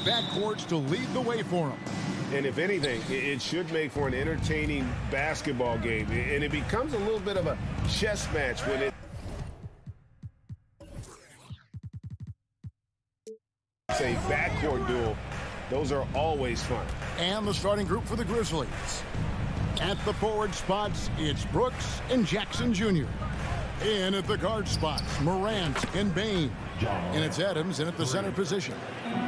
backcourts to lead the way for them. And if anything, it should make for an entertaining basketball game. And it becomes a little bit of a chess match when it's a backcourt duel. Those are always fun. And the starting group for the Grizzlies. At the forward spots, it's Brooks and Jackson Jr. In at the guard spots, Morant and Bain. And it's Adams in at the center position.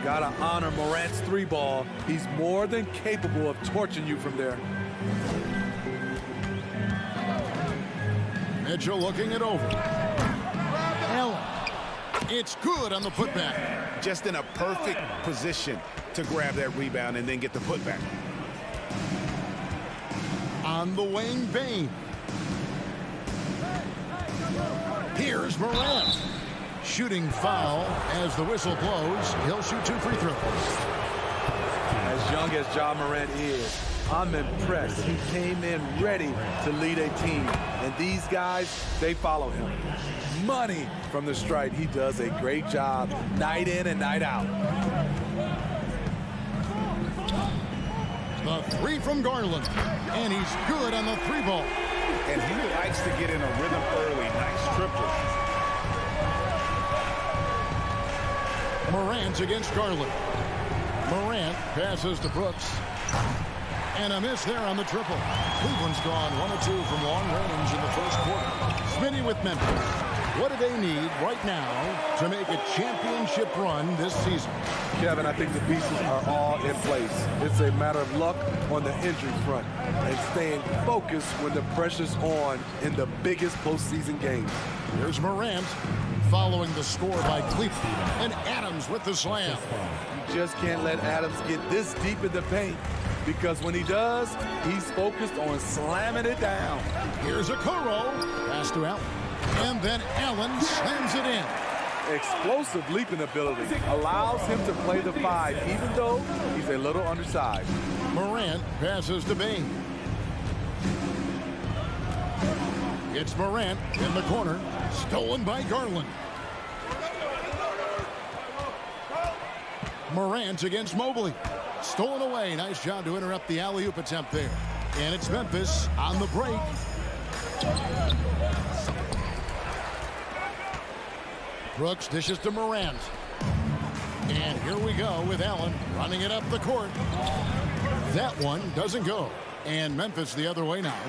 Gotta honor Morant's three ball. He's more than capable of torching you from there. Mitchell looking it over. Allen. It's good on the putback. Just in a perfect position to grab that rebound and then get the putback. On the wing, Bain. Here's Morant. Shooting foul as the whistle blows. He'll shoot 2 free throws. As young as Ja Morant is, I'm impressed. He came in ready to lead a team. And these guys, they follow him. Money from the stripe. He does a great job night in and night out. The three from Garland. And he's good on the three ball. And he likes to get in a rhythm early. Nice triple. Morant against Garland. Morant passes to Brooks. And a miss there on the triple. Cleveland's gone 1 of 2 from long range in the first quarter. Smitty with Memphis. What do they need right now to make a championship run this season? Kevin, I think the pieces are all in place. It's a matter of luck on the injury front and staying focused when the pressure's on in the biggest postseason games. Here's Morant following the score by Cleveland. And Adams with the slam. You just can't let Adams get this deep in the paint because when he does, he's focused on slamming it down. Here's a Okoro. Pass to Allen. And then Allen slams it in. Explosive leaping ability allows him to play the 5, even though he's a little undersized. Morant passes to Bain. It's Morant in the corner. Stolen by Garland. Morant against Mobley. Stolen away. Nice job to interrupt the alley-oop attempt there. And it's Memphis on the break. Brooks dishes to Morant. And here we go with Allen running it up the court. That one doesn't go. And Memphis the other way now.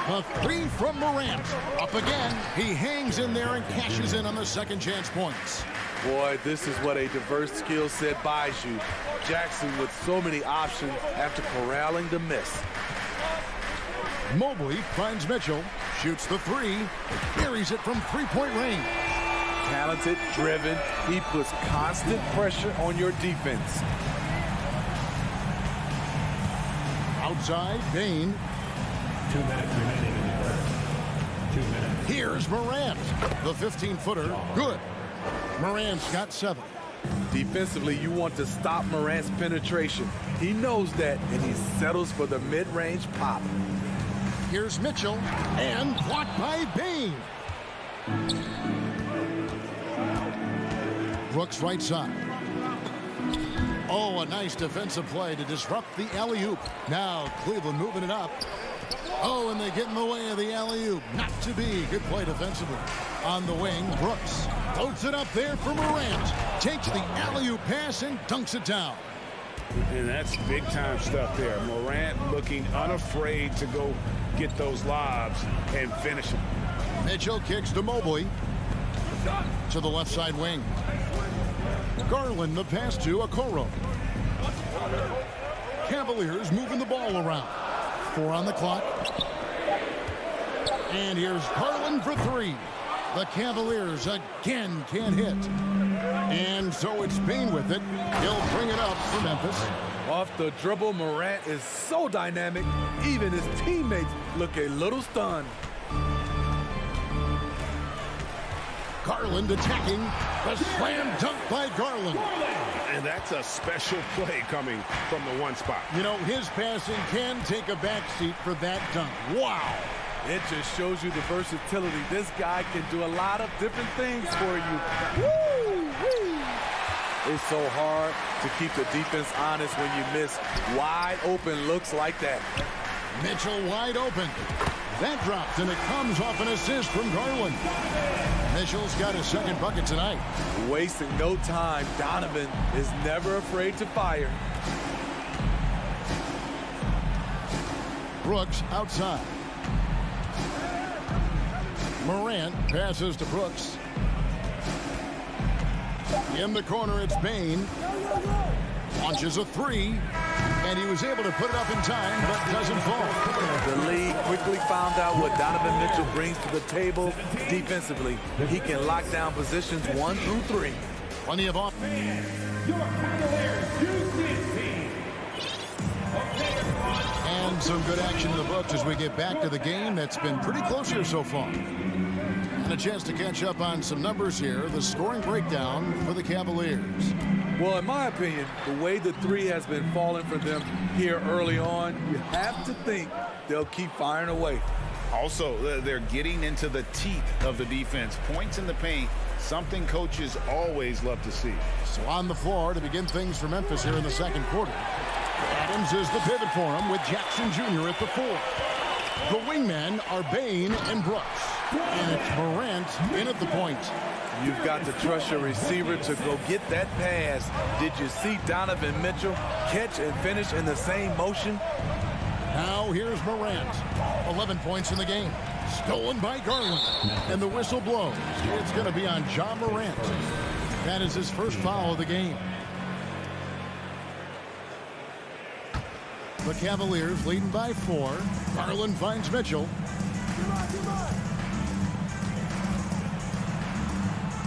A three from Morant. Up again. He hangs in there and cashes in on the second chance points. Boy, this is what a diverse skill set buys you. Jackson with so many options after corralling the miss. Mobley finds Mitchell. Shoots the three. Buries it from three-point range. Talented, driven. He puts constant pressure on your defense. Outside, Bain. 2 minutes remaining in the first. 2 minutes. Here's Morant. The 15-footer. Good. Morant's got 7. Defensively, you want to stop Morant's penetration. He knows that, and he settles for the mid-range pop. Here's Mitchell, and blocked by Bain. Brooks right side. Oh, a nice defensive play to disrupt the alley-oop. Now Cleveland moving it up. Oh, and they get in the way of the alley-oop. Not to be. Good play defensively. On the wing, Brooks floats it up there for Morant. Takes the alley-oop pass and dunks it down. And that's big-time stuff there. Morant looking unafraid to go get those lobs and finish them. Mitchell kicks to Mobley. To the left side wing. Garland the pass to Okoro. Cavaliers moving the ball around. 4 on the clock. And here's Garland for 3. The Cavaliers again can't hit. And so it's Bain with it. He'll bring it up for Memphis. Off the dribble, Morant is so dynamic, even his teammates look a little stunned. Garland attacking. The slam dunk by Garland. And that's a special play coming from the one spot. You know, his passing can take a backseat for that dunk. Wow. It just shows you the versatility. This guy can do a lot of different things for you. Woo! Woo! It's so hard to keep the defense honest when you miss wide open looks like that. Mitchell wide open. That dropped, and it comes off an assist from Garland. Mitchell's got his second bucket tonight. Wasting no time. Donovan is never afraid to fire. Brooks outside. Moran passes to Brooks. In the corner, it's Bane. Launches a three, and he was able to put it up in time, but doesn't fall. The league quickly found out what Donovan Mitchell brings to the table defensively. He can lock down positions 1 through 3. Plenty of off. And some good action in the books as we get back to the game that's been pretty close here so far. And a chance to catch up on some numbers here. The scoring breakdown for the Cavaliers. Well, in my opinion, the way the three has been falling for them here early on, you have to think they'll keep firing away. Also, they're getting into the teeth of the defense. Points in the paint, something coaches always love to see. So on the floor to begin things for Memphis here in the second quarter. Adams is the pivot for him with Jackson Jr. at the 4. The wingmen are Bane and Brooks. And it's Morant in at the point. You've got to trust your receiver to go get that pass. Did you see Donovan Mitchell catch and finish in the same motion? Now here's Morant. 11 points in the game. Stolen by Garland. And the whistle blows. It's going to be on Ja Morant. That is his first foul of the game. The Cavaliers leading by 4. Garland finds Mitchell.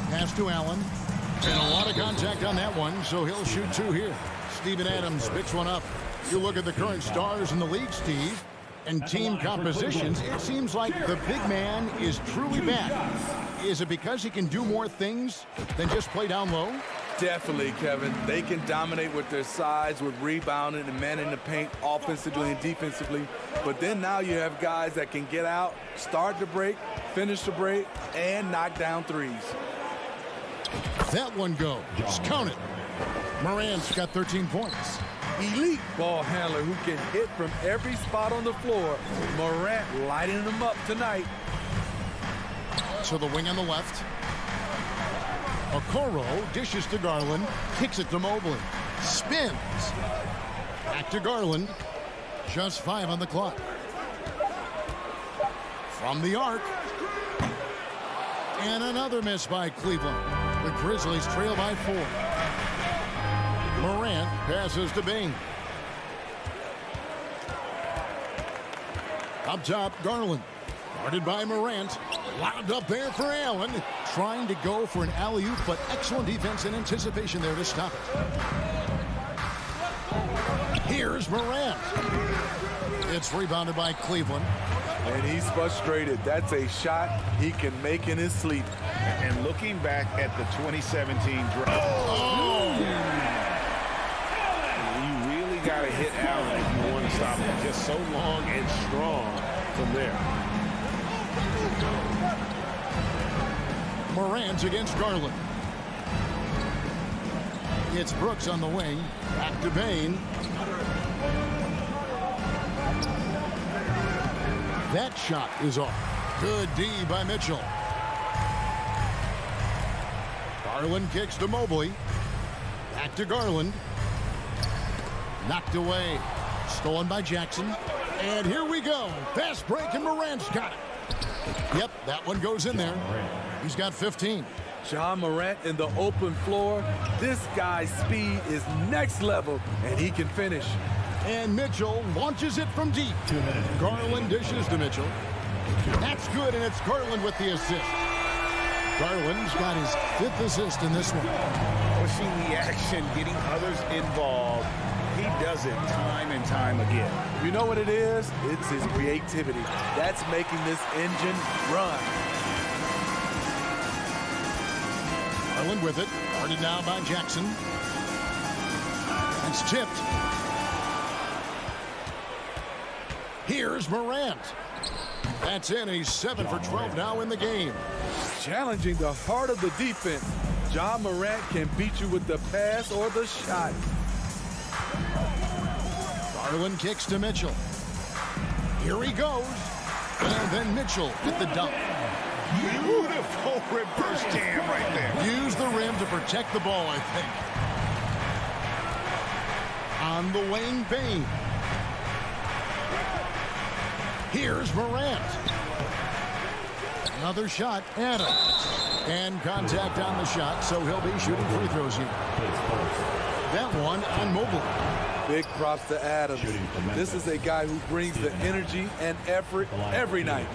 Pass to Allen. And a lot of contact on that one, so he'll shoot 2 here. Steven Adams picks one up. You look at the current stars in the league, Steve, and team compositions, it seems like the big man is truly bad. Is it because he can do more things than just play down low? Definitely, Kevin. They can dominate with their size, with rebounding and manning the paint offensively and defensively. But then now you have guys that can get out, start the break, finish the break, and knock down threes. That one goes. Count it. Moran's got 13 points. Elite ball handler who can hit from every spot on the floor. Moran lighting them up tonight. To the wing on the left. Okoro dishes to Garland, kicks it to Mobley. Spins. Back to Garland. Just 5 on the clock. From the arc. And another miss by Cleveland. The Grizzlies trail by 4. Moran passes to Bane. Up top, Garland. Guarded by Morant. Lobbed up there for Allen. Trying to go for an alley-oop, but excellent defense and anticipation there to stop it. Here's Morant. It's rebounded by Cleveland. And he's frustrated. That's a shot he can make in his sleep. And looking back at the 2017 draft, you really got to hit Allen if you want to stop him. Just so long and strong from there. Morant against Garland. It's Brooks on the wing. Back to Bane. That shot is off. Good D by Mitchell. Garland kicks to Mobley. Back to Garland. Knocked away. Stolen by Jackson. And here we go. Fast break, and Morant's got it. Yep, that one goes in there. He's got 15. Ja Morant in the open floor. This guy's speed is next level, and he can finish. And Mitchell launches it from deep. Garland dishes to Mitchell. That's good, and it's Garland with the assist. Garland's got his 5th assist in this one. Pushing the action, getting others involved. He does it time and time again. You know what it is? It's his creativity. That's making this engine run. Garland with it. Guarded now by Jackson. It's tipped. Here's Morant. That's in. He's 7 for 12 now in the game. Challenging the heart of the defense. John Moran can beat you with the pass or the shot. Garland kicks to Mitchell. Here he goes. And then Mitchell with the dunk. Beautiful reverse jam right there. Use the rim to protect the ball, I think. On the wing, Bane. Here's Morant. Another shot, Adams. And contact on the shot, so he'll be shooting free throws here. That one on Mobley. Big props to Adams. This is a guy who brings the energy and effort every night.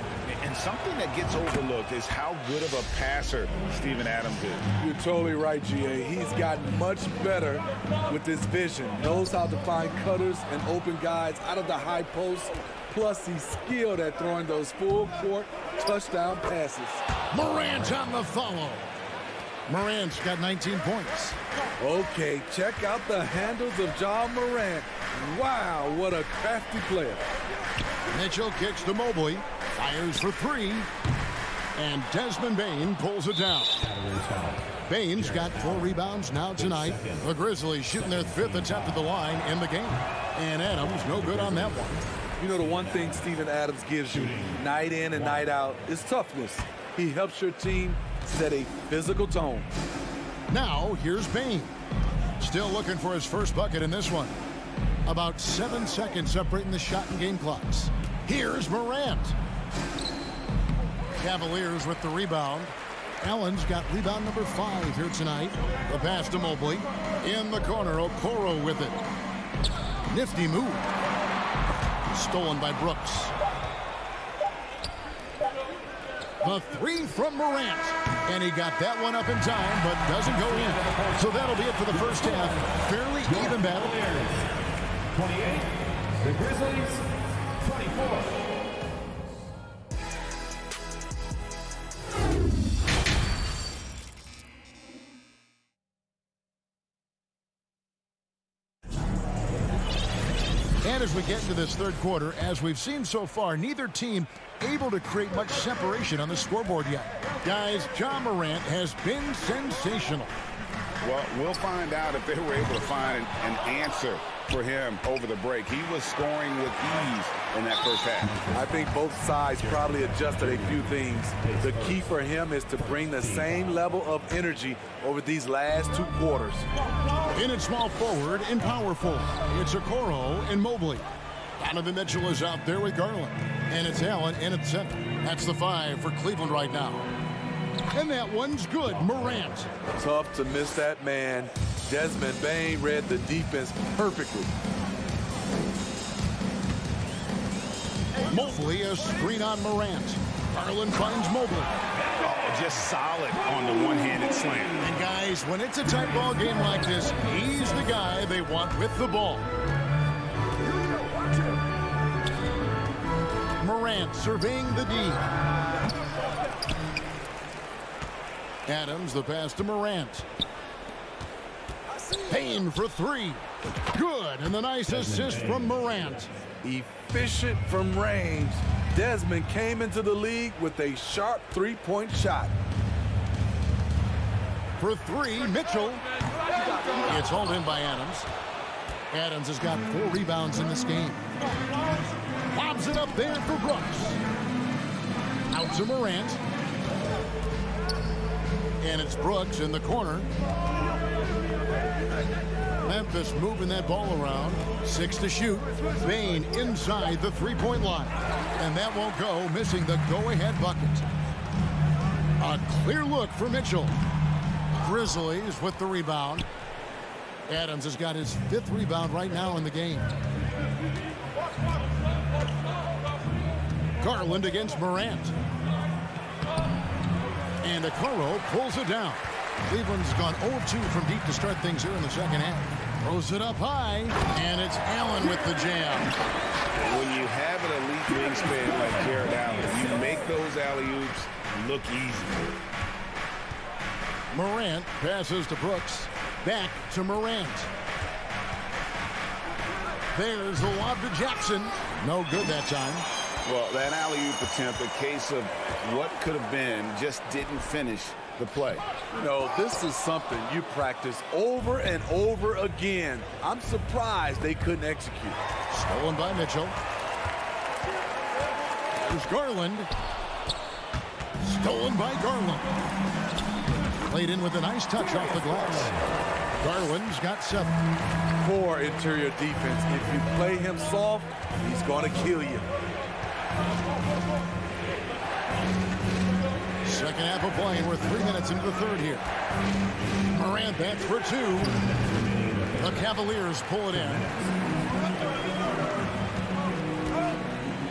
And something that gets overlooked is how good of a passer Steven Adams is. You're totally right, GA. He's gotten much better with his vision. Knows how to find cutters and open guys out of the high post. Plus, he's skilled at throwing those full-court touchdown passes. Morant on the follow. Morant's got 19 points. Okay, check out the handles of John Morant. Wow, what a crafty player. Mitchell kicks to Mobley. Fires for three. And Desmond Bane pulls it down. Bane's got 4 rebounds now tonight. The Grizzlies shooting their 5th attempt at the line in the game. And Adams no good on that one. You know, the one thing Steven Adams gives you night in and night out is toughness. He helps your team set a physical tone. Now, here's Bane. Still looking for his first bucket in this one. About 7 seconds separating the shot and game clocks. Here's Morant. Cavaliers with the rebound. Allen's got rebound number 5 here tonight. The pass to Mobley. In the corner, Okoro with it. Nifty move. Stolen by Brooks. The 3 from Morant. And he got that one up in time, but doesn't go in. So that'll be it for the first half. Fairly even battle. 28. The Grizzlies, 24. And as we get into this third quarter, as we've seen so far, neither team able to create much separation on the scoreboard yet. Guys, John Morant has been sensational. Well, we'll find out if they were able to find an answer for him over the break. He was scoring with ease in that first half. I think both sides probably adjusted a few things. The key for him is to bring the same level of energy over these last 2 quarters. In at small forward and power forward, it's Okoro and Mobley. Donovan Mitchell is out there with Garland. And it's Allen in at center. That's the 5 for Cleveland right now. And that one's good, Morant. Tough to miss that man. Desmond Bane read the defense perfectly. Mobley, a screen on Morant. Garland finds Mobley. Oh, just solid on the one-handed slam. And guys, when it's a tight ball game like this, he's the guy they want with the ball. Morant surveying the D. Adams, the pass to Morant. Payne for 3. Good, and the nice assist from Morant. Efficient from range. Desmond came into the league with a sharp 3-point shot. For 3, Mitchell. It's hauled in by Adams. Adams has got 4 rebounds in this game. Lobs it up there for Brooks. Out to Morant. And it's Brooks in the corner. Memphis moving that ball around. 6 to shoot. Bane inside the 3-point line. And that won't go, missing the go-ahead bucket. A clear look for Mitchell. Grizzlies with the rebound. Adams has got his 5th rebound right now in the game. Garland against Morant. And Okoro pulls it down. Cleveland's gone 0-2 from deep to start things here in the second half. Throws it up high, and it's Allen with the jam. When you have an elite wingspan like Jared Allen, you make those alley-oops look easy. Morant passes to Brooks. Back to Morant. There's the lob to Jackson. No good that time. Well, that alley-oop attempt, a case of what could have been, just didn't finish the play. You know, this is something you practice over and over again. I'm surprised they couldn't execute. Stolen by Mitchell. Here's Garland. Stolen by Garland. Played in with a nice touch off the glass. Garland's got 7. Poor interior defense. If you play him soft, he's going to kill you. Second half of play. We're 3 minutes into the third here. Moran bats for 2. The Cavaliers pull it in.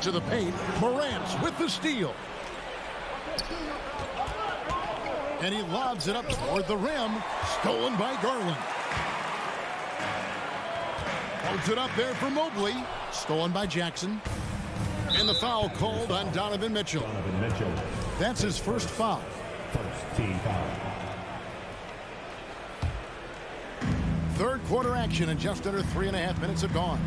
To the paint. Morant with the steal. And he lobs it up toward the rim. Stolen by Garland. Holds it up there for Mobley. Stolen by Jackson. And the foul called on Donovan Mitchell. Donovan Mitchell. That's his first foul. First team foul. Third quarter action, and just under 3.5 minutes have gone.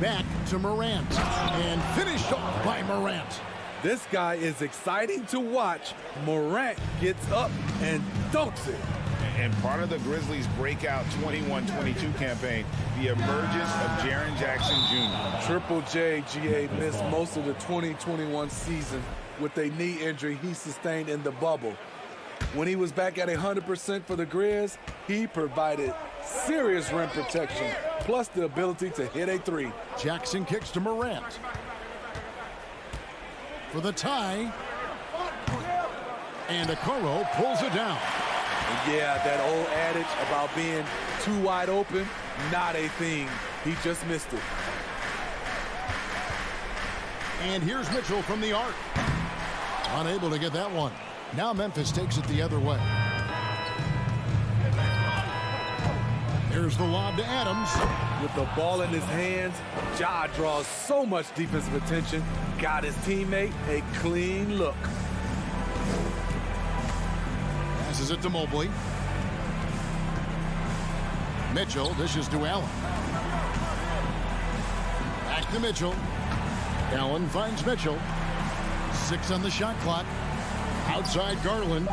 Back to Morant. And finished off by Morant. This guy is exciting to watch. Moran gets up and dunks it. And part of the Grizzlies' breakout 21-22 campaign, the emergence of Jaren Jackson Jr. Triple J, GA, missed most of the 2021 season with a knee injury he sustained in the bubble. When he was back at 100% for the Grizz, he provided serious rim protection, plus the ability to hit a 3. Jackson kicks to Morant. For the tie. And Okoro pulls it down. And yeah, that old adage about being too wide open, not a thing. He just missed it. And here's Mitchell from the arc. Unable to get that one. Now Memphis takes it the other way. Here's the lob to Adams. With the ball in his hands, Ja draws so much defensive attention. Got his teammate a clean look. Passes it to Mobley. Mitchell dishes to Allen. Back to Mitchell. Allen finds Mitchell. 6 on the shot clock. Outside Garland.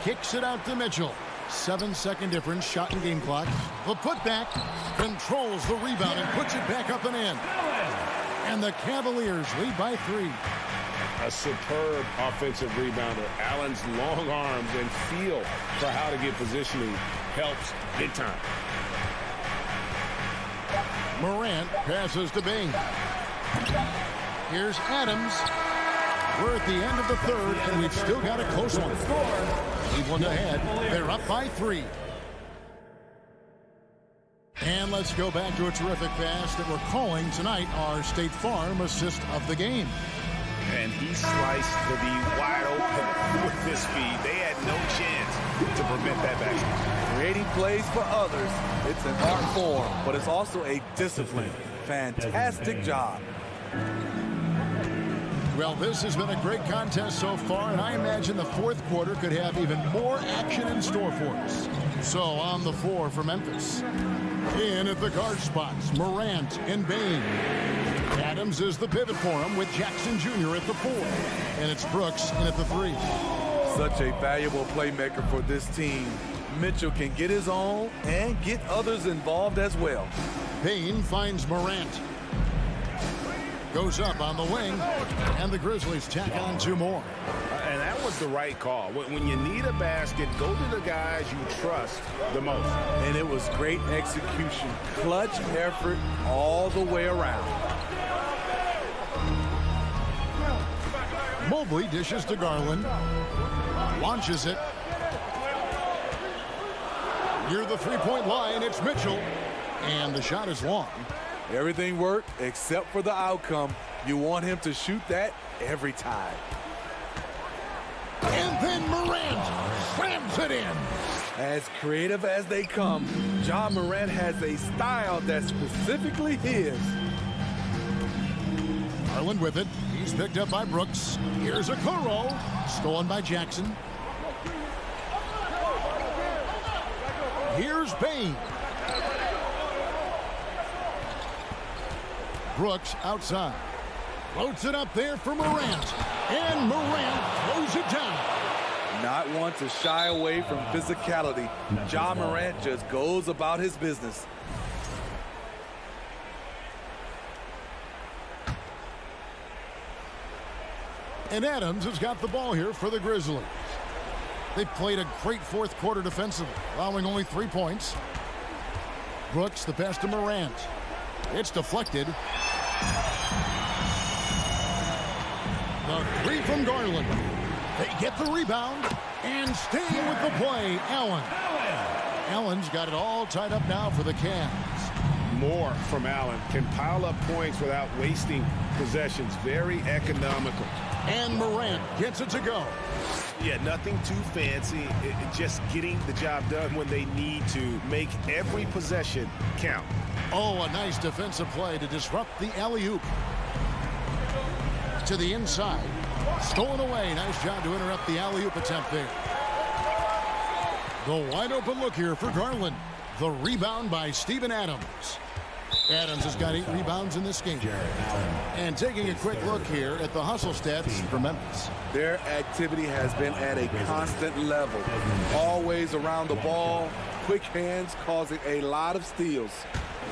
Kicks it out to Mitchell. 7-second difference, shot and game clock. The putback controls the rebound and puts it back up and in. And the Cavaliers lead by 3. A superb offensive rebounder. Allen's long arms and feel for how to get positioning helps big time. Morant passes to Bing. Here's Adams. We're at the end of the third, and we've still got a close one. Cleveland ahead. They're up by 3. And let's go back to a terrific pass that we're calling tonight our State Farm assist of the game. And he sliced the D wide open with this speed. They had no chance to prevent that basket. Creating plays for others, it's an art form, but it's also a discipline. Fantastic job. Well, this has been a great contest so far, and I imagine the fourth quarter could have even more action in store for us. So on the floor for Memphis. In at the guard spots, Morant and Bain. Adams is the pivot for him with Jackson Jr. at the 4. And it's Brooks in at the 3. Such a valuable playmaker for this team. Mitchell can get his own and get others involved as well. Bain finds Morant. Goes up on the wing, and the Grizzlies tack on 2 more. And that was the right call. When you need a basket, go to the guys you trust the most. And it was great execution. Clutch effort all the way around. Mobley dishes to Garland. Launches it. Near the 3-point line, it's Mitchell. And the shot is long. Everything worked except for the outcome. You want him to shoot that every time. And then Morant slams it in. As creative as they come, Ja Morant has a style that's specifically his. Garland with it. He's picked up by Brooks. Here's Okoro. Stolen by Jackson. Here's Bain. Brooks outside. Floats it up there for Morant. And Morant throws it down. Not one to shy away from physicality. Ja Morant just goes about his business. And Adams has got the ball here for the Grizzlies. They played a great fourth quarter defensively, allowing only 3 points. Brooks, the pass to Morant. It's deflected. The three from Garland. They get the rebound and staying with the play, Allen. Allen's got it all tied up now for the Cavs. More from Allen. Can pile up points without wasting possessions. Very economical. And Morant gets it to go. Yeah, nothing too fancy. Just getting the job done when they need to. Make every possession count. Oh, a nice defensive play to disrupt the alley-oop. To the inside. Stolen away. Nice job to interrupt the alley-oop attempt there. The wide open look here for Garland. The rebound by Steven Adams. Adams has got 8 rebounds in this game. And taking a quick look here at the hustle stats for Memphis. Their activity has been at a constant level. Always around the ball. Quick hands causing a lot of steals.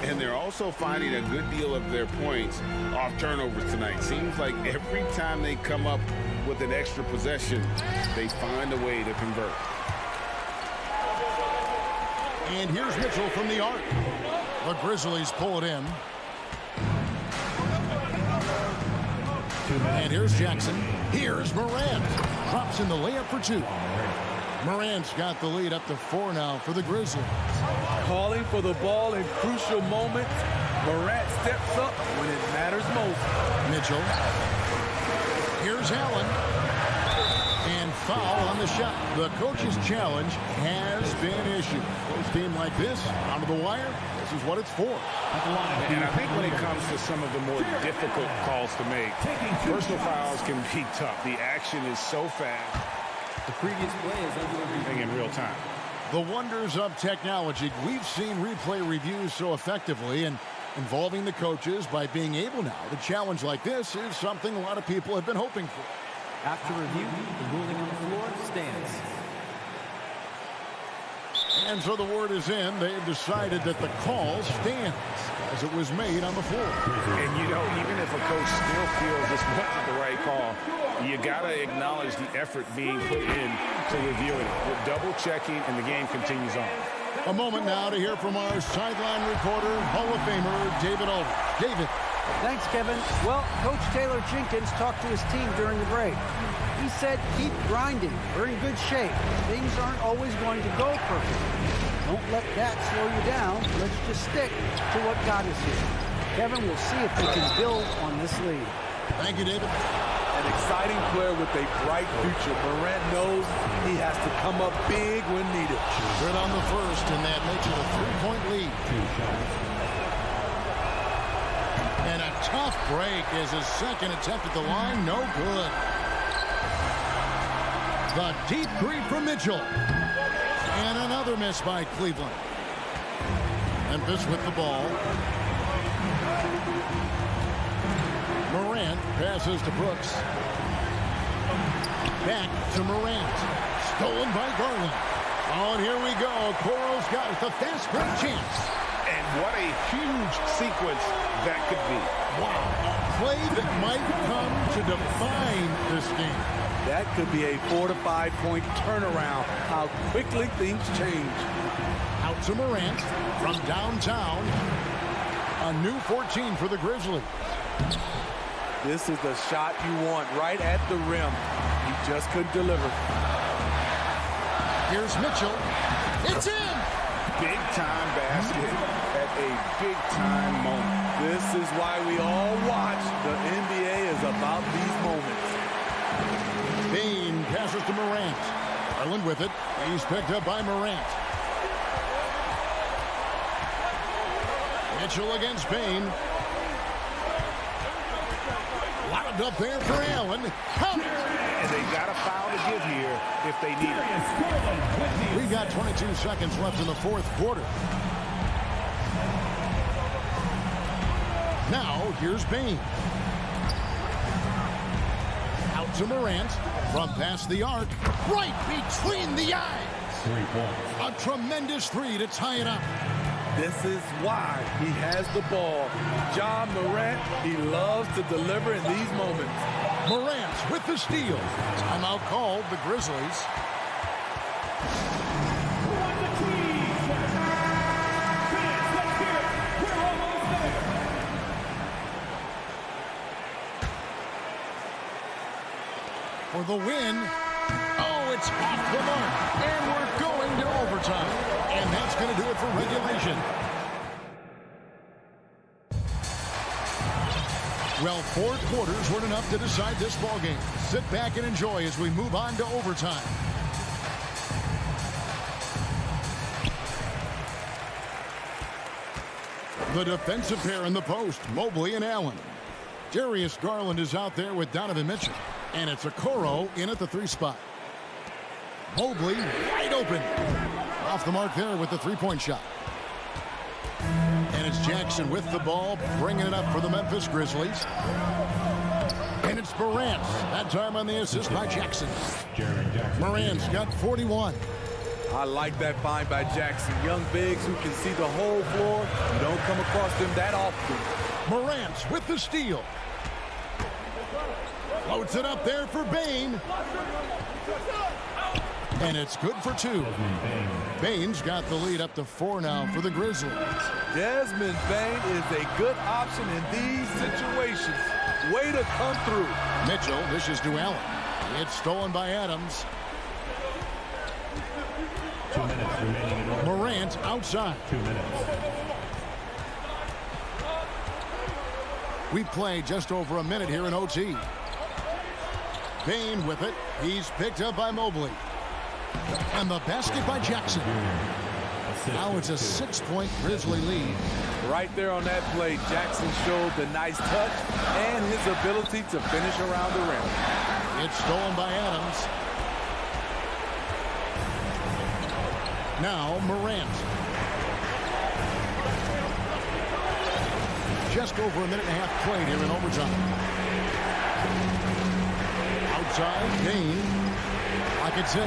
And they're also finding a good deal of their points off turnovers tonight. Seems like every time they come up with an extra possession, they find a way to convert. And here's Mitchell from the arc. The Grizzlies pull it in. And here's Jackson. Here's Moran. Drops in the layup for 2. Morant's got the lead up to 4 now for the Grizzlies. Calling for the ball in crucial moments. Morant steps up when it matters most. Mitchell. Here's Allen. And foul on the shot. The coach's challenge has been issued. Close game like this, onto the wire, this is what it's for. And I think when it comes to some of the more difficult calls to make, personal fouls can be tough. The action is so fast. The previous play is under in real time. The wonders of technology. We've seen replay reviews so effectively, and involving the coaches by being able now to challenge like this is something a lot of people have been hoping for. After review, the ruling on the floor stands. And so the word is in. They've decided that the call stands as it was made on the floor. And, you know, even if a coach still feels this wasn't the right call, you got to acknowledge the effort being put in to reviewing it. We're double-checking, and the game continues on. A moment now to hear from our sideline reporter, Hall of Famer David Alder. David. Thanks, Kevin. Well, Coach Taylor Jenkins talked to his team during the break. He said, keep grinding. We're in good shape. Things aren't always going to go perfectly. Don't let that slow you down. Let's just stick to what got us here. Kevin, we'll see if they can build on this lead. Thank you, David. An exciting player with a bright future. Morant knows he has to come up big when needed. Good on the first, and that makes it a 3-point lead. And a tough break is his second attempt at the line. No good. The deep three from Mitchell. And another miss by Cleveland. Memphis with the ball. Morant passes to Brooks. Back to Morant. Stolen by Garland. Oh, and here we go. Coro's got it. The fast break chance. And what a huge sequence that could be. Wow. A play that might come to define this game. That could be a 4 to 5 point turnaround. How quickly things change. Out to Morant from downtown. A new 14 for the Grizzlies. This is the shot you want right at the rim. He just couldn't deliver. Here's Mitchell. It's in! Big time basket at a big time moment. This is why we all watch. The NBA is about these moments. Bain passes to Morant. Garland with it. He's picked up by Morant. Mitchell against Bain. Lobbed up there for Allen. Count it! And they got a foul to give here if they need it. We got 22 seconds left in the fourth quarter. Now, here's Bain. to Morant. From past the arc. Right between the eyes. 3 points. A tremendous three to tie it up. This is why he has the ball. John Morant, he loves to deliver in these moments. Morant with the steal. Timeout called, the Grizzlies. For the win. Oh, it's off the mark. And we're going to overtime. And that's going to do it for regulation. Well, 4 quarters weren't enough to decide this ballgame. Sit back and enjoy as we move on to overtime. The defensive pair in the post, Mobley and Allen. Darius Garland is out there with Donovan Mitchell. And it's Okoro in at the 3 spot. Mobley wide open. Off the mark there with the 3-point shot. And it's Jackson with the ball, bringing it up for the Memphis Grizzlies. And it's Morant, that time on the assist by Jackson. Morant's got 41. I like that find by Jackson. Young bigs who can see the whole floor. You don't come across them that often. Morant with the steal. Floats it up there for Bane. And it's good for 2. Bane's got the lead up to 4 now for the Grizzlies. Desmond Bane is a good option in these situations. Way to come through. Mitchell dishes to Allen. It's stolen by Adams. 2 minutes remaining in overtime. Morant outside. 2 minutes. We play just over a minute here in OT. Bane with it. He's picked up by Mobley. And the basket by Jackson. Now it's a 6-point Grizzly lead. Right there on that play, Jackson showed the nice touch and his ability to finish around the rim. It's stolen by Adams. Now Morant. Just over a minute and a half played here in overtime. Outside, Bane. Pocket 6.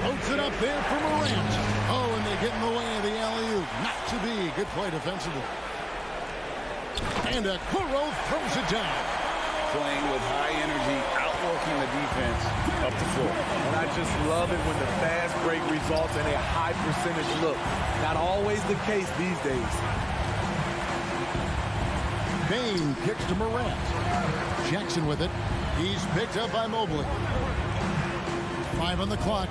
Floats it up there for Morant. Oh, and they get in the way of the alley-oop. Not to be. Good play defensively. And Okoro throws it down. Playing with high energy, outworking the defense up the floor. And I just love it when the fast break results in a high percentage look. Not always the case these days. Bane kicks to Morant. Jackson with it. He's picked up by Mobley. 5 on the clock.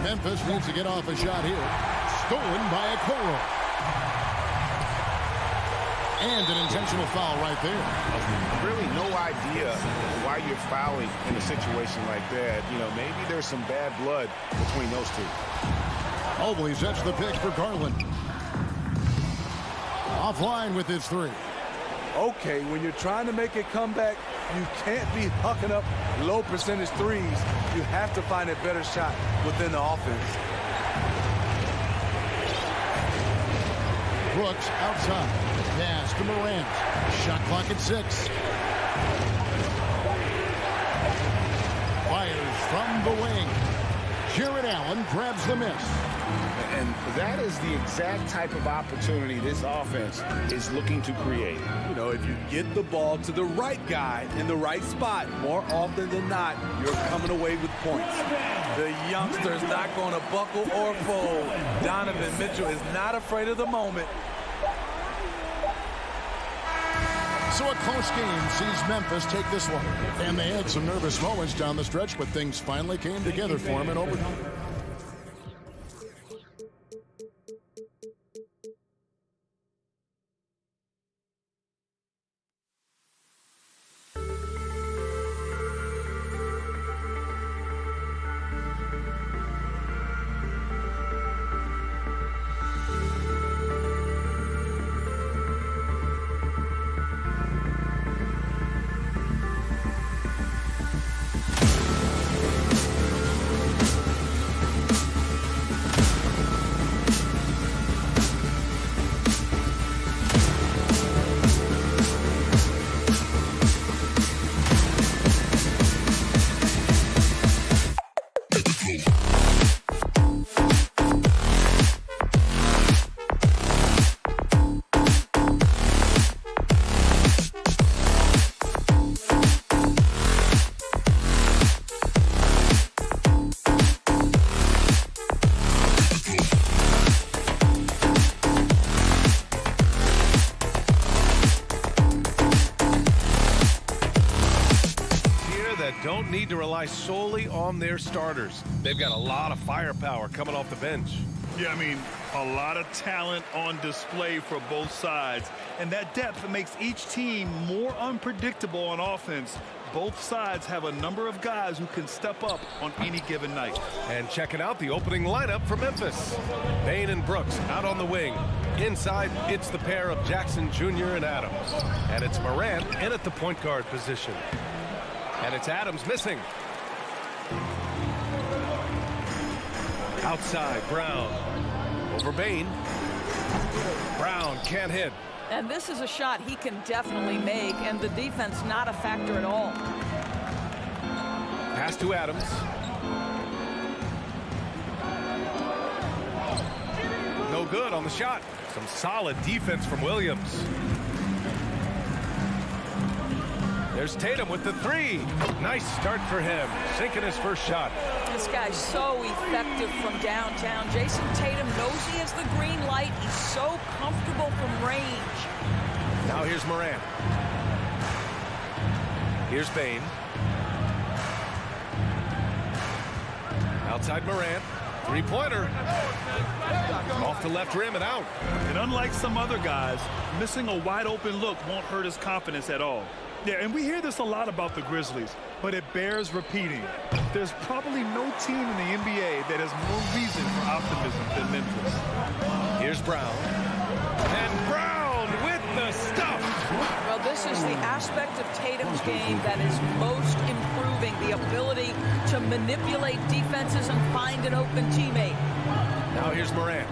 Memphis needs to get off a shot here. Stolen by Okoro. And an intentional foul right there. Really no idea why you're fouling in a situation like that. You know, maybe there's some bad blood between those two. Mobley sets the pick for Garland. Offline with his 3. Okay, when you're trying to make a comeback, you can't be hucking up low percentage threes. You have to find a better shot within the offense. Brooks outside. Pass to Moran. Shot clock at 6. Fires from the wing. Jared Allen grabs the miss. And that is the exact type of opportunity this offense is looking to create. You know, if you get the ball to the right guy in the right spot, more often than not, you're coming away with points. The youngster's not going to buckle or fold. Donovan Mitchell is not afraid of the moment. So a close game sees Memphis take this one. And they had some nervous moments down the stretch, but things finally came together for them in overtime. Don't need to rely solely on their starters. They've got a lot of firepower coming off the bench. Yeah, I mean, a lot of talent on display for both sides. And that depth makes each team more unpredictable on offense. Both sides have a number of guys who can step up on any given night. And checking out the opening lineup for Memphis. Bane and Brooks out on the wing. Inside, it's the pair of Jackson Jr. and Adams. And it's Moran in at the point guard position. And it's Adams missing. Outside, Brown. Over Bane. Brown can't hit. And this is a shot he can definitely make, and the defense not a factor at all. Pass to Adams. No good on the shot. Some solid defense from Williams. There's Tatum with the three. Nice start for him. Sinking his first shot. This guy's so effective from downtown. Jason Tatum knows he has the green light. He's so comfortable from range. Now here's Moran. Here's Bane. Outside Moran. Three-pointer. Off the left rim and out. And unlike some other guys, missing a wide-open look won't hurt his confidence at all. Yeah, and we hear this a lot about the Grizzlies, but it bears repeating. There's probably no team in the NBA that has more reason for optimism than Memphis. Here's Brown. And Brown with the stuff. Well, this is the aspect of Tatum's game that is most improving, the ability to manipulate defenses and find an open teammate. Now here's Moran.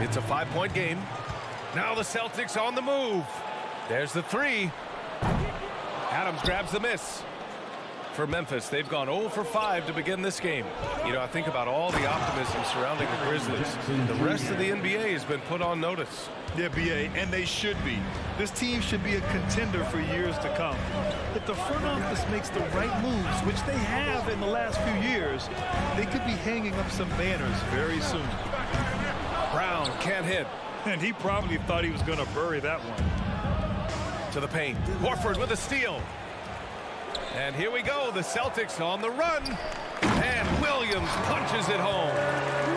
It's a 5-point game. Now the Celtics on the move. There's the three. Adams grabs the miss. For Memphis, they've gone 0 for 5 to begin this game. You know, I think about all the optimism surrounding the Grizzlies. The rest of the NBA has been put on notice. Yeah, BA, and they should be. This team should be a contender for years to come. If the front office makes the right moves, which they have in the last few years, they could be hanging up some banners very soon. Brown can't hit. And he probably thought he was going to bury that one. To the paint. Horford with a steal. And here we go. The Celtics on the run. And Williams punches it home.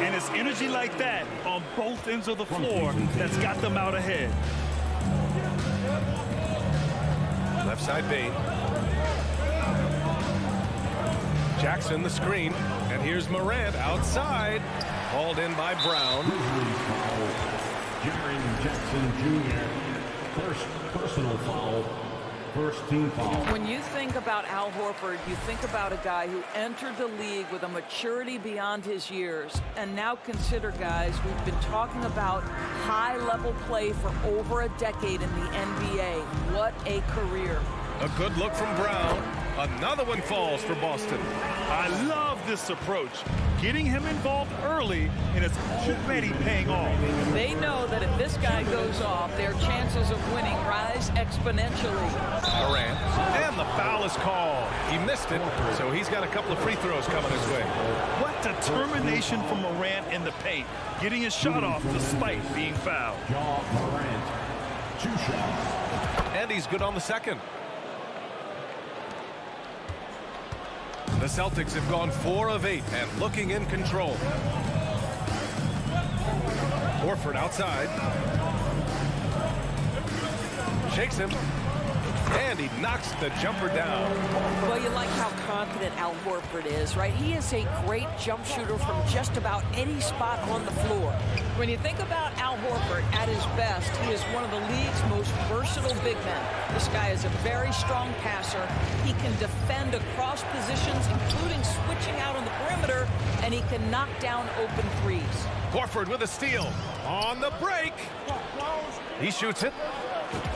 And it's energy like that on both ends of the floor that's got them out ahead. Left side Bane. Jackson the screen. And here's Moran outside. Hauled in by Brown. Jaren Jackson Jr. First personal foul, first team foul. When you think about Al Horford, you think about a guy who entered the league with a maturity beyond his years. And now consider, guys, we've been talking about high-level play for over a decade in the NBA. What a career. A good look from Brown. Another one falls for Boston. I love this approach. Getting him involved early, and it's already paying off. They know that if this guy goes off, their chances of winning rise exponentially. Moran. And the foul is called. He missed it, so he's got a couple of free throws coming his way. What determination from Moran in the paint, getting his shot off despite being fouled. Moran, 2 shots. And he's good on the second. The Celtics have gone 4 of 8 and looking in control. Horford outside. Shakes him. And he knocks the jumper down. Well, you like how confident Al Horford is, right? He is a great jump shooter from just about any spot on the floor. When you think about Al Horford at his best, he is one of the league's most versatile big men. This guy is a very strong passer. He can defend across positions, including switching out on the perimeter, and he can knock down open threes. Horford with a steal. On the break. He shoots it.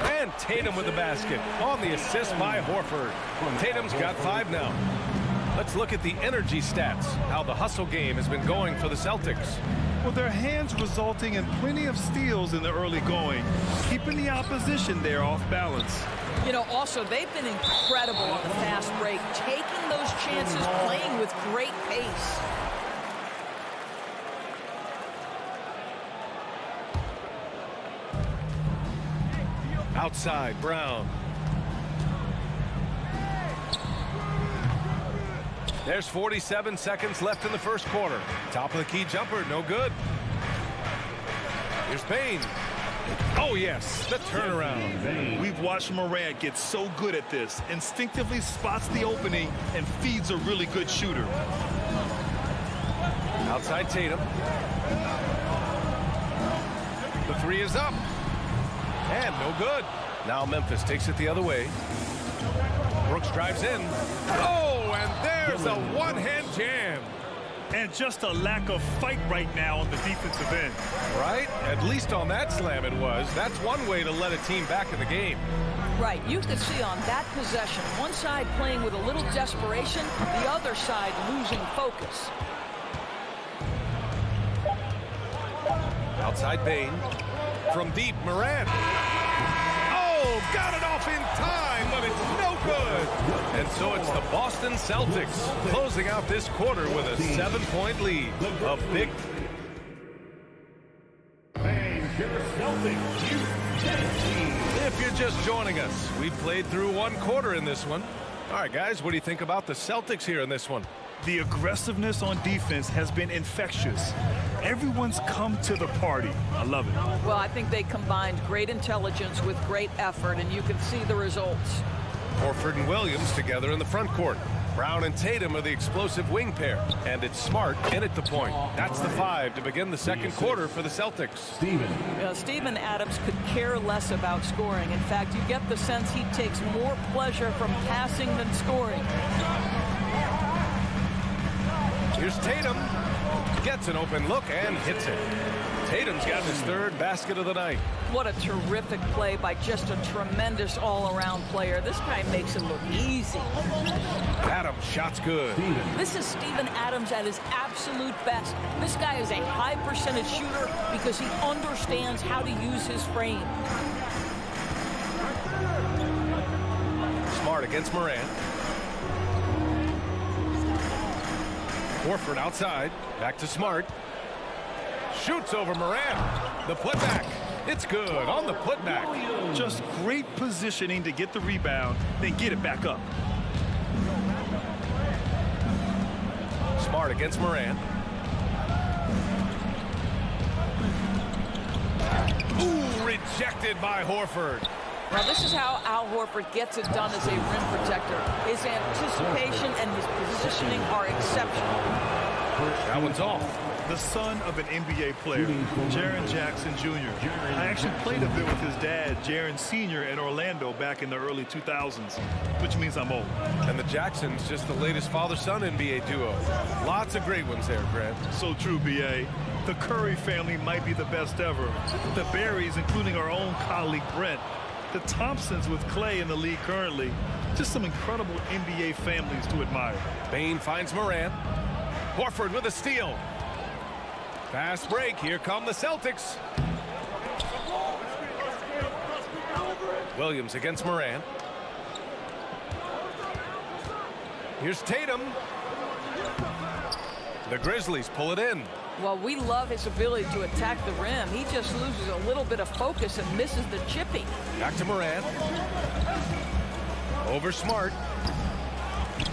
And Tatum with the basket on the assist by Horford. Tatum's got 5 now. Let's look at the energy stats, how the hustle game has been going for the Celtics. Well, their hands resulting in plenty of steals in the early going, keeping the opposition there off balance. You know, also, they've been incredible on the fast break, taking those chances, playing with great pace. Outside, Brown. There's 47 seconds left in the first quarter. Top of the key jumper, no good. Here's Payne. Oh, yes, the turnaround. We've watched Moran get so good at this. Instinctively spots the opening and feeds a really good shooter. Outside Tatum. The three is up. And no good. Now Memphis takes it the other way. Brooks drives in. Oh, and there's a one-hand jam. And just a lack of fight right now on the defensive end. Right? At least on that slam it was. That's one way to let a team back in the game. Right, you could see on that possession, one side playing with a little desperation, the other side losing focus. Outside Bain. From deep, Moran. Oh, got it off in time, but it's no good. And so it's the Boston Celtics closing out this quarter with a 7-point lead. A big... If you're just joining us, we've played through one quarter in this one. All right, guys, what do you think about the Celtics here in this one? The aggressiveness on defense has been infectious. Everyone's come to the party. I love it. Well, I think they combined great intelligence with great effort, and you can see the results. Horford and Williams together in the front court. Brown and Tatum are the explosive wing pair, and it's Smart in at the point. That's the 5 to begin the second quarter for the Celtics. Steven Adams could care less about scoring. In fact, you get the sense he takes more pleasure from passing than scoring. Here's Tatum. Gets an open look and hits it. Tatum's got his third basket of the night. What a terrific play by just a tremendous all-around player. This guy makes it look easy. Adams, shot's good. This is Steven Adams at his absolute best. This guy is a high-percentage shooter because he understands how to use his frame. Smart against Moran. Horford outside. Back to Smart. Shoots over Moran. The putback. It's good on the putback. Just great positioning to get the rebound, then get it back up. Smart against Moran. Ooh, rejected by Horford. Now, this is how Al Horford gets it done as a rim protector. His anticipation and his positioning are exceptional. That one's off. The son of an NBA player, Jaren Jackson Jr. I actually played a bit with his dad, Jaren Sr. in Orlando back in the early 2000s, which means I'm old. And the Jacksons, just the latest father-son NBA duo. Lots of great ones there, Grant. So true, B.A. The Curry family might be the best ever. The Berries, including our own colleague Brent. The Thompsons with Clay in the league currently. Just some incredible NBA families to admire. Bain finds Moran. Horford with a steal. Fast break. Here come the Celtics. Williams against Moran. Here's Tatum. The Grizzlies pull it in. Well, we love his ability to attack the rim. He just loses a little bit of focus and misses the chippy. Back to Moran. Over Smart.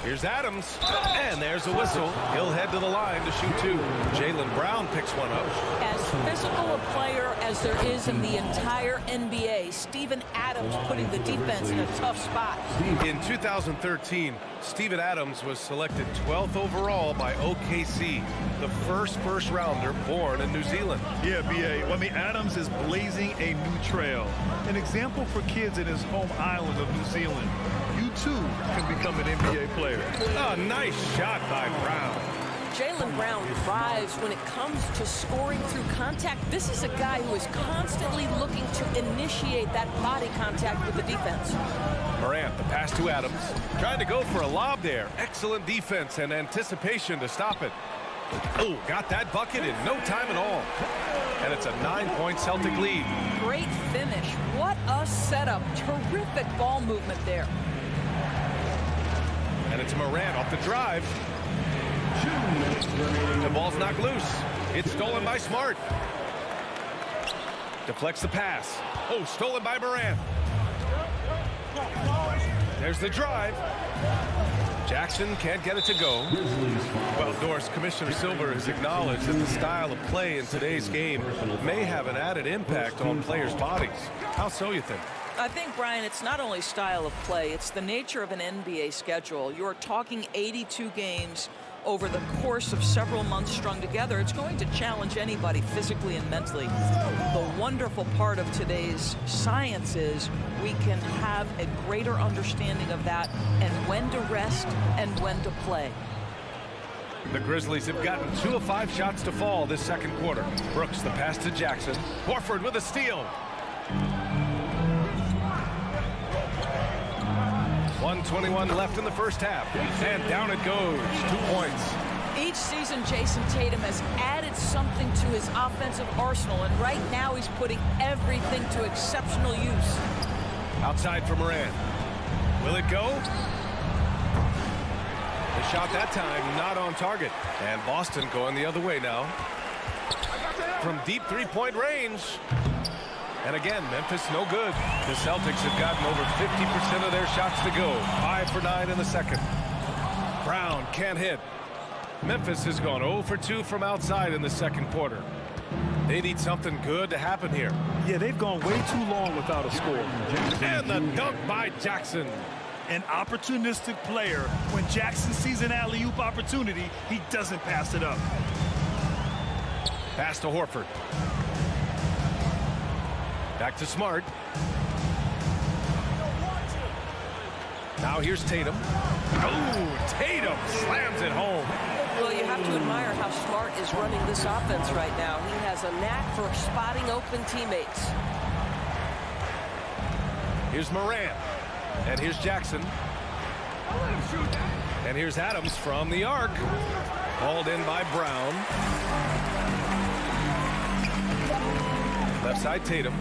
Here's Adams. And there's a whistle. He'll head to the line to shoot 2. Jaylen Brown picks one up. As physical a player as there is in the entire NBA, Steven Adams putting the defense in a tough spot. In 2013, Steven Adams was selected 12th overall by OKC, the first rounder born in New Zealand. Yeah, B.A. Well, I mean, Adams is blazing a new trail. An example for kids in his home island of New Zealand. You, too, can become an NBA player. A nice shot by Brown. Jaylen Brown thrives when it comes to scoring through contact. This is a guy who is constantly looking to initiate that body contact with the defense. Moran, the pass to Adams. Trying to go for a lob there. Excellent defense and anticipation to stop it. Oh, got that bucket in no time at all. And it's a 9-point Celtic lead. Great finish. What a setup. Terrific ball movement there. And it's Moran off the drive. The ball's knocked loose. It's stolen by Smart. Deflects the pass. Oh, stolen by Moran. There's the drive. Jackson can't get it to go. Well, Doris, Commissioner Silver has acknowledged that the style of play in today's game may have an added impact on players' bodies. How so, you think? I think, Brian, it's not only style of play, it's the nature of an NBA schedule. You're talking 82 games over the course of several months strung together. It's going to challenge anybody physically and mentally. The wonderful part of today's science is we can have a greater understanding of that and when to rest and when to play. The Grizzlies have gotten 2 of 5 shots to fall this second quarter. Brooks, the pass to Jackson. Horford with a steal. 1:21 left in the first half. And down it goes. 2 points. Each season, Jason Tatum has added something to his offensive arsenal, and right now he's putting everything to exceptional use. Outside for Moran. Will it go? The shot that time not on target. And Boston going the other way now. From deep three-point range. And again, Memphis no good. The Celtics have gotten over 50% of their shots to go. 5 for 9 in the second. Brown can't hit. Memphis has gone 0 for 2 from outside in the second quarter. They need something good to happen here. Yeah, they've gone way too long without a score. And the dunk by Jackson. An opportunistic player. When Jackson sees an alley-oop opportunity, he doesn't pass it up. Pass to Horford. Back to Smart. Now here's Tatum. Oh, Tatum slams it home. Well, you have to admire how Smart is running this offense right now. He has a knack for spotting open teammates. Here's Moran. And here's Jackson. And here's Adams from the arc. Hauled in by Brown. Left side Tatum.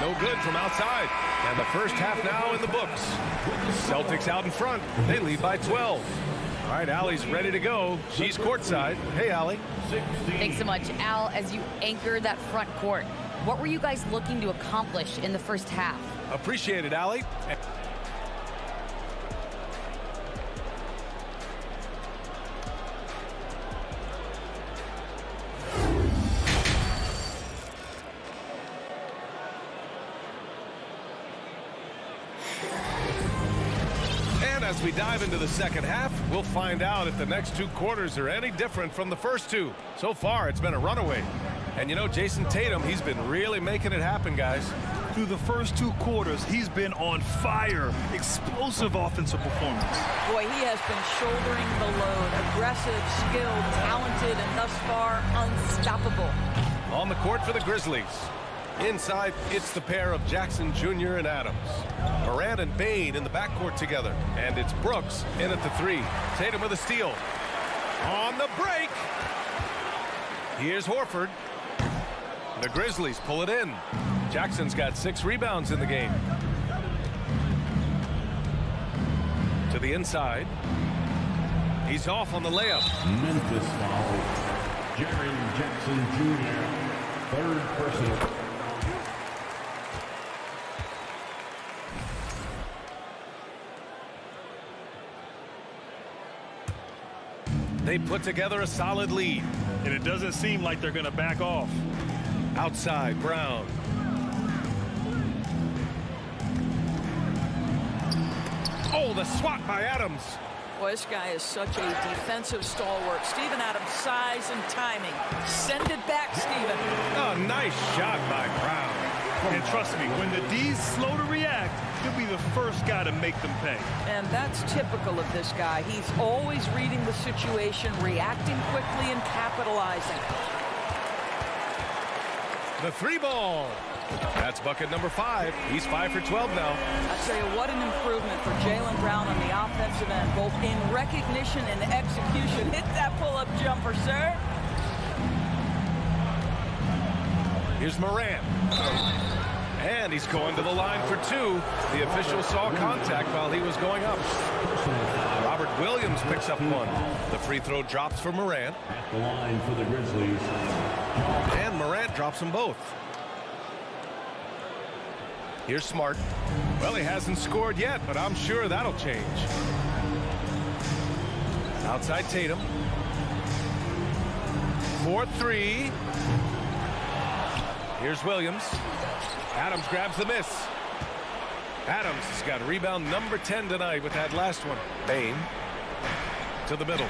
No good from outside. And the first half now in the books. Celtics out in front. They lead by 12. All right, Allie's ready to go. She's courtside. Hey, Allie. Thanks so much, Al. As you anchor that front court, what were you guys looking to accomplish in the first half? Appreciate it, Allie. As we dive into the second half, we'll find out if the next 2 quarters are any different from the first 2. So far, it's been a runaway. And you know, Jason Tatum, he's been really making it happen, guys. Through the first 2 quarters, he's been on fire. Explosive offensive performance. Boy, he has been shouldering the load. Aggressive, skilled, talented, and thus far, unstoppable. On the court for the Grizzlies. Inside, it's the pair of Jackson Jr. and Adams. Moran and Bain in the backcourt together. And it's Brooks in at the 3. Tatum with a steal. On the break. Here's Horford. The Grizzlies pull it in. Jackson's got 6 rebounds in the game. To the inside. He's off on the layup. Memphis foul. Jaren Jackson Jr. 3rd personal. They put together a solid lead. And it doesn't seem like they're going to back off. Outside, Brown. Oh, the swat by Adams. Boy, this guy is such a defensive stalwart. Steven Adams' size and timing. Send it back, Steven. A nice shot by Brown. And trust me, when the D's slow to react, he'll be the first guy to make them pay. And that's typical of this guy. He's always reading the situation, reacting quickly, and capitalizing. The 3 ball. That's bucket number 5. He's 5 for 12 now. I tell you, what an improvement for Jaylen Brown on the offensive end, both in recognition and execution. Hit that pull-up jumper, sir. Here's Moran. And he's going to the line for 2. The official saw contact while he was going up. Robert Williams picks up 1. The free throw drops for Moran. At the line for the Grizzlies. And Moran drops them both. Here's Smart. Well, he hasn't scored yet, but I'm sure that'll change. Outside Tatum. 4-3. Here's Williams. Adams grabs the miss. Adams has got rebound number 10 tonight with that last one. Bain to the middle.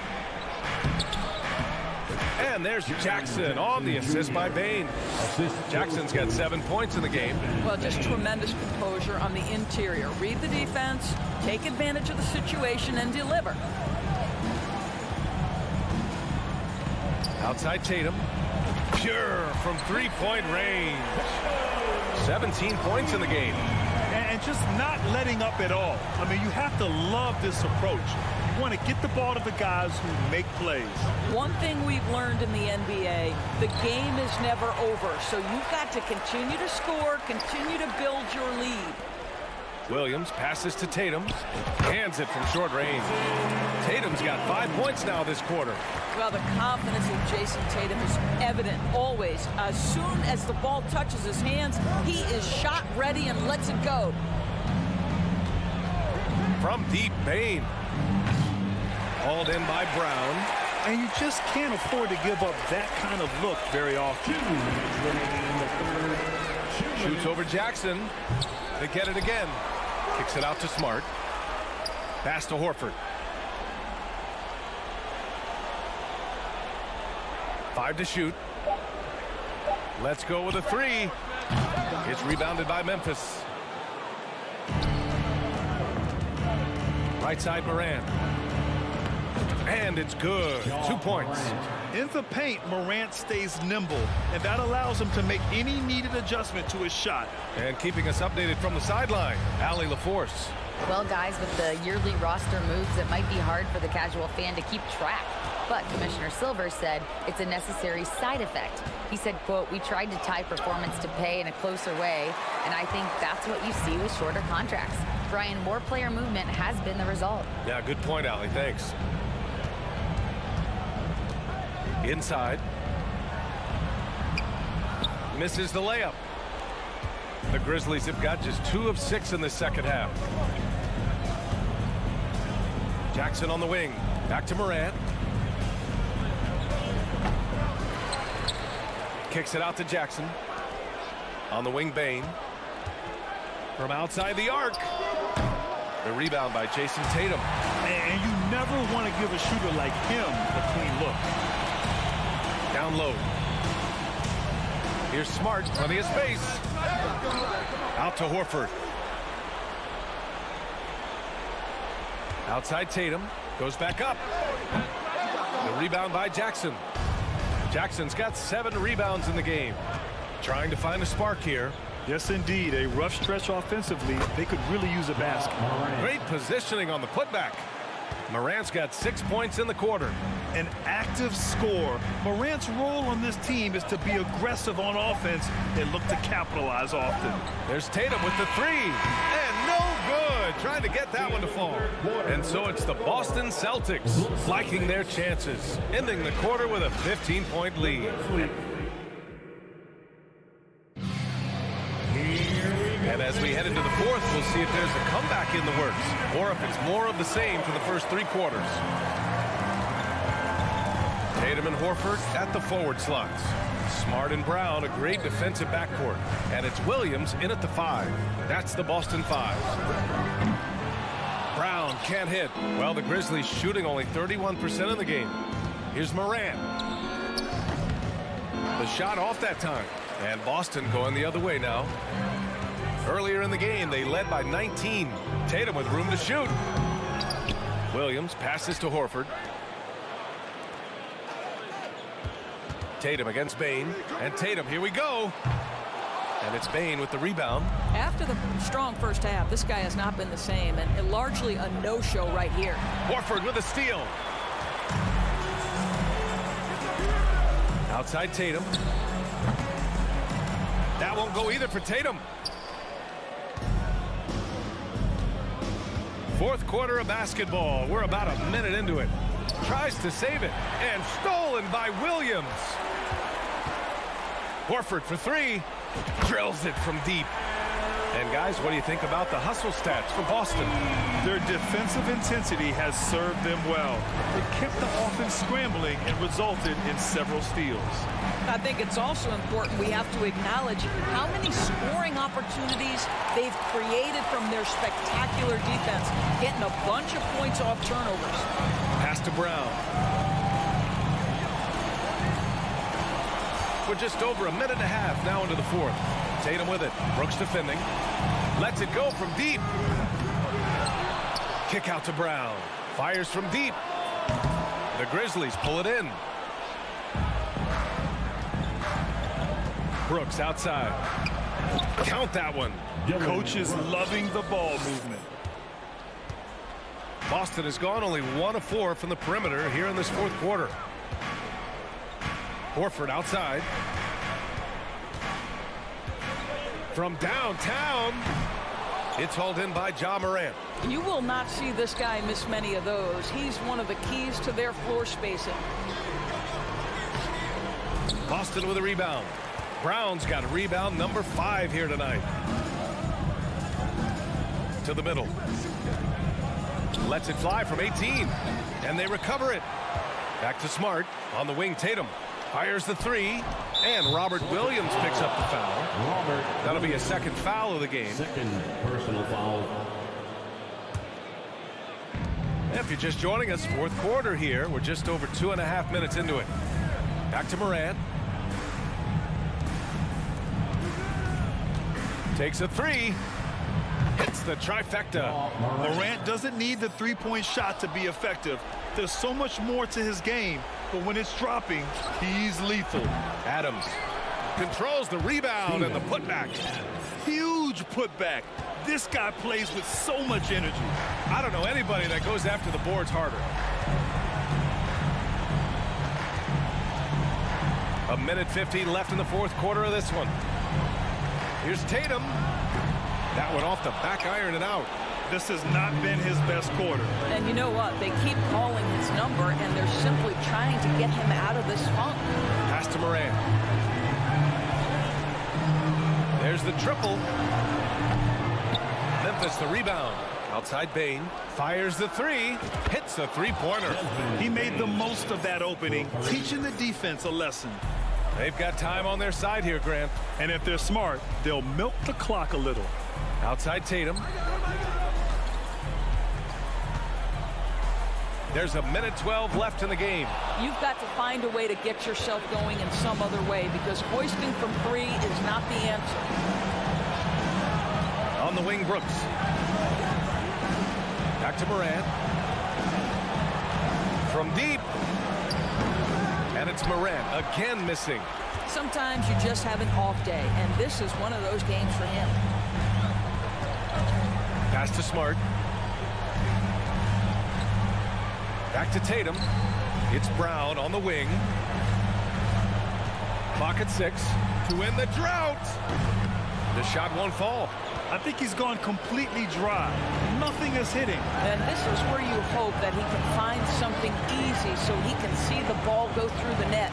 And there's Jackson on the assist by Bain. Jackson's got 7 points in the game. Well, just tremendous composure on the interior. Read the defense, take advantage of the situation, and deliver. Outside Tatum. Pure from three-point range. 17 points in the game. And just not letting up at all. I mean, you have to love this approach. You want to get the ball to the guys who make plays. One thing we've learned in the NBA, the game is never over. So you've got to continue to score, continue to build your lead. Williams passes to Tatum. Hands it from short range. Tatum's got 5 points now this quarter. Well, the confidence of Jason Tatum is evident always. As soon as the ball touches his hands, he is shot ready and lets it go. From deep, Bain. Hauled in by Brown. And you just can't afford to give up that kind of look very often. Shoots over Jackson. They get it again. Kicks it out to Smart. Pass to Horford. 5 to shoot. Let's go with a 3. It's rebounded by Memphis. Right side Moran. And it's good. 2 points. In the paint, Morant stays nimble, and that allows him to make any needed adjustment to his shot. And keeping us updated from the sideline, Allie LaForce. Well, guys, with the yearly roster moves, it might be hard for the casual fan to keep track. But Commissioner Silver said it's a necessary side effect. He said, quote, "We tried to tie performance to pay in a closer way, and I think that's what you see with shorter contracts." Brian, more player movement has been the result. Yeah, good point, Allie. Thanks. Inside. Misses the layup. The Grizzlies have got just 2 of 6 in the second half. Jackson on the wing. Back to Moran. Kicks it out to Jackson. On the wing, Bain. From outside the arc. The rebound by Jason Tatum. And you never want to give a shooter like him a clean look. Down low. Here's Smart, plenty of space. Out to Horford. Outside Tatum, goes back up. The rebound by Jackson. Jackson's got 7 rebounds in the game. Trying to find a spark here. Yes, indeed. A rough stretch offensively. They could really use a basket. Great positioning on the putback. Morant's got 6 points in the quarter. An active scorer. Morant's role on this team is to be aggressive on offense and look to capitalize often. There's Tatum with the 3. And no good. Trying to get that one to fall. And so it's the Boston Celtics liking their chances, ending the quarter with a 15-point lead. And as we head into the fourth, we'll see if there's a comeback in the works or if it's more of the same for the first 3 quarters. Tatum and Horford at the forward slots. Smart and Brown, a great defensive backcourt. And it's Williams in at the 5. That's the Boston 5. Brown can't hit. Well, the Grizzlies shooting only 31% of the game. Here's Moran. The shot off that time. And Boston going the other way now. Earlier in the game, they led by 19. Tatum with room to shoot. Williams passes to Horford. Tatum against Bain. And Tatum, here we go. And it's Bane with the rebound. After the strong first half, this guy has not been the same, and largely a no-show right here. Horford with a steal. Outside Tatum. That won't go either for Tatum. Fourth quarter of basketball. We're about a minute into it. Tries to save it, and stolen by Williams. Horford for three. Drills it from deep. And guys, what do you think about the hustle stats for Boston? Their defensive intensity has served them well. It kept the offense scrambling and resulted in several steals. I think it's also important we have to acknowledge how many scoring opportunities they've created from their spectacular defense, getting a bunch of points off turnovers. Pass to Brown. We're just over a minute and a half now into the fourth. Tatum with it. Brooks defending. Lets it go from deep. Kick out to Brown. Fires from deep. The Grizzlies pull it in. Brooks outside. Count that one. Coach is loving the ball movement. Boston has gone only 1 of 4 from the perimeter here in this fourth quarter. Horford outside. From downtown, it's hauled in by Moran. You will not see this guy miss many of those. He's one of the keys to their floor spacing. Boston with a rebound. Brown's got a rebound number 5 here tonight. To the middle. Lets it fly from 18. And they recover it. Back to Smart. On the wing, Tatum. Fires the three. And Robert Williams picks up the foul. That'll be a second foul of the game. Second personal foul. If you're just joining us, fourth quarter here. We're just over 2.5 minutes into it. Back to Moran. Takes a three. Hits the trifecta. Morant doesn't need the three-point shot to be effective. There's so much more to his game, but when it's dropping, he's lethal. Adams controls the rebound and the putback. Huge putback. This guy plays with so much energy. I don't know anybody that goes after the boards harder. A minute 15 left in the fourth quarter of this one. Here's Tatum. That one off the back iron and out. This has not been his best quarter. And you know what? They keep calling his number, and they're simply trying to get him out of this funk. Pass to Moran. There's the triple. Memphis the rebound. Outside Bane. Fires the three. Hits a three-pointer. He made the most of that opening, teaching the defense a lesson. They've got time on their side here, Grant. And if they're smart, they'll milk the clock a little. Outside Tatum. There's a minute 12 left in the game. You've got to find a way to get yourself going in some other way, because hoisting from three is not the answer. On the wing, Brooks. Back to Moran. From deep. And it's Moran again missing. Sometimes you just have an off day, and this is one of those games for him. Pass to Smart. Back to Tatum. It's Brown on the wing. Clock at 6 to end the drought. The shot won't fall. I think he's gone completely dry. Nothing is hitting. And this is where you hope that he can find something easy so he can see the ball go through the net.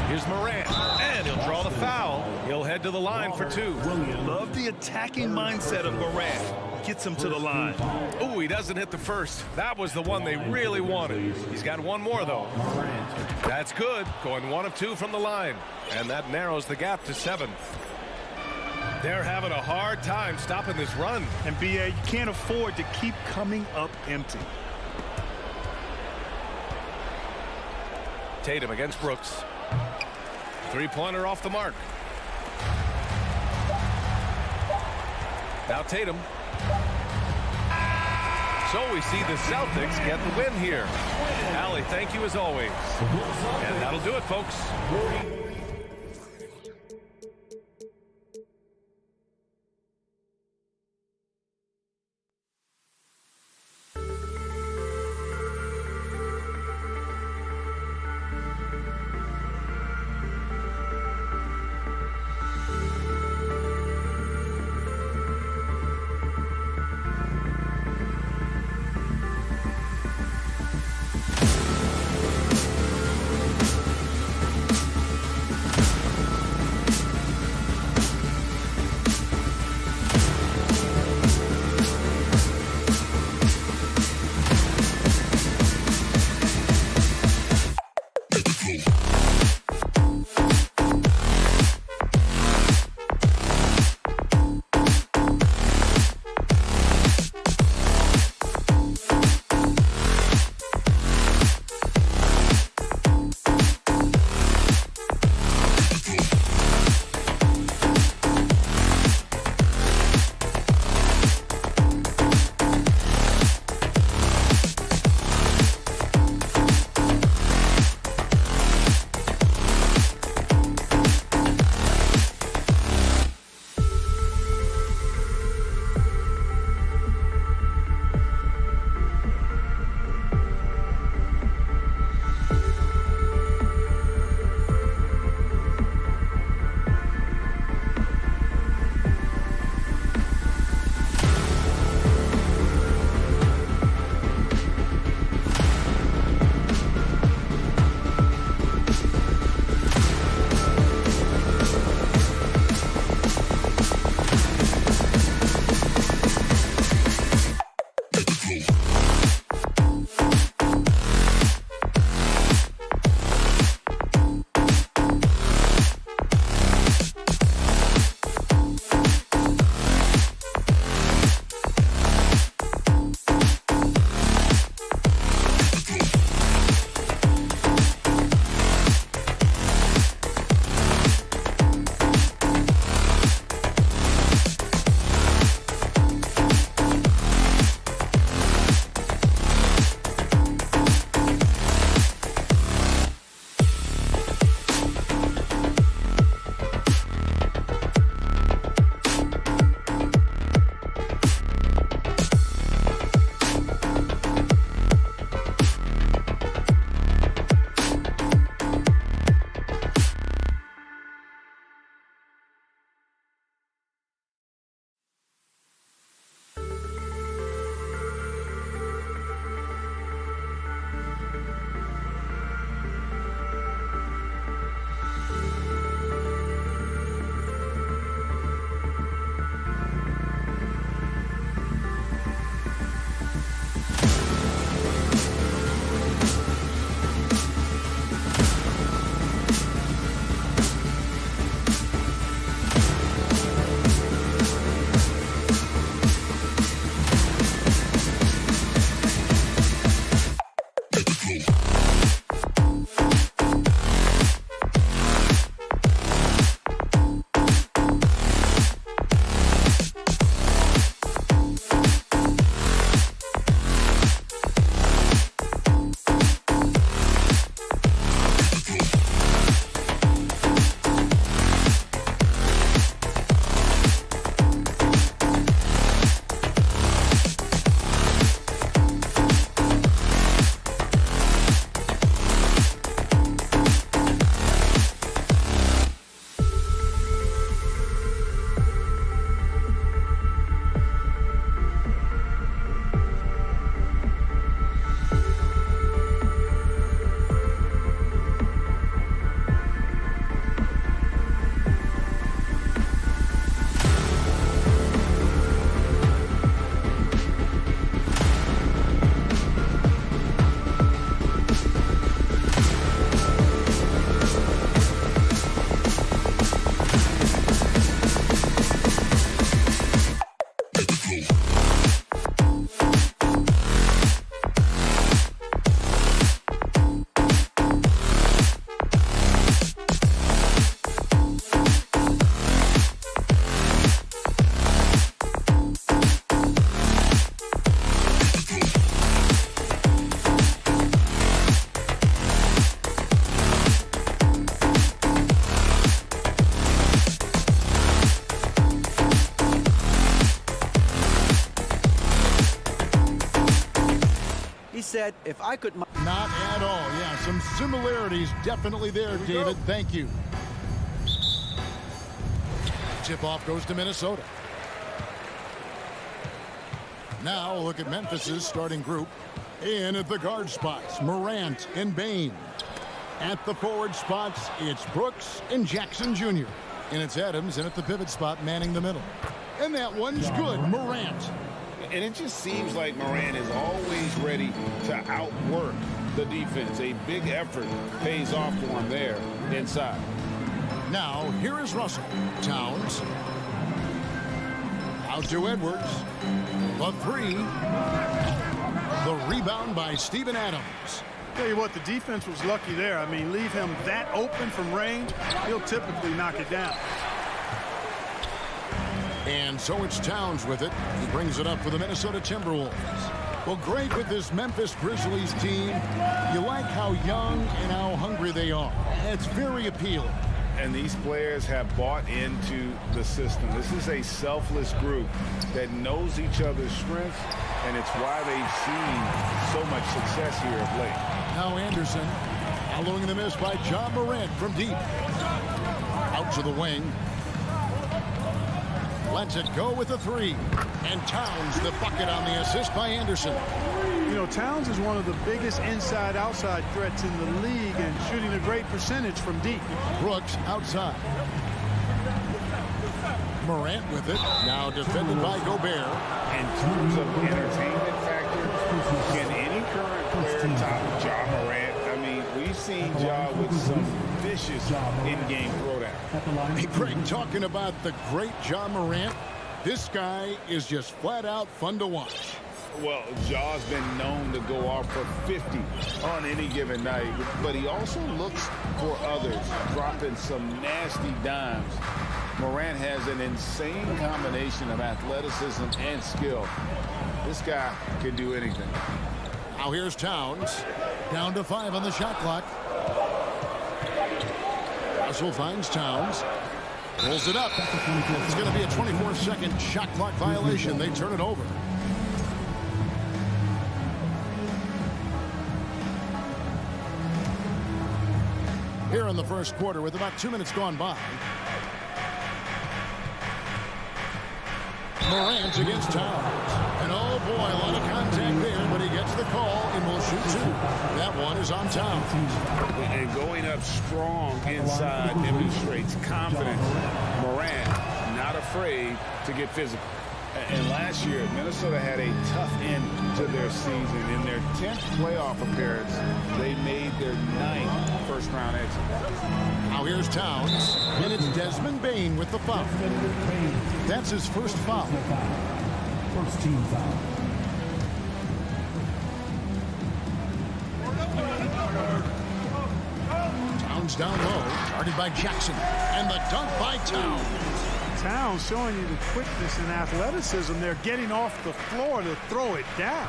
Here's Moran, and he'll draw the foul. He'll head to the line for 2. Love the attacking mindset of Moran. Gets him to the line. Ooh, he doesn't hit the first. That was the one they really wanted. He's got one more, though. That's good. Going 1 of 2 from the line. And that narrows the gap to 7. They're having a hard time stopping this run. And B.A., you can't afford to keep coming up empty. Tatum against Brooks. Three-pointer off the mark. Now Tatum. So we see the Celtics get the win here. Allie, thank you as always. And that'll do it, folks. If I could... Not at all. Yeah, some similarities definitely there, David. Thank you. Tip-off goes to Minnesota. Now look at Memphis's starting group. In at the guard spots, Morant and Bain. At the forward spots, it's Brooks and Jackson Jr. And it's Adams in at the pivot spot, manning the middle. And that one's good, Morant. And it just seems like Moran is always ready to outwork the defense. A big effort pays off for him there inside. Now, here is Russell. Towns. Out to Edwards. The three. The rebound by Steven Adams. Tell you what, the defense was lucky there. I mean, leave him that open from range, he'll typically knock it down. And so it's Towns with it. He brings it up for the Minnesota Timberwolves. Well, great with this Memphis Grizzlies team. You like how young and how hungry they are. It's very appealing. And these players have bought into the system. This is a selfless group that knows each other's strengths, and it's why they've seen so much success here of late. Now Anderson, following the miss by John Moran from deep. Out to the wing. Lets it go with a three. And Towns the bucket on the assist by Anderson. You know, Towns is one of the biggest inside-outside threats in the league and shooting a great percentage from deep. Brooks outside. Morant with it. Now defended by Gobert. In terms of entertainment factor, can any current player top Ja Morant? I mean, we've seen Ja with some vicious in-game throwdown. Hey, Craig, talking about the great Ja Morant, this guy is just flat-out fun to watch. Well, Ja's been known to go off for 50 on any given night, but he also looks for others, dropping some nasty dimes. Moran has an insane combination of athleticism and skill. This guy can do anything. Now here's Towns. Down to 5 on the shot clock. Russell finds Towns. Pulls it up. It's going to be a 24-second shot clock violation. They turn it over. Here in the first quarter with about 2 minutes gone by. Morant against Towns. And oh boy, a lot of contact there, but he gets the call and will shoot two. That one is on Towns. And going up strong inside demonstrates confidence. Moran not afraid to get physical. And last year, Minnesota had a tough end to their season. In their 10th playoff appearance, they made their 9th first-round exit. Now here's Towns, and it's Desmond Bain with the foul. That's his first foul. First team foul. Towns down low, guarded by Jackson, and the dunk by Towns. Towns showing you the quickness and athleticism. They're getting off the floor to throw it down.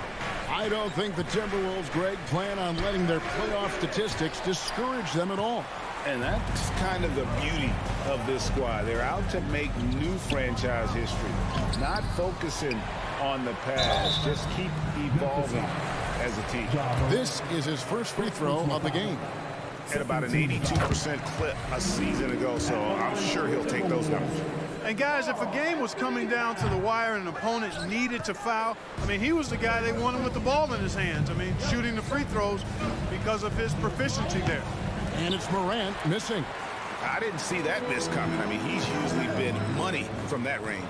I don't think the Timberwolves, Greg, plan on letting their playoff statistics discourage them at all. And that's kind of the beauty of this squad. They're out to make new franchise history, not focusing on the past. Just keep evolving as a team. This is his first free throw of the game. At about an 82% clip a season ago, so I'm sure he'll take those numbers. And guys, if a game was coming down to the wire and an opponent needed to foul, I mean, he was the guy they wanted with the ball in his hands. I mean, shooting the free throws because of his proficiency there. And it's Morant missing. I didn't see that miss coming. I mean, he's usually been money from that range.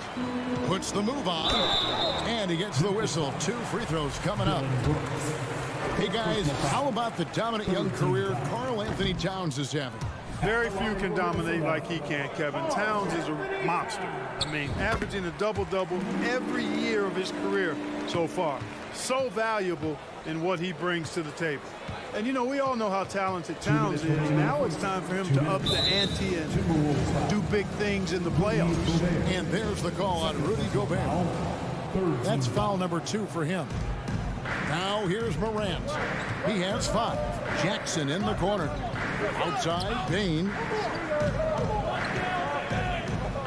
Puts the move on, and he gets the whistle. 2 free throws coming up. Hey, guys, how about the dominant young career Karl Anthony Towns is having? Very few can dominate like he can, Kevin. Towns is a monster. I mean, averaging a double-double every year of his career so far. So valuable in what he brings to the table. And, you know, we all know how talented Towns is. Now it's time for him to up the ante and do big things in the playoffs. And there's the call on Rudy Gobert. That's foul number 2 for him. Now here's Morant. He has 5. Jackson in the corner. Outside, Bain.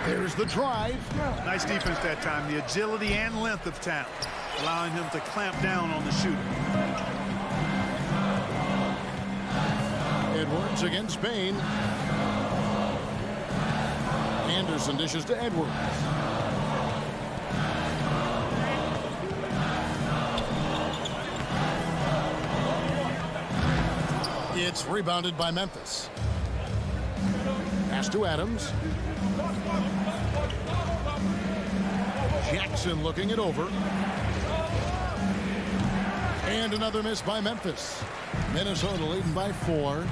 There's the drive. Nice defense that time. The agility and length of Towns, allowing him to clamp down on the shooter. Edwards against Bain. Anderson dishes to Edwards. It's rebounded by Memphis. Pass to Adams. Jackson looking it over. And another miss by Memphis. Minnesota leading by 4.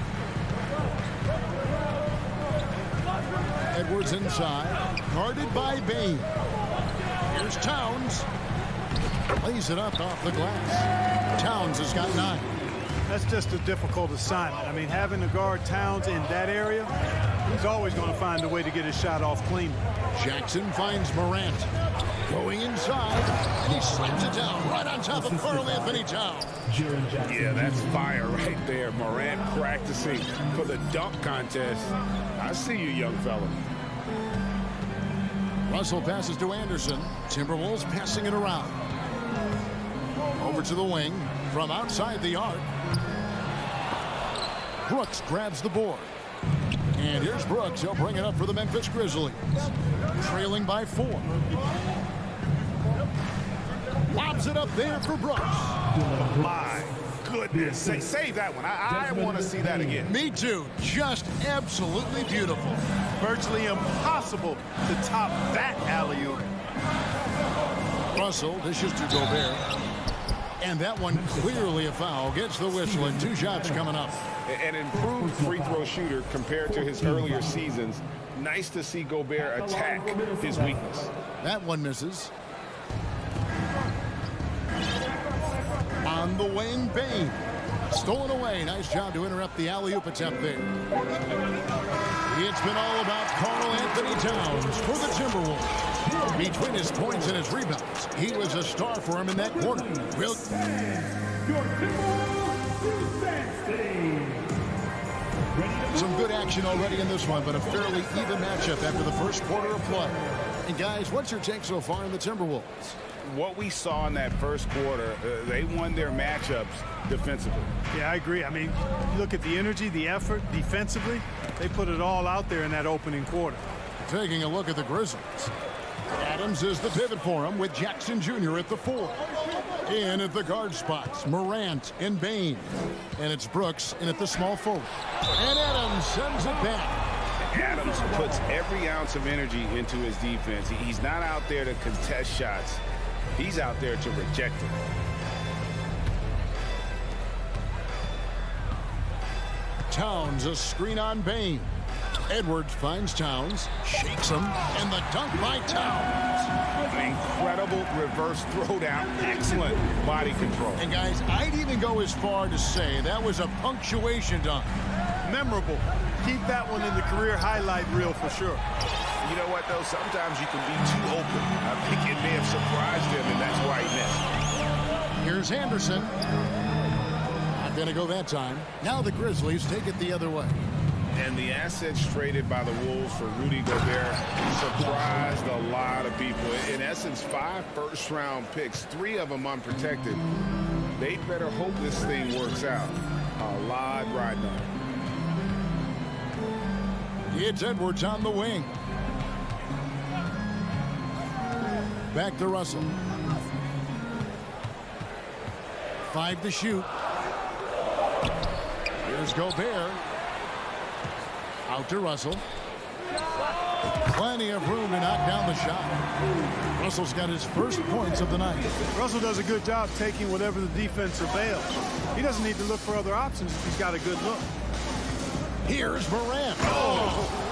Edwards inside. Guarded by Bain. Here's Towns. Lays it up off the glass. Towns has got 9. That's just a difficult assignment. I mean, having to guard Towns in that area, he's always going to find a way to get his shot off clean. Jackson finds Morant. Going inside, and he slams it down right on top of Karl Anthony Towns. Yeah, that's fire right there. Moran practicing for the dunk contest. I see you, young fella. Russell passes to Anderson. Timberwolves passing it around. Over to the wing from outside the arc. Brooks grabs the board. And here's Brooks. He'll bring it up for the Memphis Grizzlies. Trailing by 4. Lobs it up there for Brooks. My goodness. Save that one. I want to see that again. Me too. Just absolutely beautiful. Virtually impossible to top that alley-oop. Russell dishes to Gobert. And that one clearly a foul. Gets the whistle and 2 shots coming up. An improved free throw shooter compared to his earlier seasons. Nice to see Gobert attack his weakness. That one misses. On the wing, Bain. Stolen away. Nice job to interrupt the alley-oop attempt there. It's been all about Karl Anthony Towns for the Timberwolves. Between his points and his rebounds, he was a star for him in that quarter. Some good action already in this one, but a fairly even matchup after the first quarter of play. And guys, what's your take so far in the Timberwolves? What we saw in that first quarter, they won their matchups defensively. Yeah, I agree. I mean, you look at the energy, the effort defensively, they put it all out there in that opening quarter. Taking a look at the Grizzlies. Adams is the pivot for him with Jackson Jr. at the 4. In at the guard spots, Morant and Bain. And it's Brooks in at the small forward. And Adams sends it back. Adams puts every ounce of energy into his defense. He's not out there to contest shots. He's out there to reject them. Towns, a screen on Bain. Edwards finds Towns, shakes him, and the dunk by Towns. An incredible reverse throwdown. Excellent body control. And guys, I'd even go as far to say that was a punctuation dunk. Memorable. Keep that one in the career highlight reel for sure. You know what, though? Sometimes you can be too open. I think it may have surprised him, and that's why he missed. Here's Anderson. Not going to go that time. Now the Grizzlies take it the other way. And the assets traded by the Wolves for Rudy Gobert surprised a lot of people. In essence, 5 first-round picks, 3 of them unprotected. They better hope this thing works out. A lot riding on it. It's Edwards on the wing. Back to Russell. 5 to shoot. Here's Gobert. Out to Russell. Plenty of room to knock down the shot. Russell's got his first points of the night. Russell does a good job taking whatever the defense avails. He doesn't need to look for other options if he's got a good look. Here's Moran. Oh,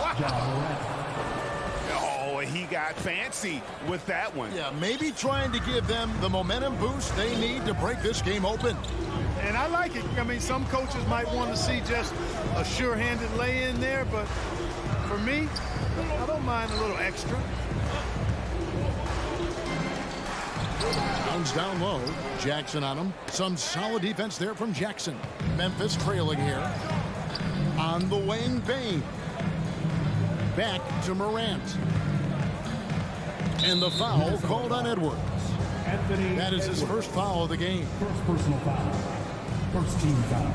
he got fancy with that one. Yeah, maybe trying to give them the momentum boost they need to break this game open. And I like it. I mean, some coaches might want to see just a sure-handed lay-in there, but for me, I don't mind a little extra. Towns down low. Jackson on him. Some solid defense there from Jackson. Memphis trailing here. On the wing, Bain. Back to Morant. And the foul called on Edwards. That is his first foul of the game. First personal foul. First team foul.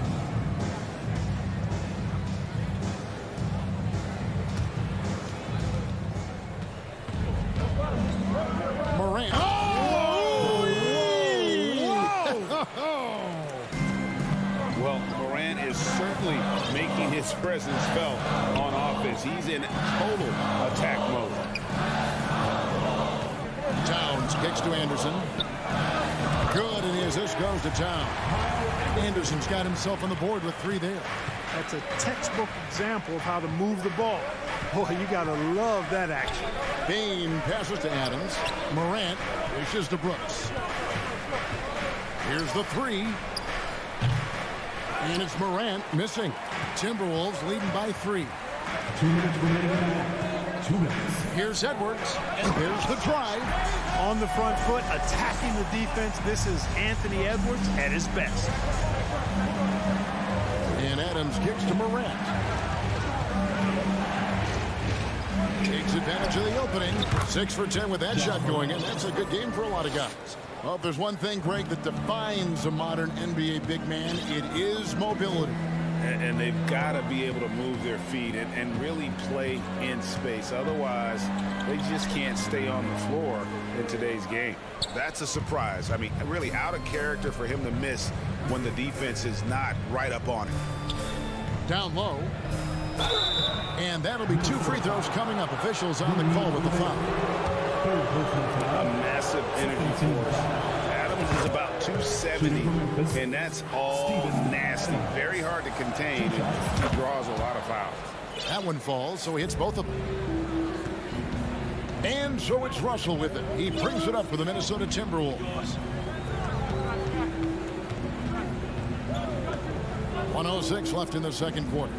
making his presence felt on offense. He's in total attack mode. Towns kicks to Anderson. Good, and his assist goes to Towns. Anderson's got himself on the board with 3 there. That's a textbook example of how to move the ball. Boy, you got to love that action. Bain passes to Adams. Morant dishes to Brooks. Here's the 3. And it's Morant missing. Timberwolves leading by 3. 2 minutes remaining. 2 minutes. Here's Edwards, and there's the drive. On the front foot, attacking the defense. This is Anthony Edwards at his best. And Adams kicks to Morant. Takes advantage of the opening. 6 for 10 with that shot going in. That's a good game for a lot of guys. Well, if there's one thing, Greg, that defines a modern NBA big man, it is mobility. And they've got to be able to move their feet and really play in space. Otherwise, they just can't stay on the floor in today's game. That's a surprise. I mean, really out of character for him to miss when the defense is not right up on him. Down low. And that'll be 2 free throws coming up. Officials on the call with the foul. A massive energy force. Adams is about 270, and that's all nasty. Very hard to contain, and he draws a lot of fouls. That one falls, so he hits both of them. And so it's Russell with it. He brings it up for the Minnesota Timberwolves. 1:06 left in the second quarter.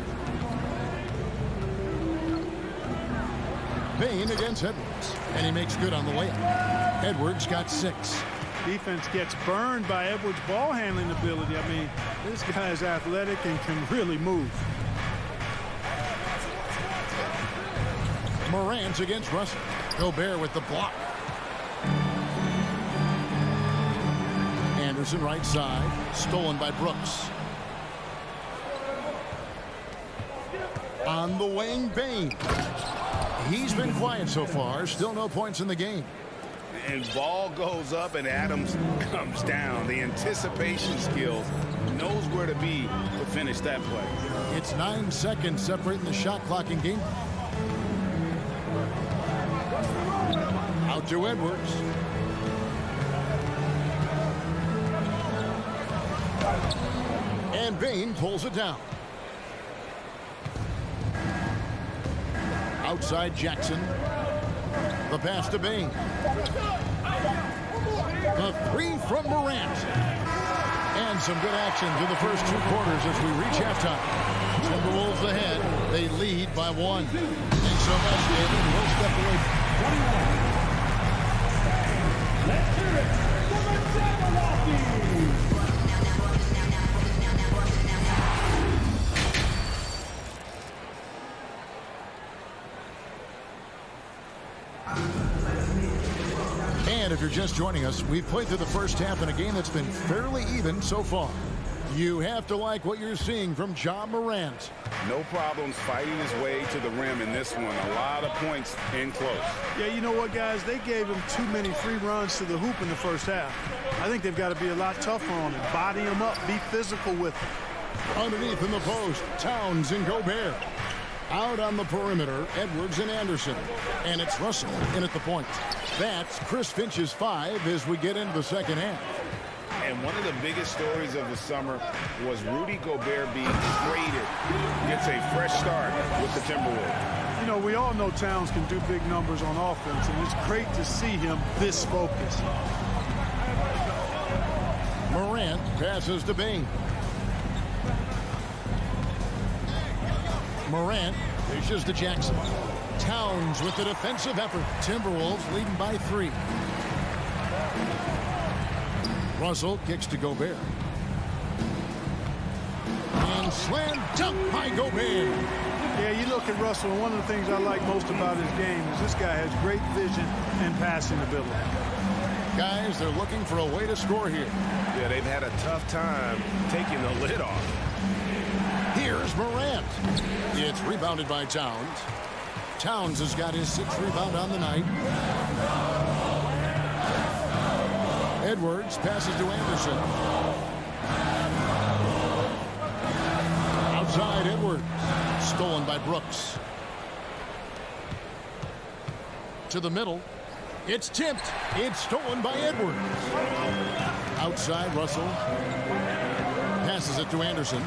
Bain against Edwards, and he makes good on the layup. Edwards got 6. Defense gets burned by Edwards' ball handling ability. I mean, this guy is athletic and can really move. Morant against Russell. Gobert with the block. Anderson right side, stolen by Brooks. On the wing, Bain. He's been quiet so far. Still no points in the game. And ball goes up and Adams comes down. The anticipation skills, knows where to be to finish that play. It's 9 seconds separating the shot clock and game. Out to Edwards. And Bain pulls it down. Outside Jackson. The pass to Bain. The 3 from Morant. And some good action through the first 2 quarters as we reach halftime. Timberwolves ahead. They lead by 1. Thanks so much, David. We'll step away. 21. Let's hear it for the Jabberwockies. And if you're just joining us, we've played through the first half in a game that's been fairly even so far. You have to like what you're seeing from Ja Morant. No problems fighting his way to the rim in this one. A lot of points in close. Yeah, you know what, guys? They gave him too many free runs to the hoop in the first half. I think they've got to be a lot tougher on him. Body him up. Be physical with him. Underneath in the post, Towns and Gobert. Out on the perimeter, Edwards and Anderson. And it's Russell in at the point. That's Chris Finch's 5 as we get into the second half. And one of the biggest stories of the summer was Rudy Gobert being traded. Gets a fresh start with the Timberwolves. You know, we all know Towns can do big numbers on offense, and it's great to see him this focused. Morant passes to Bain. Morant dishes to Jackson. Towns with the defensive effort. Timberwolves leading by 3. Russell kicks to Gobert. And slam dunk by Gobert. Yeah, you look at Russell, and one of the things I like most about his game is this guy has great vision and passing ability. Guys, they're looking for a way to score here. Yeah, they've had a tough time taking the lid off. Here's Morant. It's rebounded by Towns. Towns has got his 6th rebound on the night. Edwards passes to Anderson. Outside Edwards. Stolen by Brooks. To the middle. It's tipped. It's stolen by Edwards. Outside Russell. Passes it to Anderson.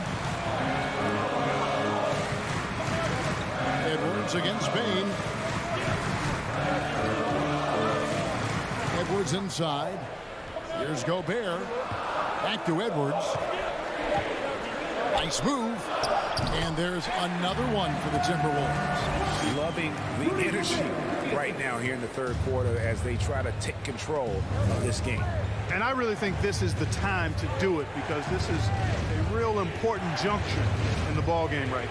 Edwards against Bain. Edwards inside. Here's Gobert. Back to Edwards. Nice move. And there's another one for the Timberwolves. Loving the energy right now here in the third quarter as they try to take control of this game. And I really think this is the time to do it because this is a real important junction in the ball game right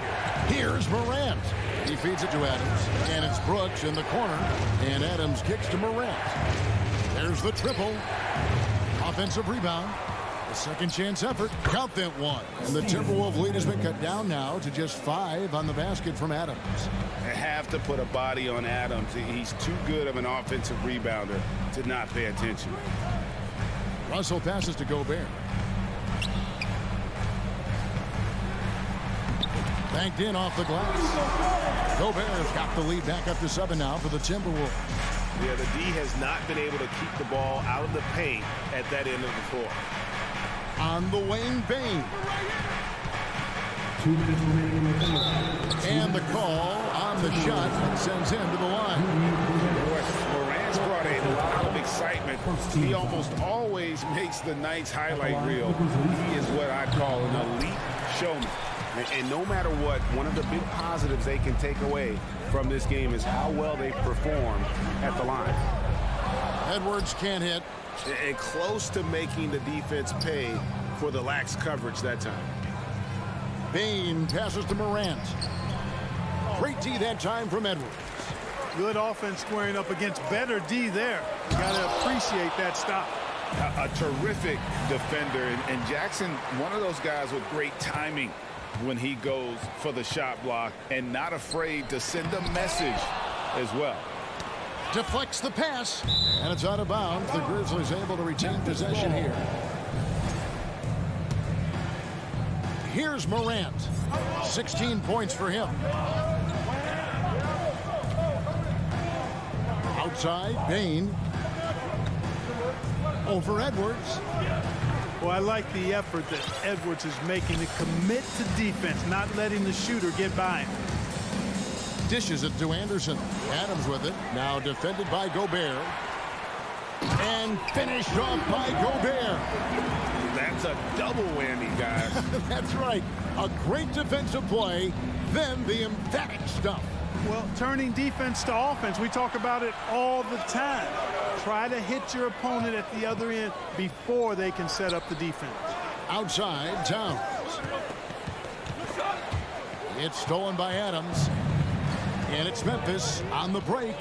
here. Here's Moran. He feeds it to Adams. And it's Brooks in the corner. And Adams kicks to Moran. There's the triple. Offensive rebound. A second chance effort. Count that one. And the Timberwolves lead has been cut down now to just 5 on the basket from Adams. They have to put a body on Adams. He's too good of an offensive rebounder to not pay attention. Russell passes to Gobert. Banked in off the glass. Gobert's got the lead back up to 7 now for the Timberwolves. Yeah, the D has not been able to keep the ball out of the paint at that end of the floor. On the wing, Bain. 2 minutes remaining in the fourth. And the call on the shot sends him to the line. Moran's brought a lot of excitement. He almost always makes the night's highlight reel. He is what I call an elite showman. And no matter what, one of the big positives they can take away from this game is how well they perform at the line. Edwards can't hit. And close to making the defense pay for the lax coverage that time. Bain passes to Morant. Great D that time from Edwards. Good offense squaring up against better D there. You got to appreciate that stop. A terrific defender. And Jackson, one of those guys with great timing when he goes for the shot block and not afraid to send a message as well. Deflects the pass, and it's out of bounds. The Grizzlies able to retain possession here. Here's Morant. 16 points for him. Outside, Bain. Over Edwards. Well, I like the effort that Edwards is making to commit to defense, not letting the shooter get by him. Dishes it to Anderson. Adams with it. Now defended by Gobert. And finished off by Gobert. That's a double whammy, guys. That's right. A great defensive play, then the emphatic stuff. Well, turning defense to offense, we talk about it all the time. Try to hit your opponent at the other end before they can set up the defense. Outside, Towns. It's stolen by Adams. And it's Memphis on the break.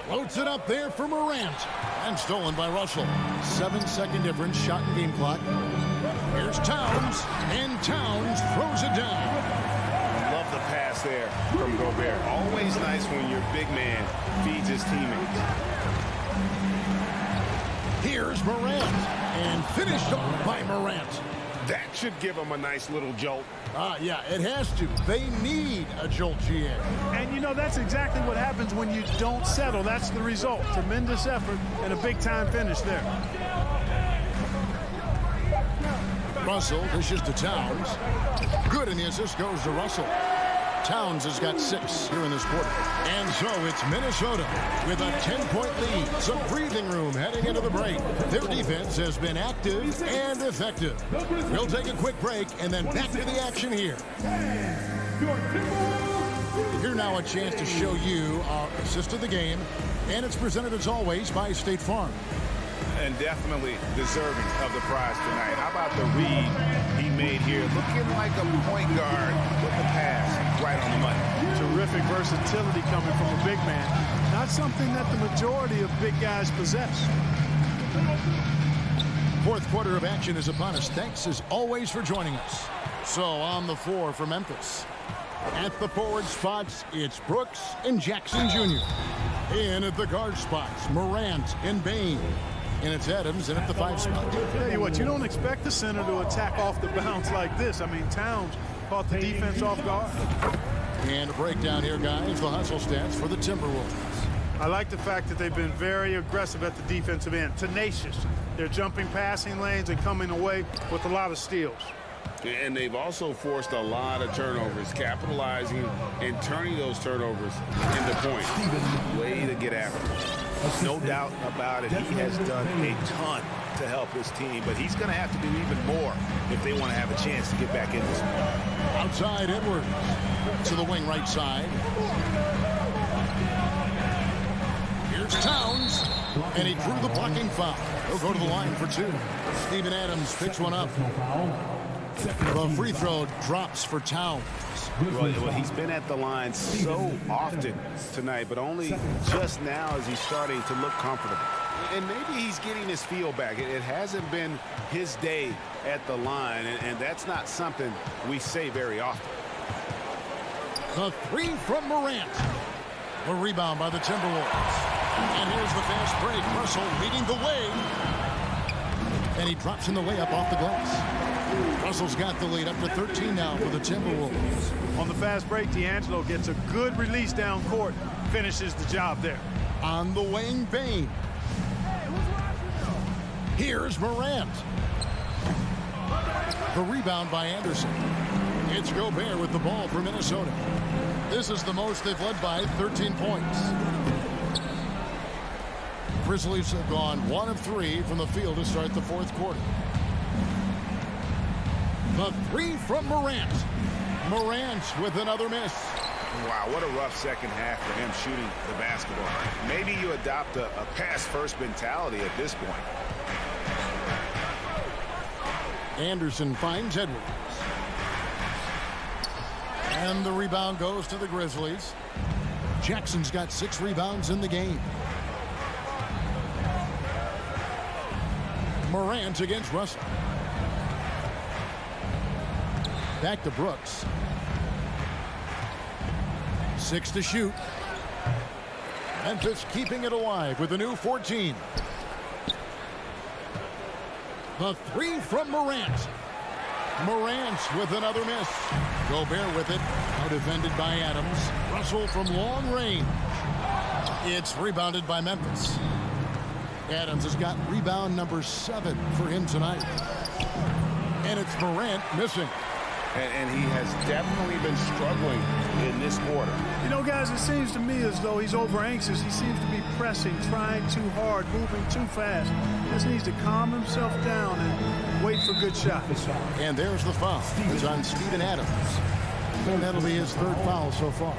Floats it up there for Morant. And stolen by Russell. 7-second difference, shot and game clock. Here's Towns. And Towns throws it down. Love the pass there from Gobert. Always nice when your big man feeds his teammates. Here's Morant. And finished off by Morant. That should give him a nice little jolt. Yeah, it has to. They need a jolt, GA. And, you know, that's exactly what happens when you don't settle. That's the result. Tremendous effort and a big-time finish there. Russell dishes to Towns. Good, and the assist goes to Russell. Towns has got 6 here in this quarter. And so it's Minnesota with a 10-point lead. Some breathing room heading into the break. Their defense has been active and effective. We'll take a quick break and then back to the action here. Here now a chance to show you our assist of the game. And it's presented as always by State Farm. And definitely deserving of the prize tonight. How about the read he made here? Looking like a point guard with the pass right on the money. Terrific versatility coming from a big man. Not something that the majority of big guys possess. Fourth quarter of action is upon us. Thanks as always for joining us. So on the floor for Memphis. At the forward spots, it's Brooks and Jackson Jr. In at the guard spots, Morant and Bain. And it's Adams in at the 5 spot. Tell you what, you don't expect the center to attack off the bounce like this. I mean, Towns caught the defense off guard. And a breakdown here, guys. The hustle stats for the Timberwolves. I like the fact that they've been very aggressive at the defensive end, tenacious. They're jumping passing lanes and coming away with a lot of steals. And they've also forced a lot of turnovers, capitalizing and turning those turnovers into points. Way to get after it. No doubt about it. He has done a ton to help his team, but he's going to have to do even more if they want to have a chance to get back in this one. Outside Edwards to the wing right side. Here's Towns, and he drew the blocking foul. He'll go to the line for two. Steven Adams picks one up. The free throw drops for Towns. Well, he's been at the line so often tonight, but only just now is he starting to look comfortable. And maybe he's getting his feel back. It hasn't been his day at the line, and that's not something we say very often. The three from Moran. The rebound by the Timberwolves. And here's the fast break. Russell leading the way. And he drops in the layup off the glass. Russell's got the lead up to 13 now for the Timberwolves. On the fast break, D'Angelo gets a good release down court, finishes the job there. On the wing, Bain. Here's Morant. The rebound by Anderson. It's Gobert with the ball for Minnesota. This is the most they've led by, 13 points. Grizzlies have gone 1 of 3 from the field to start the fourth quarter. The three from Morant. Morant with another miss. Wow, what a rough second half for him shooting the basketball. Maybe you adopt a pass-first mentality at this point. Anderson finds Edwards. And the rebound goes to the Grizzlies. Jackson's got 6 rebounds in the game. Morant against Russell. Back to Brooks. 6 to shoot. Memphis keeping it alive with a new 14. The three from Morant. Morant with another miss. Gobert with it. Now defended by Adams. Russell from long range. It's rebounded by Memphis. Adams has got rebound number 7 for him tonight. And it's Morant missing. And he has definitely been struggling in this quarter. You know, guys, it seems to me as though he's over anxious. He seems to be pressing, trying too hard, moving too fast. He just needs to calm himself down and wait for good shots. And there's the foul. It's on Steven Adams. And that'll be his 3rd foul so far.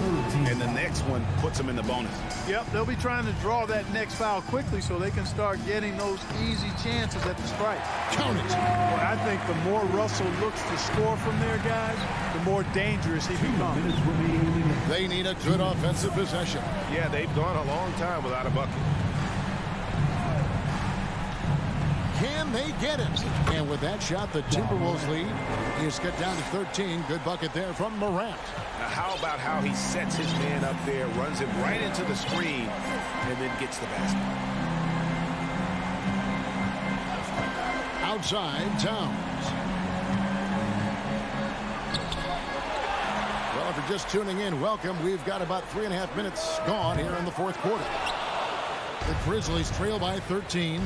And the next one puts him in the bonus. Yep, they'll be trying to draw that next foul quickly so they can start getting those easy chances at the strike. Count it. Well, I think the more Russell looks to score from there, guys, the more dangerous he becomes. They need a good offensive possession. Yeah, they've gone a long time without a bucket. Can they get it? And with that shot, the Timberwolves lead is cut down to 13. Good bucket there from Morant. Now, how about how he sets his man up there, runs him right into the screen, and then gets the basket. Outside, Towns. Well, if you're just tuning in, welcome. We've got about 3.5 minutes gone here in the fourth quarter. The Grizzlies trail by 13.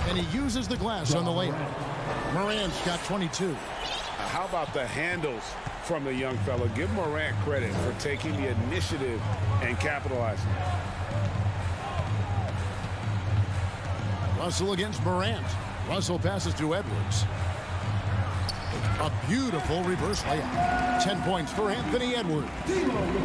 And he uses the glass on the layup. Morant's got 22. How about the handles from the young fella? Give Morant credit for taking the initiative and capitalizing. Russell against Morant. Russell passes to Edwards. A beautiful reverse layup. 10 points for Anthony Edwards.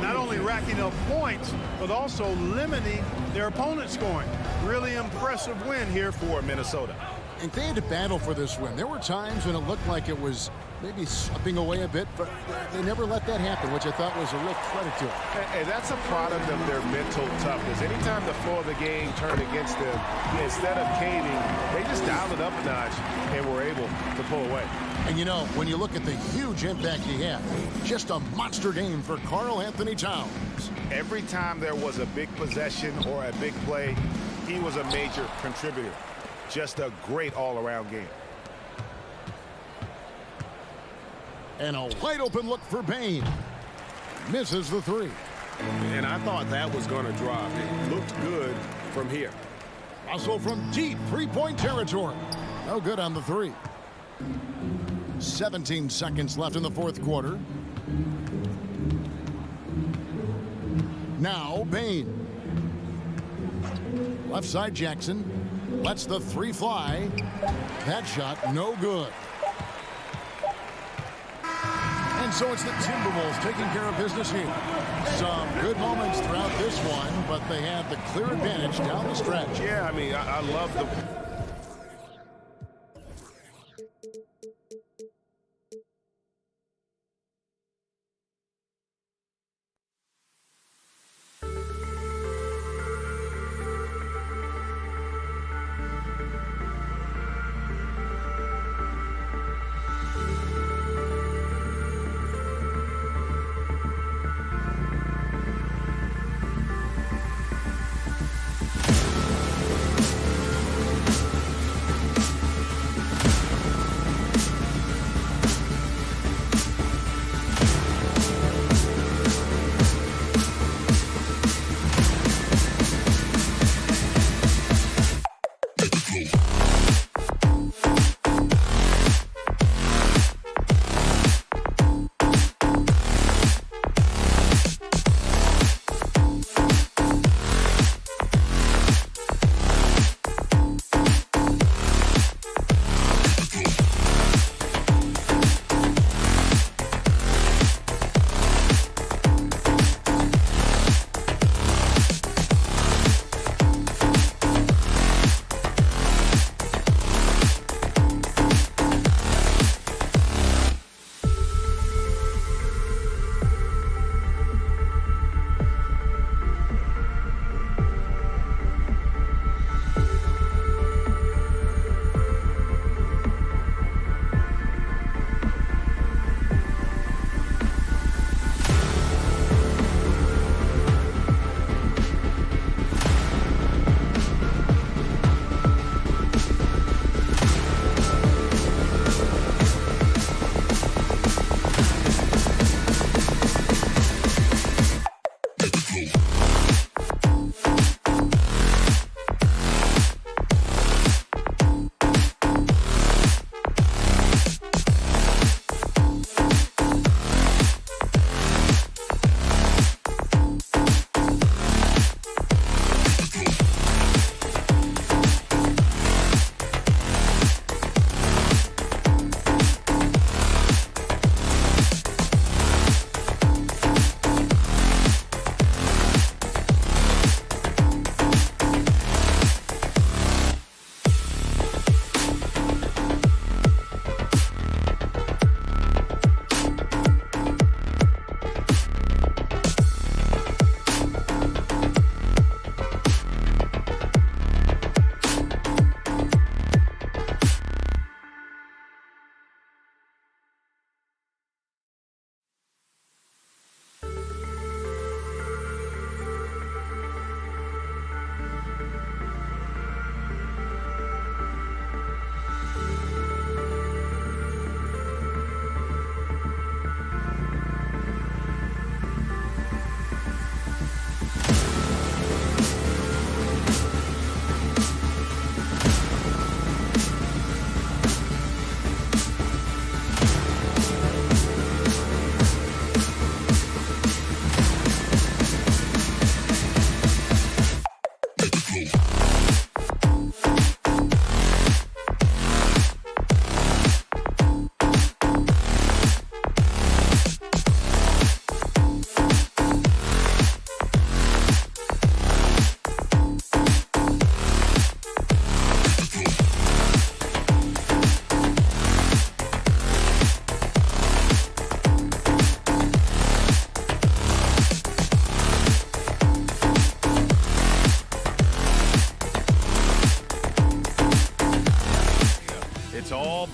Not only racking up points, but also limiting their opponent's scoring. Really impressive win here for Minnesota. And they had to battle for this win. There were times when it looked like it was maybe slipping away a bit, but they never let that happen, which I thought was a real credit to them. And that's a product of their mental toughness. Anytime the flow of the game turned against them, instead of caving, they just dialed it up a notch and were able to pull away. And you know, when you look at the huge impact he had, just a monster game for Karl Anthony Towns. Every time there was a big possession or a big play, he was a major contributor. Just a great all-around game. And a wide open look for Bane. Misses the three. And I thought that was going to drop. It looked good from here. Russell from deep three-point territory. No good on the three. 17 seconds left in the fourth quarter. Now Bane. Left side Jackson. Lets the three fly. That shot no good. And so it's the Timberwolves taking care of business here. Some good moments throughout this one, but they had the clear advantage down the stretch. Yeah, I mean, I love the...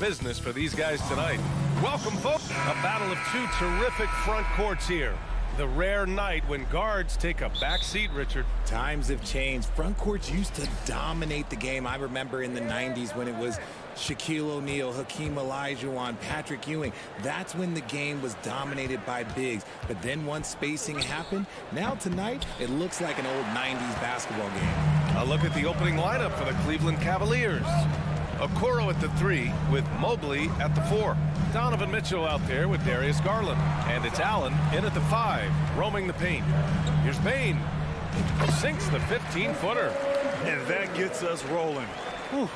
business for these guys tonight. Welcome, folks. A battle of two terrific front courts here. The rare night when guards take a back seat, Richard. Times have changed. Front courts used to dominate the game. I remember in the 90s when it was Shaquille O'Neal, Hakeem Olajuwon, Patrick Ewing. That's when the game was dominated by bigs. But then once spacing happened, now tonight, it looks like an old 90s basketball game. A look at the opening lineup for the Cleveland Cavaliers. Okoro at the 3 with Mobley at the 4. Donovan Mitchell out there with Darius Garland. And it's Allen in at the 5, roaming the paint. Here's Bane. Sinks the 15-footer. And that gets us rolling. Whew,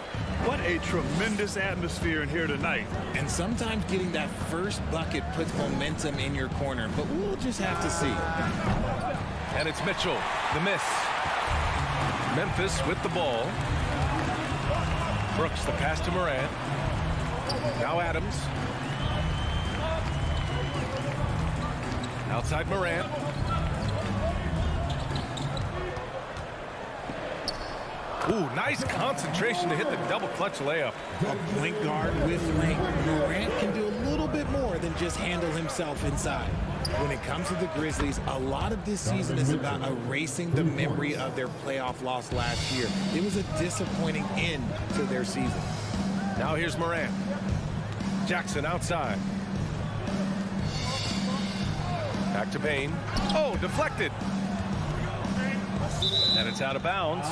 what a tremendous atmosphere in here tonight. And sometimes getting that first bucket puts momentum in your corner, but we'll just have to see. And it's Mitchell, the miss. Memphis with the ball. Brooks the pass to Moran. Now Adams. Outside Moran. Ooh, nice concentration to hit the double clutch layup. A point guard with length. Moran can do a little bit more than just handle himself inside. When it comes to the Grizzlies, a lot of this season is about erasing the memory of their playoff loss last year. It was a disappointing end to their season. Now here's Moran. Jackson outside. Back to Bane. Oh, deflected. And it's out of bounds.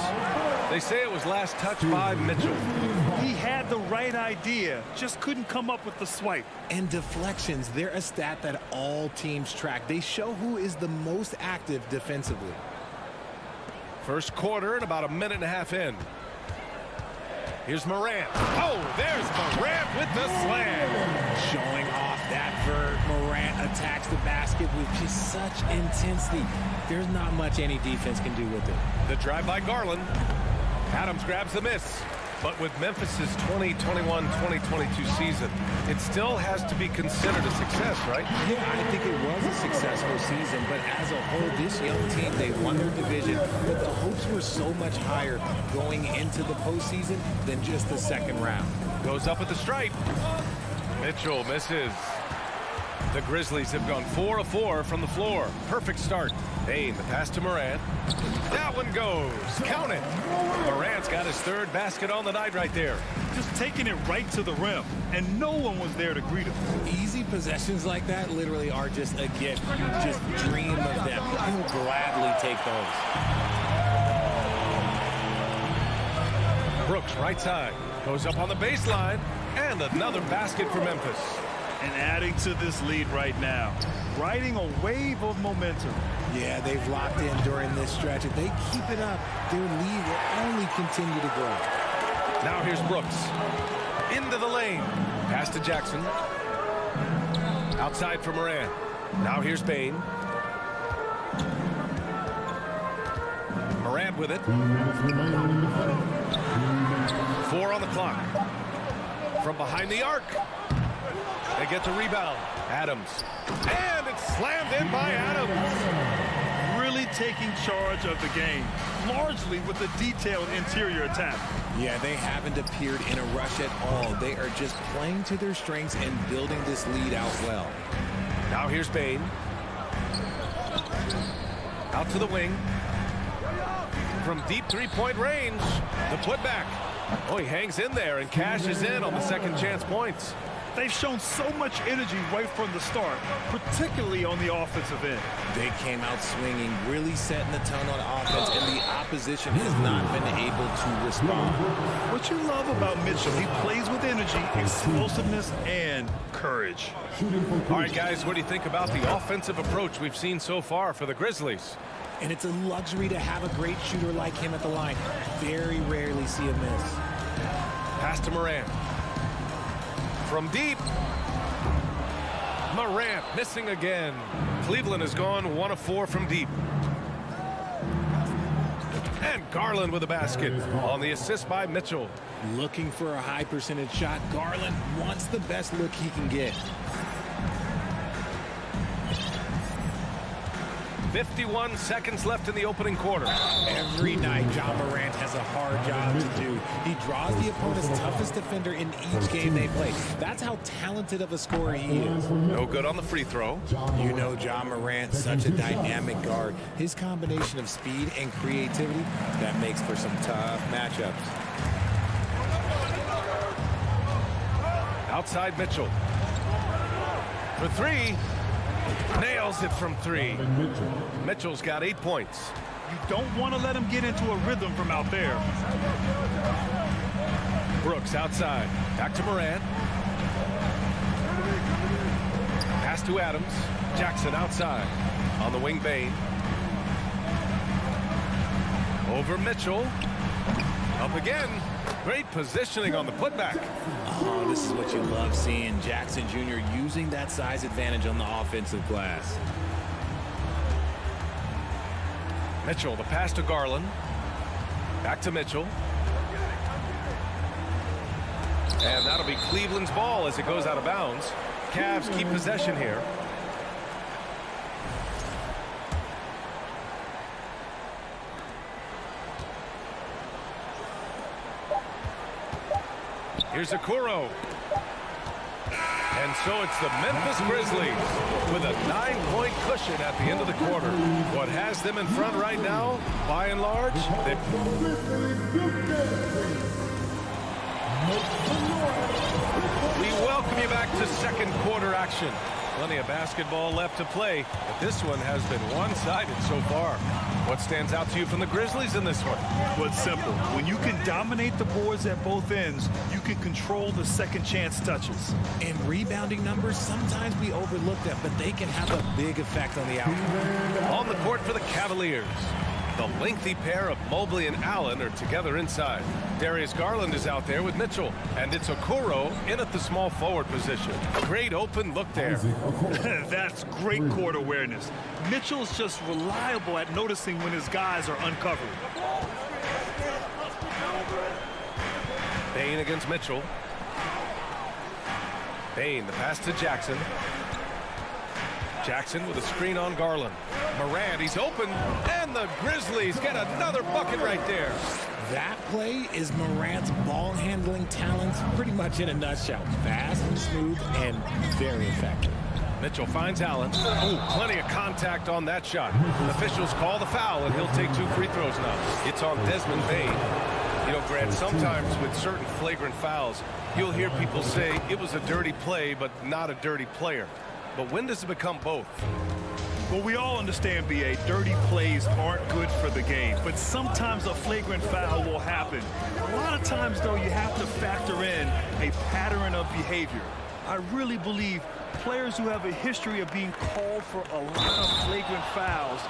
They say it was last touched by Mitchell. He had the right idea, just couldn't come up with the swipe. And deflections, they're a stat that all teams track. They show who is the most active defensively. First quarter and about a minute and a half in. Here's Moran. Oh, there's Moran with the slam. Showing off that vert. Moran attacks the basket with just such intensity. There's not much any defense can do with it. The drive by Garland. Adams grabs the miss. But with Memphis's 2021-2022 season, it still has to be considered a success, right? Yeah, I think it was a successful season, but as a whole, this young team, they won their division, but the hopes were so much higher going into the postseason than just the second round. Goes up at the stripe. Mitchell misses. The Grizzlies have gone 4 of 4 from the floor. Perfect start. Bane, the pass to Moran. That one goes. Count it. Moran's got his third basket on the night right there. Just taking it right to the rim, and no one was there to greet him. Easy possessions like that literally are just a gift. You just dream of them. You'll gladly take those. Brooks, right side. Goes up on the baseline. And another basket for Memphis. And adding to this lead right now, riding a wave of momentum. Yeah, they've locked in during this stretch. If they keep it up, their lead will only continue to grow. Now here's Brooks. Into the lane. Pass to Jackson. Outside for Moran. Now here's Bane. Moran with it. 4 on the clock. From behind the arc. They get the rebound. Adams. And it's slammed in by Adams. Really taking charge of the game, largely with a detailed interior attack. Yeah, they haven't appeared in a rush at all. They are just playing to their strengths and building this lead out well. Now here's Bane. Out to the wing. From deep three-point range. The putback. Oh, he hangs in there and cashes in on the second chance points. They've shown so much energy right from the start, particularly on the offensive end. They came out swinging, really setting the tone on offense, and the opposition has not been able to respond. What you love about Mitchell, he plays with energy, explosiveness, and courage. All right, guys, what do you think about the offensive approach we've seen so far for the Grizzlies? And it's a luxury to have a great shooter like him at the line. Very rarely see a miss. Pass to Moran. From deep. Moran missing again. Cleveland has gone 1 of 4 from deep. And Garland with a basket on the assist by Mitchell. Looking for a high percentage shot. Garland wants the best look he can get. 51 seconds left in the opening quarter. Every night, John Morant has a hard job to do. He draws the opponent's toughest defender in each game they play. That's how talented of a scorer he is. No good on the free throw. You know John Morant, such a dynamic guard. His combination of speed and creativity, that makes for some tough matchups. Outside Mitchell. For three. Nails it from three. Mitchell's got 8 points. You don't want to let him get into a rhythm from out there. Brooks outside. Back to Moran. Pass to Adams. Jackson outside. On the wing, Bane. Over Mitchell. Up again. Great positioning on the putback. Oh, this is what you love seeing. Jackson Jr. using that size advantage on the offensive glass. Mitchell, the pass to Garland. Back to Mitchell. And that'll be Cleveland's ball as it goes out of bounds. Cavs keep possession here. Here's Okoro. And so it's the Memphis Grizzlies with a 9-point cushion at the end of the quarter. What has them in front right now, by and large, we welcome you back to second quarter action. Plenty of basketball left to play, but this one has been one-sided so far. What stands out to you from the Grizzlies in this one? Well, it's simple. When you can dominate the boards at both ends, you can control the second chance touches. And rebounding numbers, sometimes we overlook them, but they can have a big effect on the outcome. On the court for the Cavaliers. The lengthy pair of Mobley and Allen are together inside. Darius Garland is out there with Mitchell, and it's Okoro in at the small forward position. Great open look there. That's great court awareness. Mitchell's just reliable at noticing when his guys are uncovered. Bane against Mitchell. Bane, the pass to Jackson. Jackson with a screen on Garland. Moran, he's open, and the Grizzlies get another bucket right there. That play is Morant's ball handling talents pretty much in a nutshell. Fast and smooth and very effective. Mitchell finds Allen. Ooh, plenty of contact on that shot. Officials call the foul, and he'll take 2 free throws now. It's on Desmond Bane. You know, Grant, sometimes with certain flagrant fouls, you'll hear people say it was a dirty play, but not a dirty player. But when does it become both? Well, we all understand, B.A., dirty plays aren't good for the game, but sometimes a flagrant foul will happen. A lot of times, though, you have to factor in a pattern of behavior. I really believe players who have a history of being called for a lot of flagrant fouls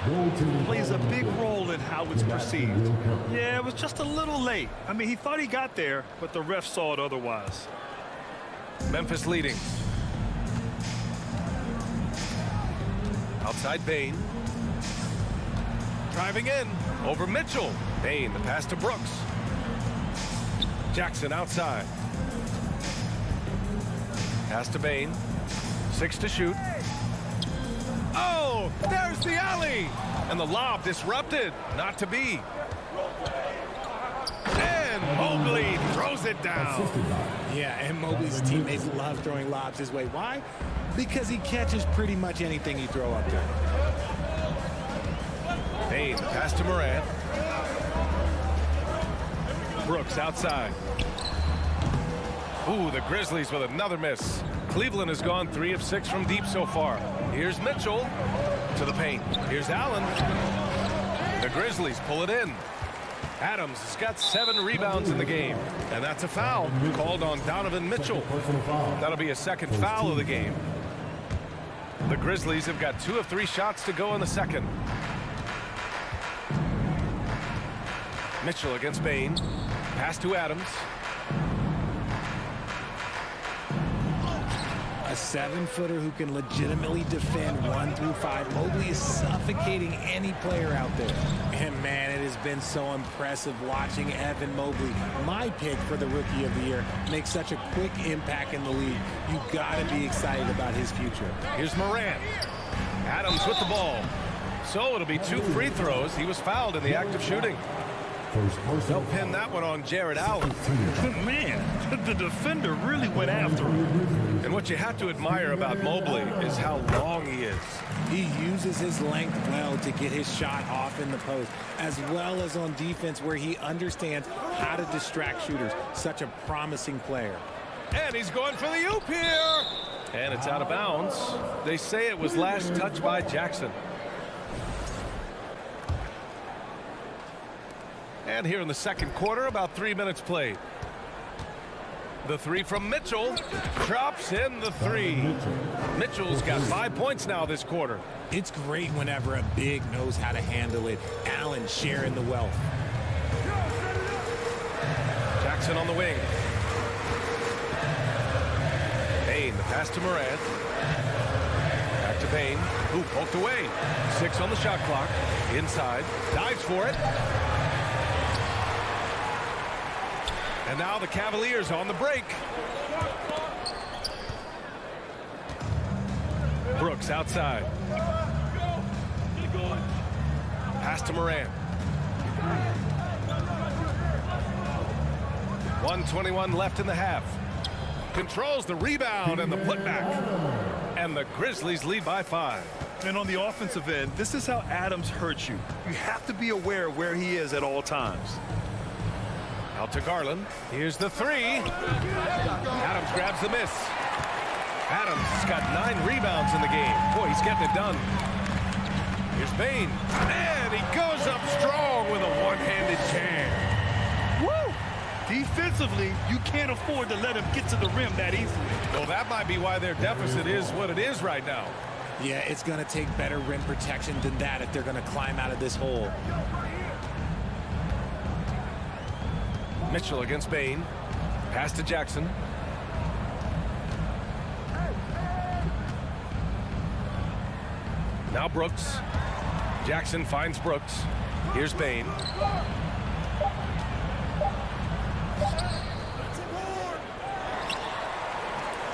plays a big role in how it's perceived. Yeah, it was just a little late. I mean, he thought he got there, but the ref saw it otherwise. Memphis leading. Outside Bane. Driving in. Over Mitchell. Bane, the pass to Brooks. Jackson outside. Pass to Bane. 6 to shoot. Oh, there's the alley. And the lob disrupted. Not to be. And Mobley throws it down. Yeah, and Mobley's teammates love throwing lobs his way. Why? Because he catches pretty much anything you throw up there. Bane, pass to Moran. Brooks outside. Ooh, the Grizzlies with another miss. Cleveland has gone 3 of 6 from deep so far. Here's Mitchell to the paint. Here's Allen. The Grizzlies pull it in. Adams has got 7 rebounds in the game, and that's a foul called on Donovan Mitchell. That'll be a second foul of the game. The Grizzlies have got 2 of 3 shots to go in the second. Mitchell against Bane. Pass to Adams. A 7-footer who can legitimately defend 1 through 5. Mobley is suffocating any player out there. And man, it has been so impressive watching Evan Mobley, my pick for the Rookie of the Year, make such a quick impact in the league. You gotta be excited about his future. Here's Moran. Adams with the ball. So it'll be 2 free throws. He was fouled in the act of shooting. They'll pin that one on Jared Allen. Man, the defender really went after him. And what you have to admire about Mobley is how long he is. He uses his length well to get his shot off in the post, as well as on defense where he understands how to distract shooters. Such a promising player. And he's going for the oop here. And it's out of bounds. They say it was last touched by Jackson. And here in the second quarter, about 3 minutes played. The three from Mitchell. Drops in the three. Mitchell's got 5 points now this quarter. It's great whenever a big knows how to handle it. Allen sharing the wealth. Jackson on the wing. Bain, the pass to Moran. Back to Bain, who poked away. 6 on the shot clock. Inside, dives for it. And now the Cavaliers on the break. Brooks outside. Pass to Moran. 1:21 left in the half. Controls the rebound and the putback. And the Grizzlies lead by 5. And on the offensive end, this is how Adams hurts you. You have to be aware of where he is at all times. Out to Garland. Here's the three. Adams grabs the miss. Adams has got 9 rebounds in the game. Boy, he's getting it done. Here's Bain. And he goes up strong with a one-handed jam. Woo! Defensively, you can't afford to let him get to the rim that easily. Well, that might be why their deficit is what it is right now. Yeah, it's going to take better rim protection than that if they're going to climb out of this hole. Mitchell against Bain. Pass to Jackson. Now Brooks. Jackson finds Brooks. Here's Bain.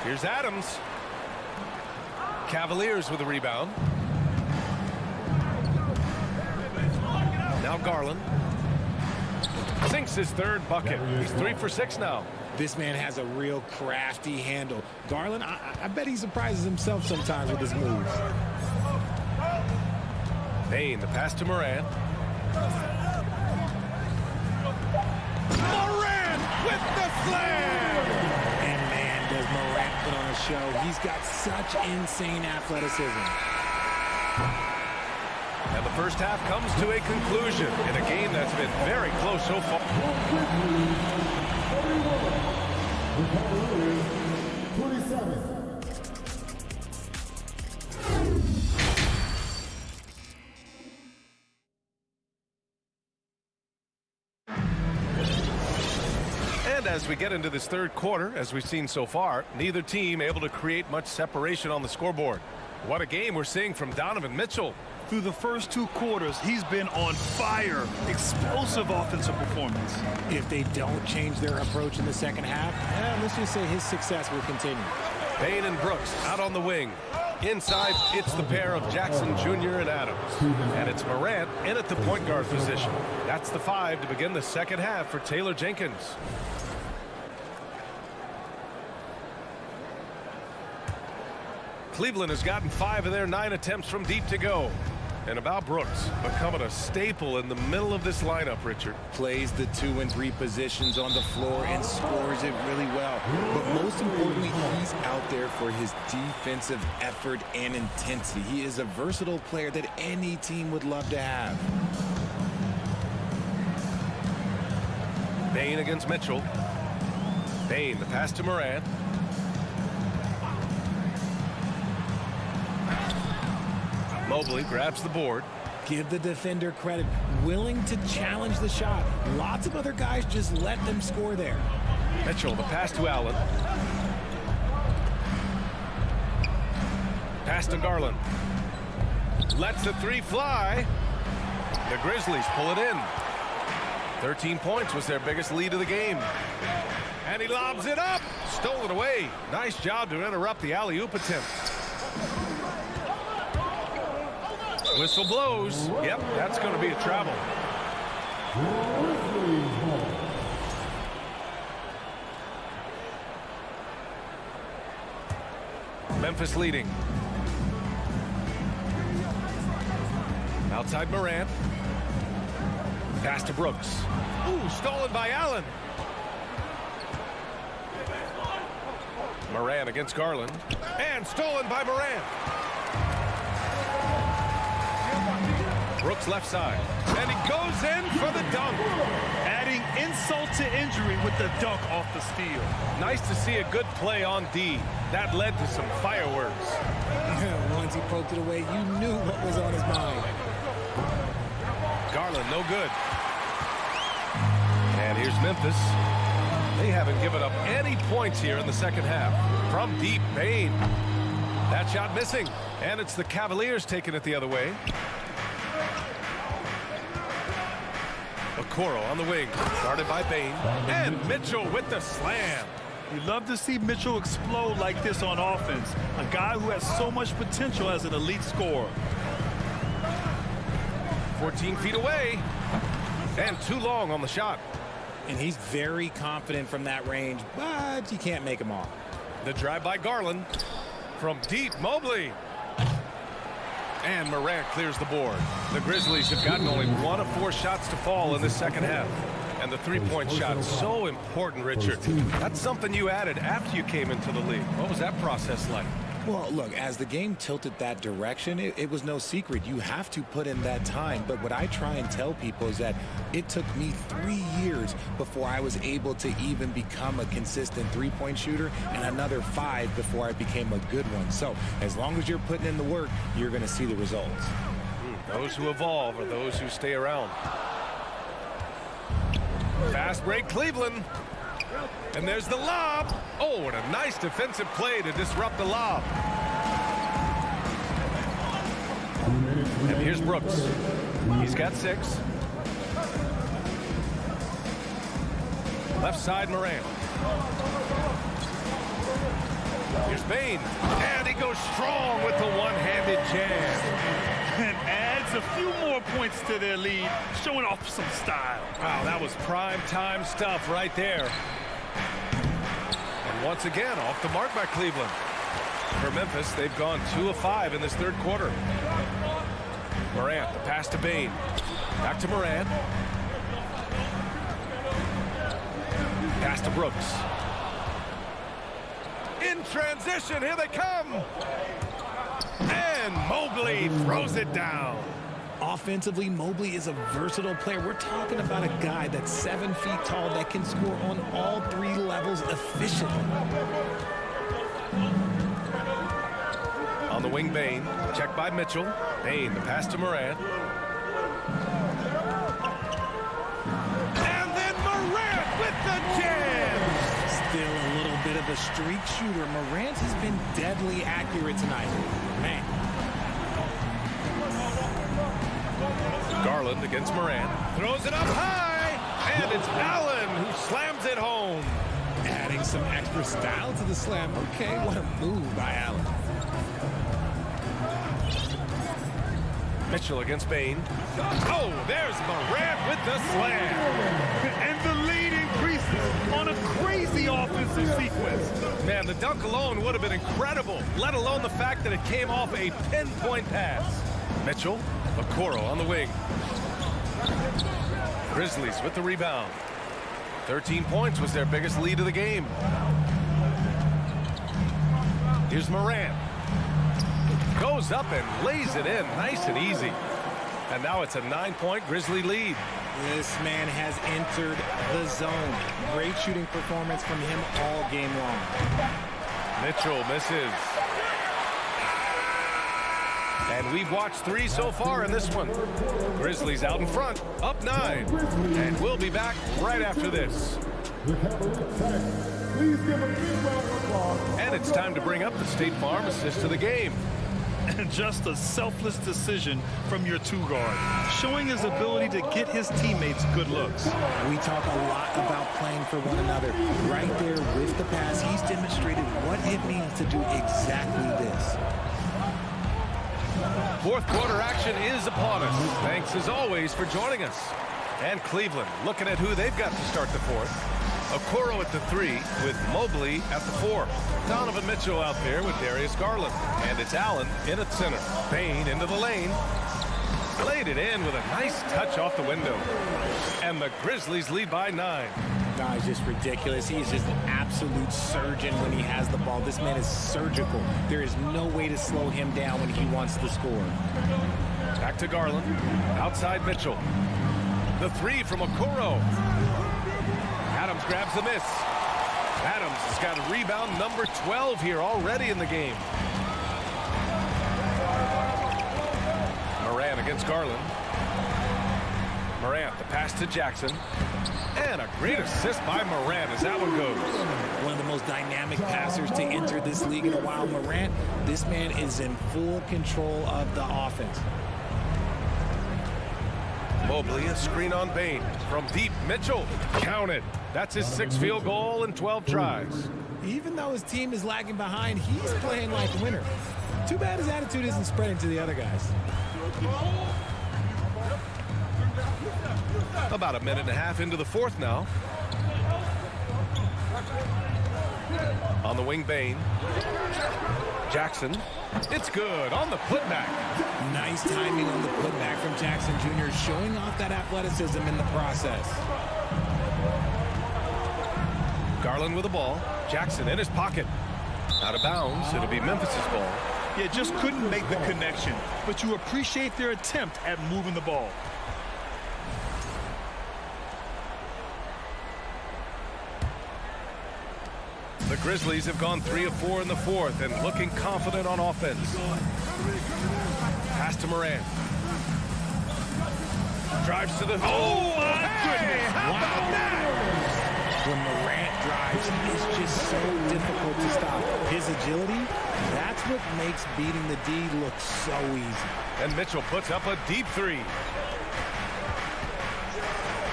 Here's Adams. Cavaliers with a rebound. Now Garland. Sinks his third bucket. He's 3 for 6 now. This man has a real crafty handle. Garland, I bet he surprises himself sometimes with his moves. Bain, the pass to Moran. Moran with the slam! And man, does Moran put on a show. He's got such insane athleticism. And the first half comes to a conclusion in a game that's been very close so far. And as we get into this third quarter, as we've seen so far, neither team able to create much separation on the scoreboard. What a game we're seeing from Donovan Mitchell. Through the first 2 quarters, he's been on fire. Explosive offensive performance. If they don't change their approach in the second half, let's just say his success will continue. Bain and Brooks out on the wing. Inside, it's the pair of Jackson Jr. and Adams. And it's Moran in at the point guard position. That's the 5 to begin the second half for Taylor Jenkins. Cleveland has gotten 5 of their 9 attempts from deep to go. And about Brooks, becoming a staple in the middle of this lineup, Richard. Plays the 2 and 3 positions on the floor and scores it really well. But most importantly, he's out there for his defensive effort and intensity. He is a versatile player that any team would love to have. Bain against Mitchell. Bain, the pass to Moran. Mobley grabs the board. Give the defender credit. Willing to challenge the shot. Lots of other guys just let them score there. Mitchell, the pass to Allen. Pass to Garland. Lets the 3 fly. The Grizzlies pull it in. 13 points was their biggest lead of the game. And he lobs it up. Stole it away. Nice job to interrupt the alley-oop attempt. Whistle blows. Yep, that's going to be a travel. Memphis leading. Outside Moran. Pass to Brooks. Ooh, stolen by Allen. Moran against Garland. And stolen by Moran. Brooks left side. And he goes in for the dunk. Adding insult to injury with the dunk off the steal. Nice to see a good play on D. That led to some fireworks. Once he poked it away, you knew what was on his mind. Garland, no good. And here's Memphis. They haven't given up any points here in the second half. From deep, Bane. That shot missing. And it's the Cavaliers taking it the other way. Okoro on the wing. Guarded by Bane. And Mitchell with the slam. You love to see Mitchell explode like this on offense. A guy who has so much potential as an elite scorer. 14 feet away. And too long on the shot. And he's very confident from that range, but you can't make him all. The drive by Garland. From deep, Mobley. And Moran clears the board. The Grizzlies have gotten only 1 of 4 shots to fall in the second half. And the three-point shot, so important, Richard. That's something you added after you came into the league. What was that process like? Well, look, as the game tilted that direction, it was no secret. You have to put in that time. But what I try and tell people is that it took me 3 years before I was able to even become a consistent three-point shooter, and another 5 before I became a good one. So as long as you're putting in the work, you're going to see the results. Those who evolve are those who stay around. Fast break, Cleveland. And there's the lob. Oh, and a nice defensive play to disrupt the lob. And here's Brooks. He's got 6. Left side, Moran. Here's Bane. And he goes strong with the one-handed jam. And adds a few more points to their lead, showing off some style. Wow, that was prime time stuff right there. And once again, off the mark by Cleveland. For Memphis, they've gone 2 of 5 in this third quarter. Moran, the pass to Bane. Back to Moran. Pass to Brooks. In transition, here they come. And Mobley throws it down. Offensively, Mobley is a versatile player. We're talking about a guy that's 7 feet tall that can score on all 3 levels efficiently. On the wing, Bane. Checked by Mitchell. Bane, the pass to Moran. And then Moran with the jam. Still a little bit of a streak shooter. Morant has been deadly accurate tonight. Man. Garland against Moran. Throws it up high. And it's Allen who slams it home. Adding some extra style to the slam. Okay, what a move by Allen. Mitchell against Bane. Oh, there's Moran with the slam. And the lead increases on a crazy offensive sequence. Man, the dunk alone would have been incredible, let alone the fact that it came off a pinpoint pass. Mitchell, Okoro on the wing. Grizzlies with the rebound. 13 points was their biggest lead of the game. Here's Moran. Goes up and lays it in nice and easy. And now it's a 9-point Grizzly lead. This man has entered the zone. Great shooting performance from him all game long. Mitchell misses. And we've watched 3 so far in this one. Grizzlies out in front, up 9. And we'll be back right after this. And it's time to bring up the State Farm assist to the game. And just a selfless decision from your 2-guard, showing his ability to get his teammates good looks. We talk a lot about playing for one another. Right there with the pass, he's demonstrated what it means to do exactly this. Fourth quarter action is upon us. Thanks as always for joining us. And Cleveland looking at who they've got to start the fourth. Okoro at the 3 with Mobley at the 4. Donovan Mitchell out there with Darius Garland. And it's Allen in at center. Bane into the lane. Laid it in with a nice touch off the window. And the Grizzlies lead by 9. No, it's just ridiculous. He is just an absolute surgeon when he has the ball. This man is surgical. There is no way to slow him down when he wants to score. Back to Garland. Outside Mitchell. The 3 from Okoro. Adams grabs the miss. Adams has got a rebound number 12 here already in the game. Moran against Garland. Moran, the pass to Jackson. And a great assist by Moran as that one goes. One of the most dynamic passers to enter this league in a while. Moran, this man is in full control of the offense. Mobley, a screen on Bain. From deep, Mitchell. Counted. That's his 6th field goal in 12 tries. Even though his team is lagging behind, he's playing like a winner. Too bad his attitude isn't spreading to the other guys. About a minute and a half into the 4th now. On the wing, Bain. Jackson. It's good on the putback. Nice timing on the putback from Jackson Jr., showing off that athleticism in the process. Garland with the ball. Jackson in his pocket. Out of bounds. It'll be Memphis's ball. Yeah, just couldn't make the connection, but you appreciate their attempt at moving the ball. The Grizzlies have gone 3 of 4 in the 4th and looking confident on offense. Pass to Moran. Drives to the... Oh, my goodness! How about that? When Morant drives, it's just so difficult to stop. His agility, that's what makes beating the D look so easy. And Mitchell puts up a deep 3.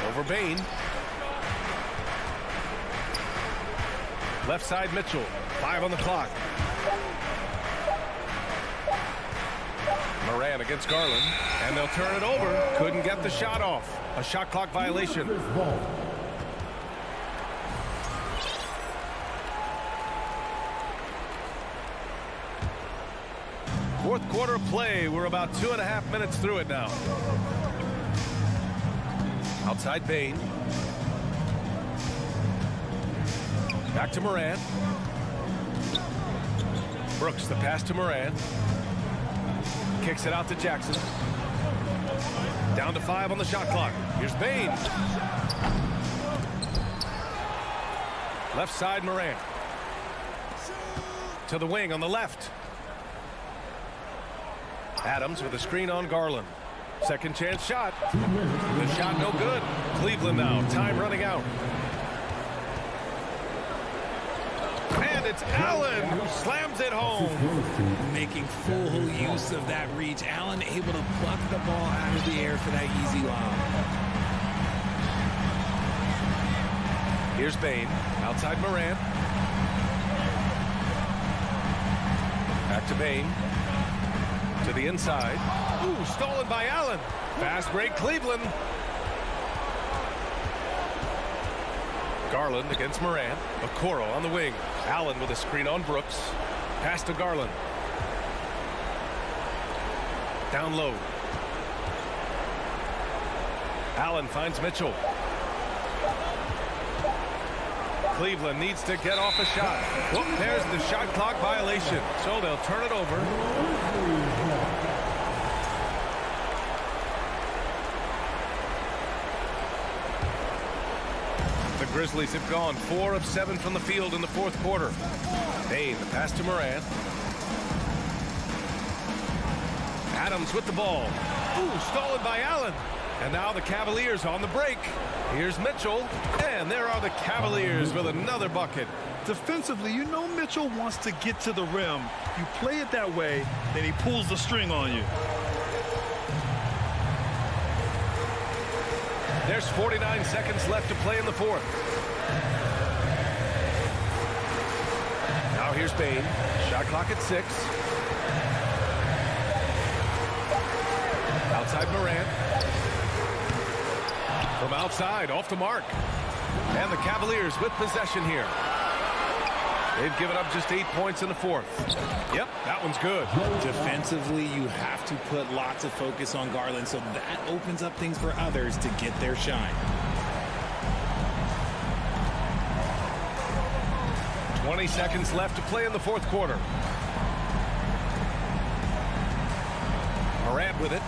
Over Bain. Left side Mitchell. 5 on the clock. Moran against Garland. And they'll turn it over. Couldn't get the shot off. A shot clock violation. Fourth quarter of play. We're about 2.5 minutes through it now. Outside Bain. Back to Moran. Brooks, the pass to Moran. Kicks it out to Jackson. Down to 5 on the shot clock. Here's Bain. Left side Moran. To the wing on the left. Adams with a screen on Garland. Second chance shot. The shot no good. Cleveland now. Time running out. And it's Allen who slams it home. Making full use of that reach. Allen able to pluck the ball out of the air for that easy lob. Here's Bain. Outside Moran. Back to Bain. To the inside. Ooh, stolen by Allen. Fast break Cleveland. Garland against Moran. Okoro on the wing. Allen with a screen on Brooks. Pass to Garland. Down low. Allen finds Mitchell. Cleveland needs to get off a shot. Well, there's the shot clock violation. So they'll turn it over. The Grizzlies have gone 4 of 7 from the field in the fourth quarter. Bain, the pass to Moran. Adams with the ball. Ooh, stolen by Allen. And now the Cavaliers on the break. Here's Mitchell. And there are the Cavaliers with another bucket. Defensively, you know Mitchell wants to get to the rim. You play it that way, then he pulls the string on you. There's 49 seconds left to play in the fourth. Now here's Bain. Shot clock at 6. Outside Moran. From outside, off the mark. And the Cavaliers with possession here. They've given up just 8 points in the fourth. Yep, that one's good. Defensively, you have to put lots of focus on Garland, so that opens up things for others to get their shine. 20 seconds left to play in the fourth quarter. Moran with it.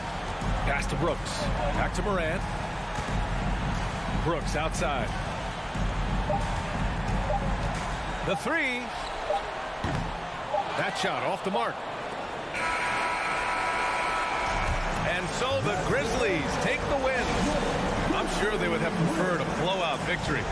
Pass to Brooks. Back to Moran. Brooks outside. The three. That shot off the mark. And so the Grizzlies take the win. I'm sure they would have preferred a blowout victory.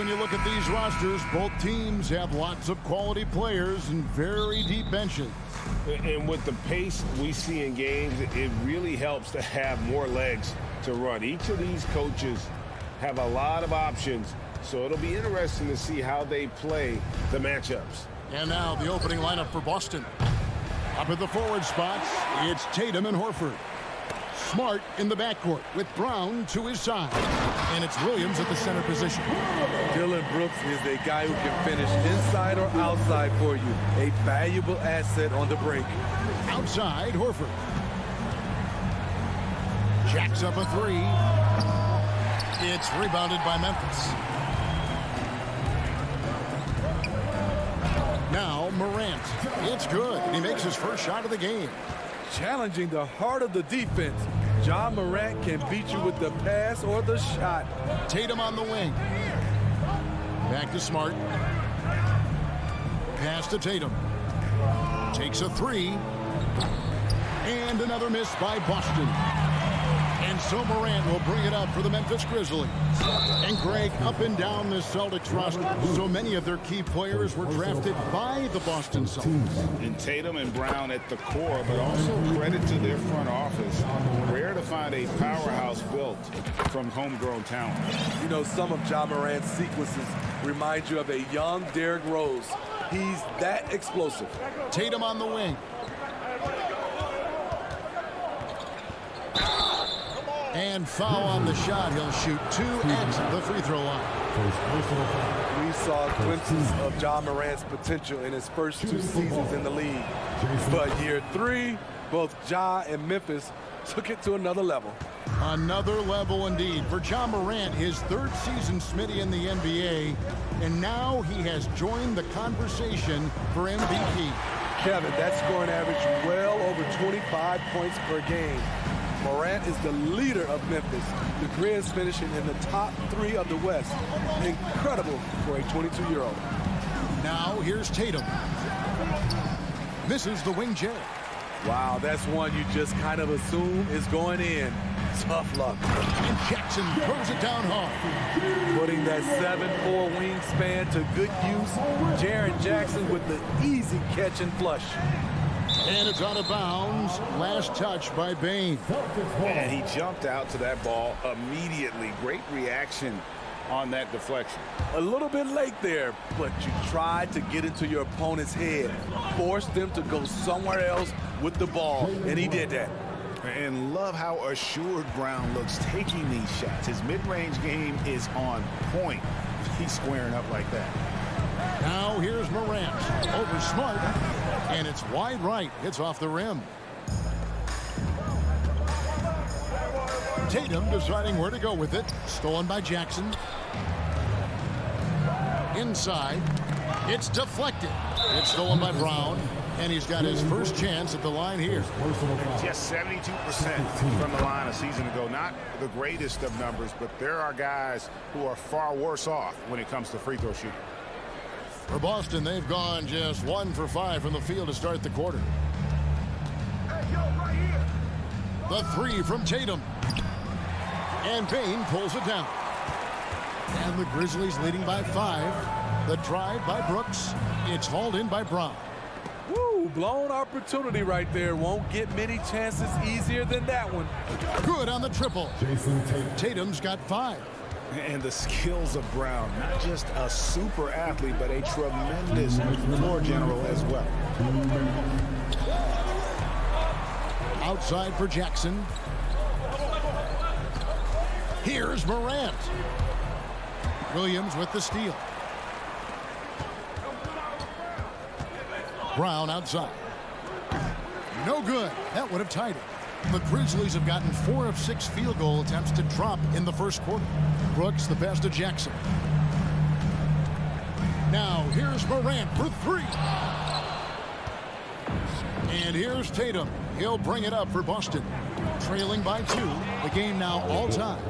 you look at these rosters, both teams have lots of quality players and very deep benches. And with the pace we see in games, it really helps to have more legs to run. Each of these coaches have a lot of options, so it'll be interesting to see how they play the matchups. And now the opening lineup for Boston. Up at the forward spots, it's Tatum and Horford. Smart in the backcourt with Brown to his side. And it's Williams at the center position. Dylan Brooks is a guy who can finish inside or outside for you. A valuable asset on the break. Outside, Horford. Jacks up a three. It's rebounded by Memphis. Now Morant. It's good. He makes his first shot of the game. Challenging the heart of the defense. Ja Morant can beat you with the pass or the shot. Tatum on the wing. Back to Smart. Pass to Tatum. Takes a three. And another miss by Boston. And so Moran will bring it up for the Memphis Grizzlies. And Greg, up and down this Celtics roster, so many of their key players were drafted by the Boston Celtics. And Tatum and Brown at the core, but also credit to their front office. Rare to find a powerhouse built from homegrown talent. You know, some of Ja Morant's sequences remind you of a young Derrick Rose. He's that explosive. Tatum on the wing. And foul on the shot. He'll shoot two at the free throw line. We saw glimpses of Ja Morant's potential in his first 2 seasons in the league. But year 3, both Ja and Memphis took it to another level. Another level indeed for Ja Morant, his 3rd season, Smitty, in the NBA. And now he has joined the conversation for MVP. Kevin, that scoring average well over 25 points per game. Morant is the leader of Memphis. The Grizz finishing in the top 3 of the West. Incredible for a 22-year-old. Now here's Tatum. Misses the wing jab. Wow, that's one you just kind of assume is going in. Tough luck. And Jackson throws it down hard. Putting that 7'4" wingspan to good use. Jaren Jackson with the easy catch and flush. And it's out of bounds. Last touch by Bane. And he jumped out to that ball immediately. Great reaction on that deflection. A little bit late there, but you tried to get into your opponent's head. Forced them to go somewhere else with the ball, and he did that. And love how assured Brown looks taking these shots. His mid-range game is on point. He's squaring up like that. Now here's Morant over Smart, and it's wide right. It's off the rim. Tatum deciding where to go with it. Stolen by Jackson. Inside. It's deflected. It's stolen by Brown. And he's got his first chance at the line here. Just 72% from the line a season ago. Not the greatest of numbers, but there are guys who are far worse off when it comes to free throw shooting. For Boston, they've gone just 1 for 5 from the field to start the quarter. The three from Tatum. And Bane pulls it down. And the Grizzlies leading by 5. The drive by Brooks. It's hauled in by Brown. Woo, blown opportunity right there. Won't get many chances easier than that one. Good on the triple. Tatum's got 5. And the skills of Brown, not just a super athlete, but a tremendous floor general as well. Outside for Jackson. Here's Morant. Williams with the steal. Brown outside. No good. That would have tied it. The Grizzlies have gotten 4 of 6 field goal attempts to drop in the first quarter. Brooks the pass to Jackson. Now here's Morant for 3. And here's Tatum. He'll bring it up for Boston. Trailing by 2. The game now all time.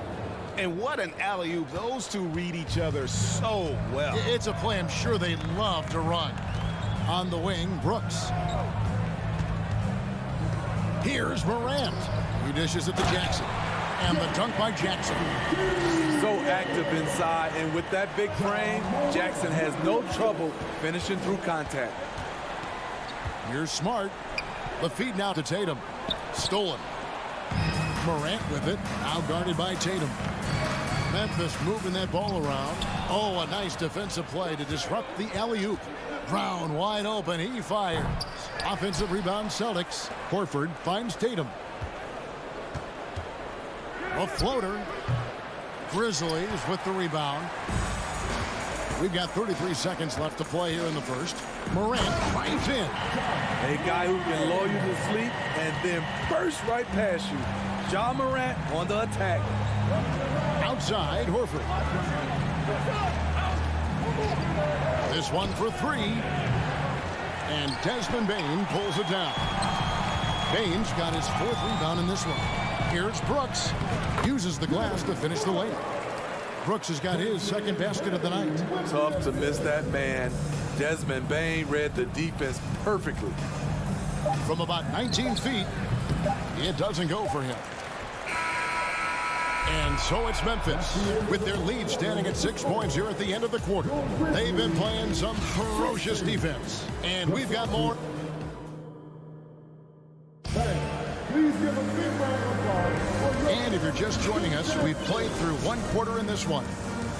And what an alley-oop. Those two read each other so well. It's a play I'm sure they love to run. On the wing, Brooks. Here's Morant. He dishes it to Jackson. And the dunk by Jackson. So active inside, and with that big frame, Jackson has no trouble finishing through contact. Here's Smart. The feed now to Tatum. Stolen. Morant with it. Now guarded by Tatum. Memphis moving that ball around. Oh, a nice defensive play to disrupt the alley-oop. Brown wide open. He fires. Offensive rebound Celtics. Horford finds Tatum. A floater. Grizzlies with the rebound. We've got 33 seconds left to play here in the first. Moran finds in. A guy who can lull you to sleep and then burst right past you. Ja Morant on the attack. Outside, Horford. This one for three. And Desmond Bane pulls it down. Bane's got his fourth rebound in this one. Here's Brooks. Uses the glass to finish the layup. Brooks has got his second basket of the night. Tough to miss that man. Desmond Bane read the defense perfectly. From about 19 feet, it doesn't go for him. And so it's Memphis with their lead standing at 6 points here at the end of the quarter. They've been playing some ferocious defense. And we've got more. Please give a big round of applause. And if you're just joining us, we've played through one quarter in this one.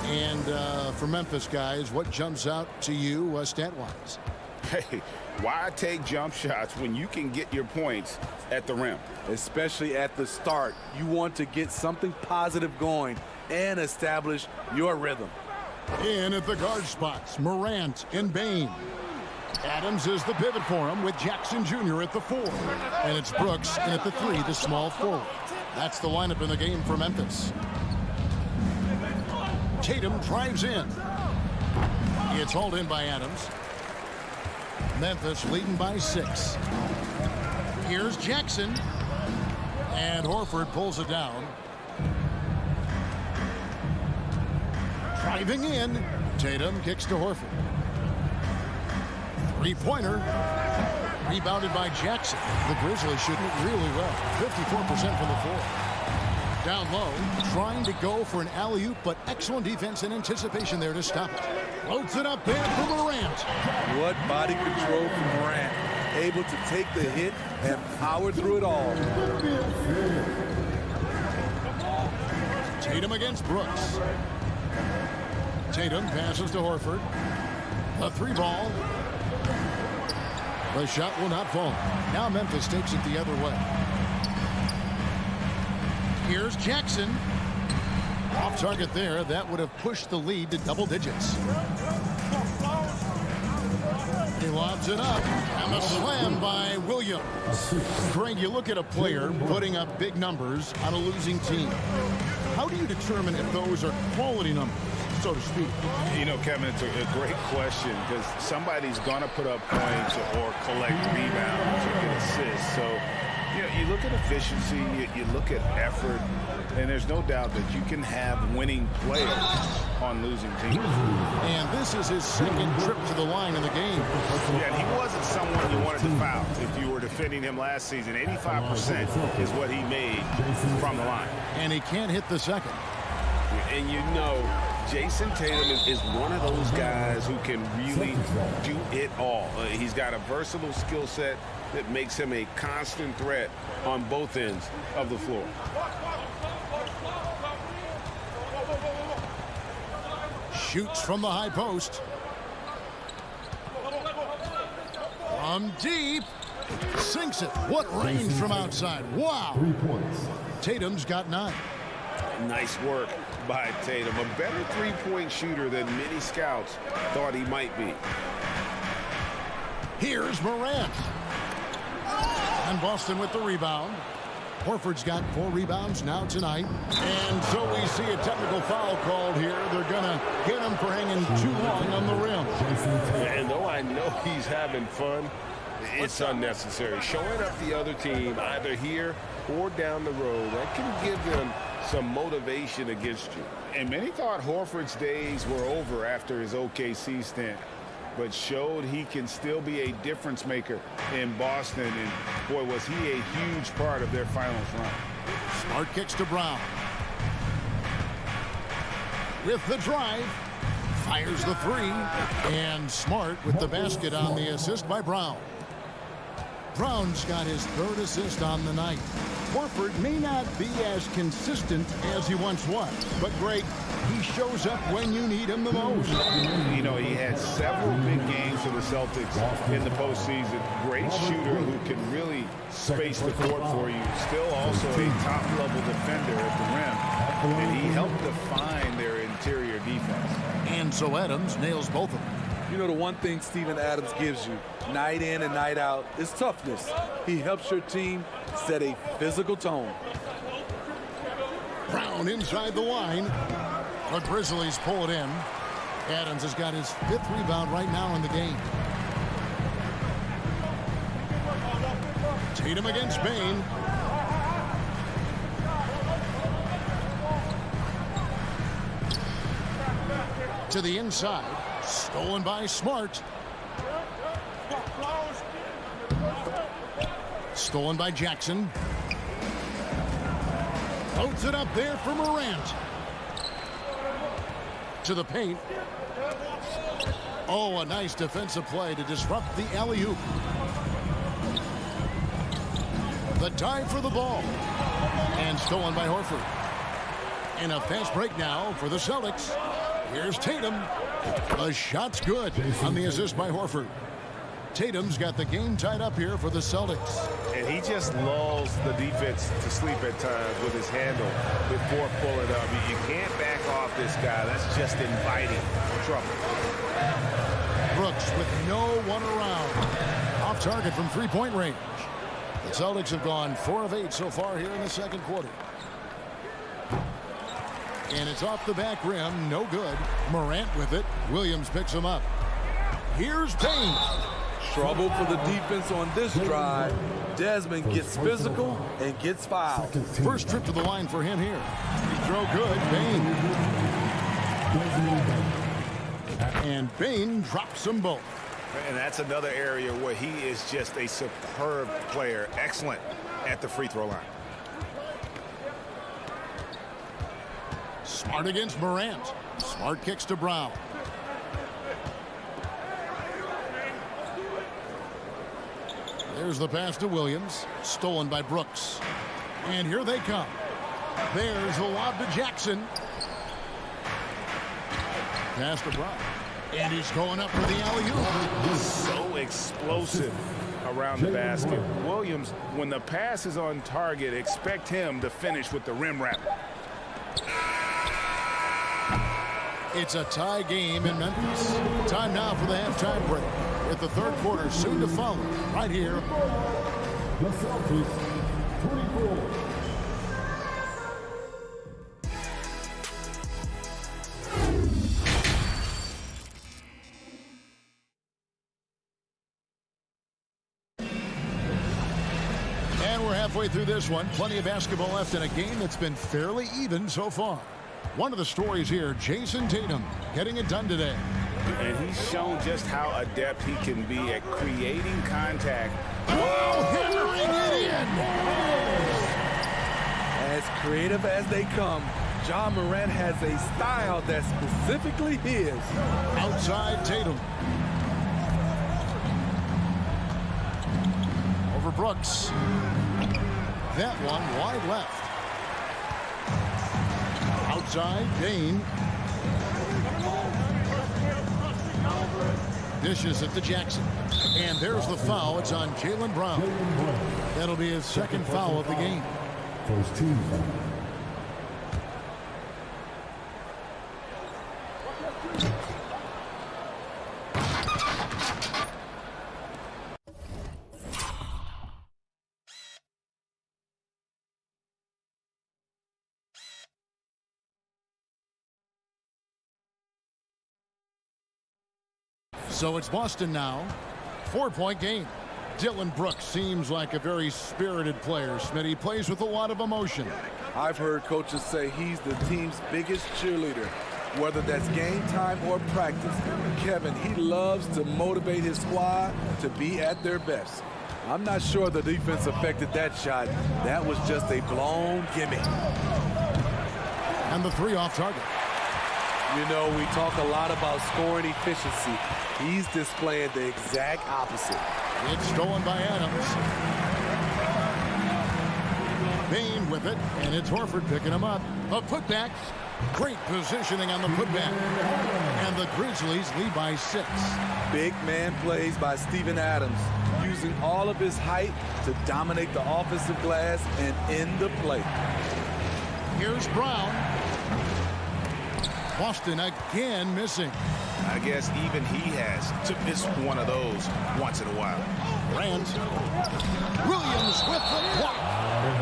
And for Memphis guys, what jumps out to you stat-wise? Hey, why take jump shots when you can get your points at the rim? Especially at the start. You want to get something positive going and establish your rhythm. In at the guard spots, Morant and Bane. Adams is the pivot for him with Jackson Jr. at the 4. And it's Brooks in at the 3, the small forward. That's the lineup in the game for Memphis. Tatum drives in. It's hauled in by Adams. Memphis leading by 6. Here's Jackson. And Horford pulls it down. Driving in. Tatum kicks to Horford. Three-pointer. Rebounded by Jackson. The Grizzlies shooting it really well. 54% from the floor. Down low, trying to go for an alley-oop, but excellent defense and anticipation there to stop it. Loads it up there for Morant. What body control from Morant. Able to take the hit and power through it all. Tatum against Brooks. Tatum passes to Horford. A 3-ball. The shot will not fall. Now Memphis takes it the other way. Here's Jackson. Off target there. That would have pushed the lead to double digits. He lobs it up. And the slam by Williams. Greg, you look at a player putting up big numbers on a losing team. How do you determine if those are quality numbers, so to speak? You know, Kevin, it's a great question because somebody's going to put up points or collect rebounds or get assists. So, you know, you look at efficiency, you look at effort, and there's no doubt that you can have winning players on losing teams. And this is his second trip to the line in the game. Yeah, and he wasn't someone you wanted to foul. If you were defending him last season, 85% is what he made from the line. And he can't hit the second. And you know, Jason Tatum is one of those guys who can really do it all. He's got a versatile skill set that makes him a constant threat on both ends of the floor. Shoots from the high post. From deep. Sinks it. What range from outside. Wow. 3 points. Tatum's got 9. Nice work by Tatum. A better three-point shooter than many scouts thought he might be. Here's Moran. And Boston with the rebound. Horford's got 4 rebounds now tonight. And so we see a technical foul called here. They're going to get him for hanging too long on the rim. And though I know he's having fun, it's unnecessary. Showing up the other team either here or down the road, that can give them some motivation against you. And many thought Horford's days were over after his OKC stint, but showed he can still be a difference maker in Boston. And boy, was he a huge part of their finals run. Smart kicks to Brown. With the drive. Fires the three. And Smart with the basket on the assist by Brown. Brown's got his third assist on the night. Horford may not be as consistent as he once was, but Greg, he shows up when you need him the most. You know, he had several big games for the Celtics in the postseason. Great shooter who can really space the court for you. Still also a top-level defender at the rim. And he helped define their interior defense. And so Adams nails both of them. You know, the one thing Steven Adams gives you, night in and night out, is toughness. He helps your team set a physical tone. Brown inside the line. The Grizzlies pull it in. Adams has got his 5th rebound right now in the game. Tatum against Bane. To the inside. Stolen by Smart. Stolen by Jackson. Floats it up there for Moran. To the paint. Oh, a nice defensive play to disrupt the alley-oop. The dive for the ball. And stolen by Horford. And a fast break now for the Celtics. Here's Tatum. The shot's good on the assist by Horford. Tatum's got the game tied up here for the Celtics. And he just lulls the defense to sleep at times with his handle before pulling up. You can't back off this guy. That's just inviting trouble. Brooks with no one around. Off target from three-point range. The Celtics have gone 4 of 8 so far here in the second quarter. And it's off the back rim. No good. Morant with it. Williams picks him up. Here's Payne. Trouble for the defense on this drive. Desmond gets physical and gets fouled. First trip to the line for him here. Free throw good. Payne. And Payne drops them both. And that's another area where he is just a superb player. Excellent at the free throw line. Smart against Morant. Smart kicks to Brown. There's the pass to Williams. Stolen by Brooks. And here they come. There's the lob to Jackson. Pass to Brown. And he's going up for the alley-oop. So explosive around the basket. Williams, when the pass is on target, expect him to finish with the rim wrap. It's a tie game in Memphis. Time now for the halftime break. With the third quarter soon to follow, right here. The Celtics, 24. And we're halfway through this one. Plenty of basketball left in a game that's been fairly even so far. One of the stories here, Jason Tatum getting it done today. And he's shown just how adept he can be at creating contact. Whoa, hammering it in! As creative as they come, Ja Morant has a style that's specifically his. Outside Tatum. Over Brooks. That one wide left. Outside, Dane. Dishes it to Jackson. And there's the foul. It's on Jaylen Brown. That'll be his second foul of the game. First team foul. So it's Boston now. 4-point game. Dillon Brooks seems like a very spirited player. Smitty, he plays with a lot of emotion. I've heard coaches say he's the team's biggest cheerleader, whether that's game time or practice. Kevin, he loves to motivate his squad to be at their best. I'm not sure the defense affected that shot. That was just a blown gimme. And the three off target. You know, we talk a lot about scoring efficiency. He's displaying the exact opposite. It's stolen by Adams. Bain with it, and it's Horford picking him up. A putback. Great positioning on the putback. And the Grizzlies lead by 6. Big man plays by Steven Adams, using all of his height to dominate the offensive glass and end the play. Here's Brown. Boston again missing. I guess even he has to miss one of those once in a while. Grant. Williams with the block.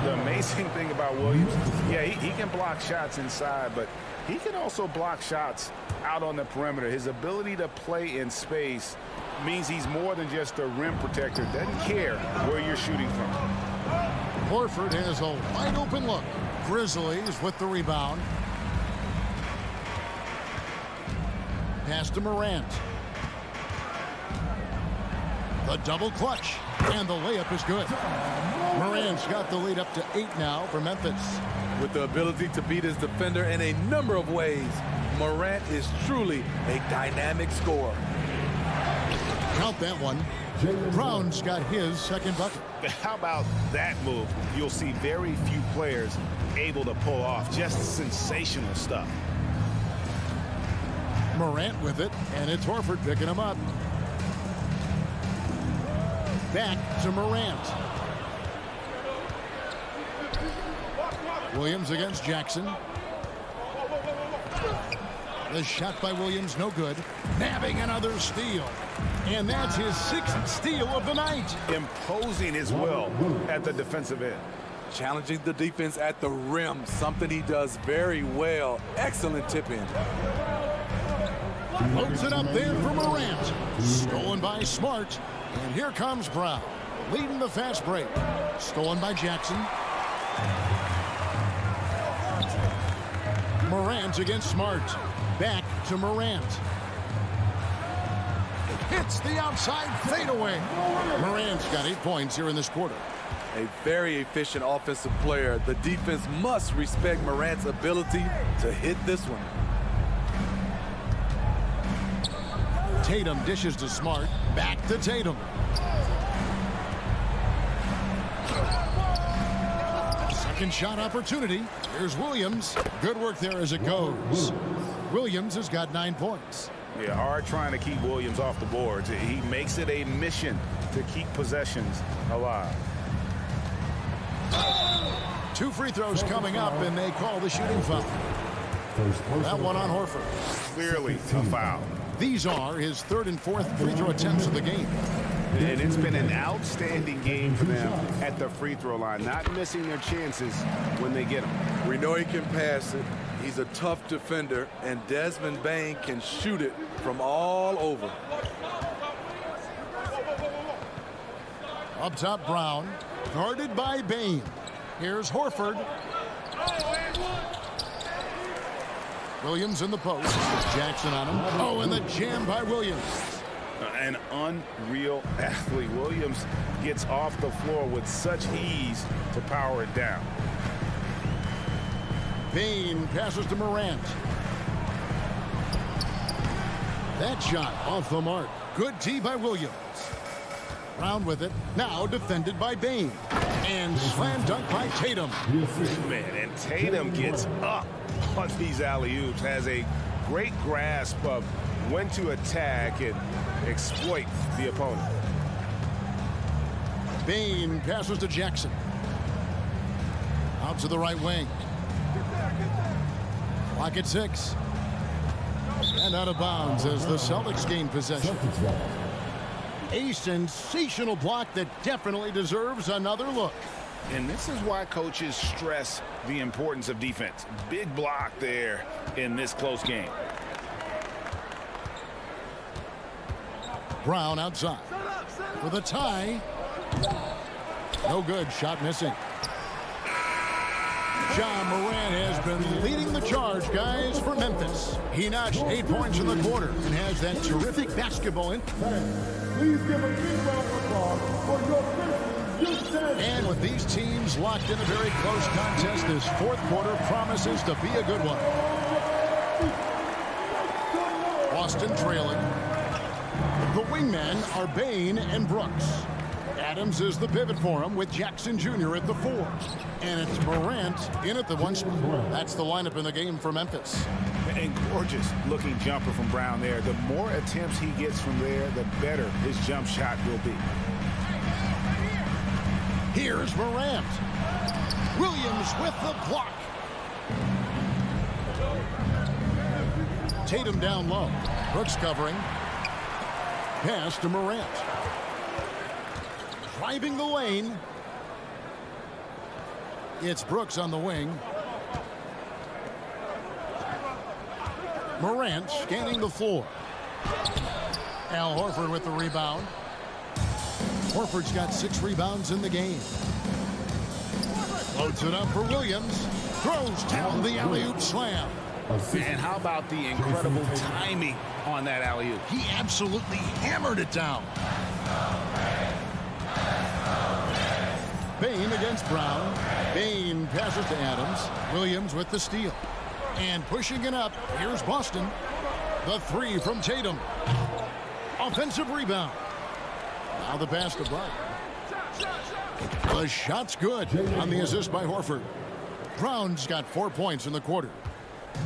The amazing thing about Williams, yeah, he can block shots inside, but he can also block shots out on the perimeter. His ability to play in space means he's more than just a rim protector. Doesn't care where you're shooting from. Horford has a wide open look. Grizzlies with the rebound. Pass to Moran. The double clutch. And the layup is good. Moran's got the lead up to 8 now for Memphis. With the ability to beat his defender in a number of ways, Moran is truly a dynamic scorer. Count that one. Brown's got his second bucket. How about that move? You'll see very few players able to pull off just sensational stuff. Morant with it, and it's Horford picking him up. Back to Morant. Williams against Jackson. The shot by Williams, no good. Nabbing another steal. And that's his 6th steal of the night. Imposing his will at the defensive end. Challenging the defense at the rim, something he does very well. Excellent tip in. Loads it up there for Morant. Stolen by Smart. And here comes Brown, leading the fast break. Stolen by Jackson. Morant against Smart. Back to Morant. Hits the outside fadeaway. Morant's got 8 points here in this quarter. A very efficient offensive player. The defense must respect Morant's ability to hit this one. Tatum dishes to Smart. Back to Tatum. Second shot opportunity. Here's Williams. Good work there as it goes. Williams has got 9 points. Yeah, hard trying to keep Williams off the boards. He makes it a mission to keep possessions alive. 2 free throws coming up, and they call the shooting foul. That one on Horford. Clearly a foul. These are his 3rd and 4th free throw attempts of the game. And it's been an outstanding game for them at the free throw line, not missing their chances when they get them. We know he can pass it. He's a tough defender, and Desmond Bain can shoot it from all over. Up top, Brown, guarded by Bain. Here's Horford. Williams in the post. Jackson on him. Oh, and the jam by Williams. An unreal athlete. Williams gets off the floor with such ease to power it down. Bain passes to Morant. That shot off the mark. Good tee by Williams. Brown with it. Now defended by Bain. And slam dunk by Tatum. Man, and Tatum gets up on these alley-oops. Has a great grasp of when to attack and exploit the opponent. Bain passes to Jackson. Out to the right wing. Clock at 6. And out of bounds as the Celtics gain possession. A sensational block that definitely deserves another look. And this is why coaches stress the importance of defense. Big block there in this close game. Brown outside for the tie. No good. Shot missing. Moran has been leading the charge, guys, for Memphis. He notched 8 points in the quarter and has that terrific basketball in. Please give a big round of applause for your Grizzlies. And with these teams locked in a very close contest, this fourth quarter promises to be a good one. Boston trailing. The wingmen are Bain and Brooks. Adams is the pivot for him with Jackson Jr. at the 4. And it's Morant in at the 1 spot. That's the lineup in the game for Memphis. And gorgeous looking jumper from Brown there. The more attempts he gets from there, the better his jump shot will be. Here's Morant. Williams with the block. Tatum down low. Brooks covering. Pass to Morant. Driving the lane. It's Brooks on the wing. Morant scanning the floor. Al Horford with the rebound. Horford's got 6 rebounds in the game. Loads it up for Williams. Throws down the alley-oop slam. And how about the incredible timing on that alley-oop? He absolutely hammered it down. Bain against Brown. Bain passes to Adams. Williams with the steal. And pushing it up, here's Boston. The 3 from Tatum. Offensive rebound. Now the pass to Brown. The shot's good on the assist by Horford. Brown's got 4 points in the quarter.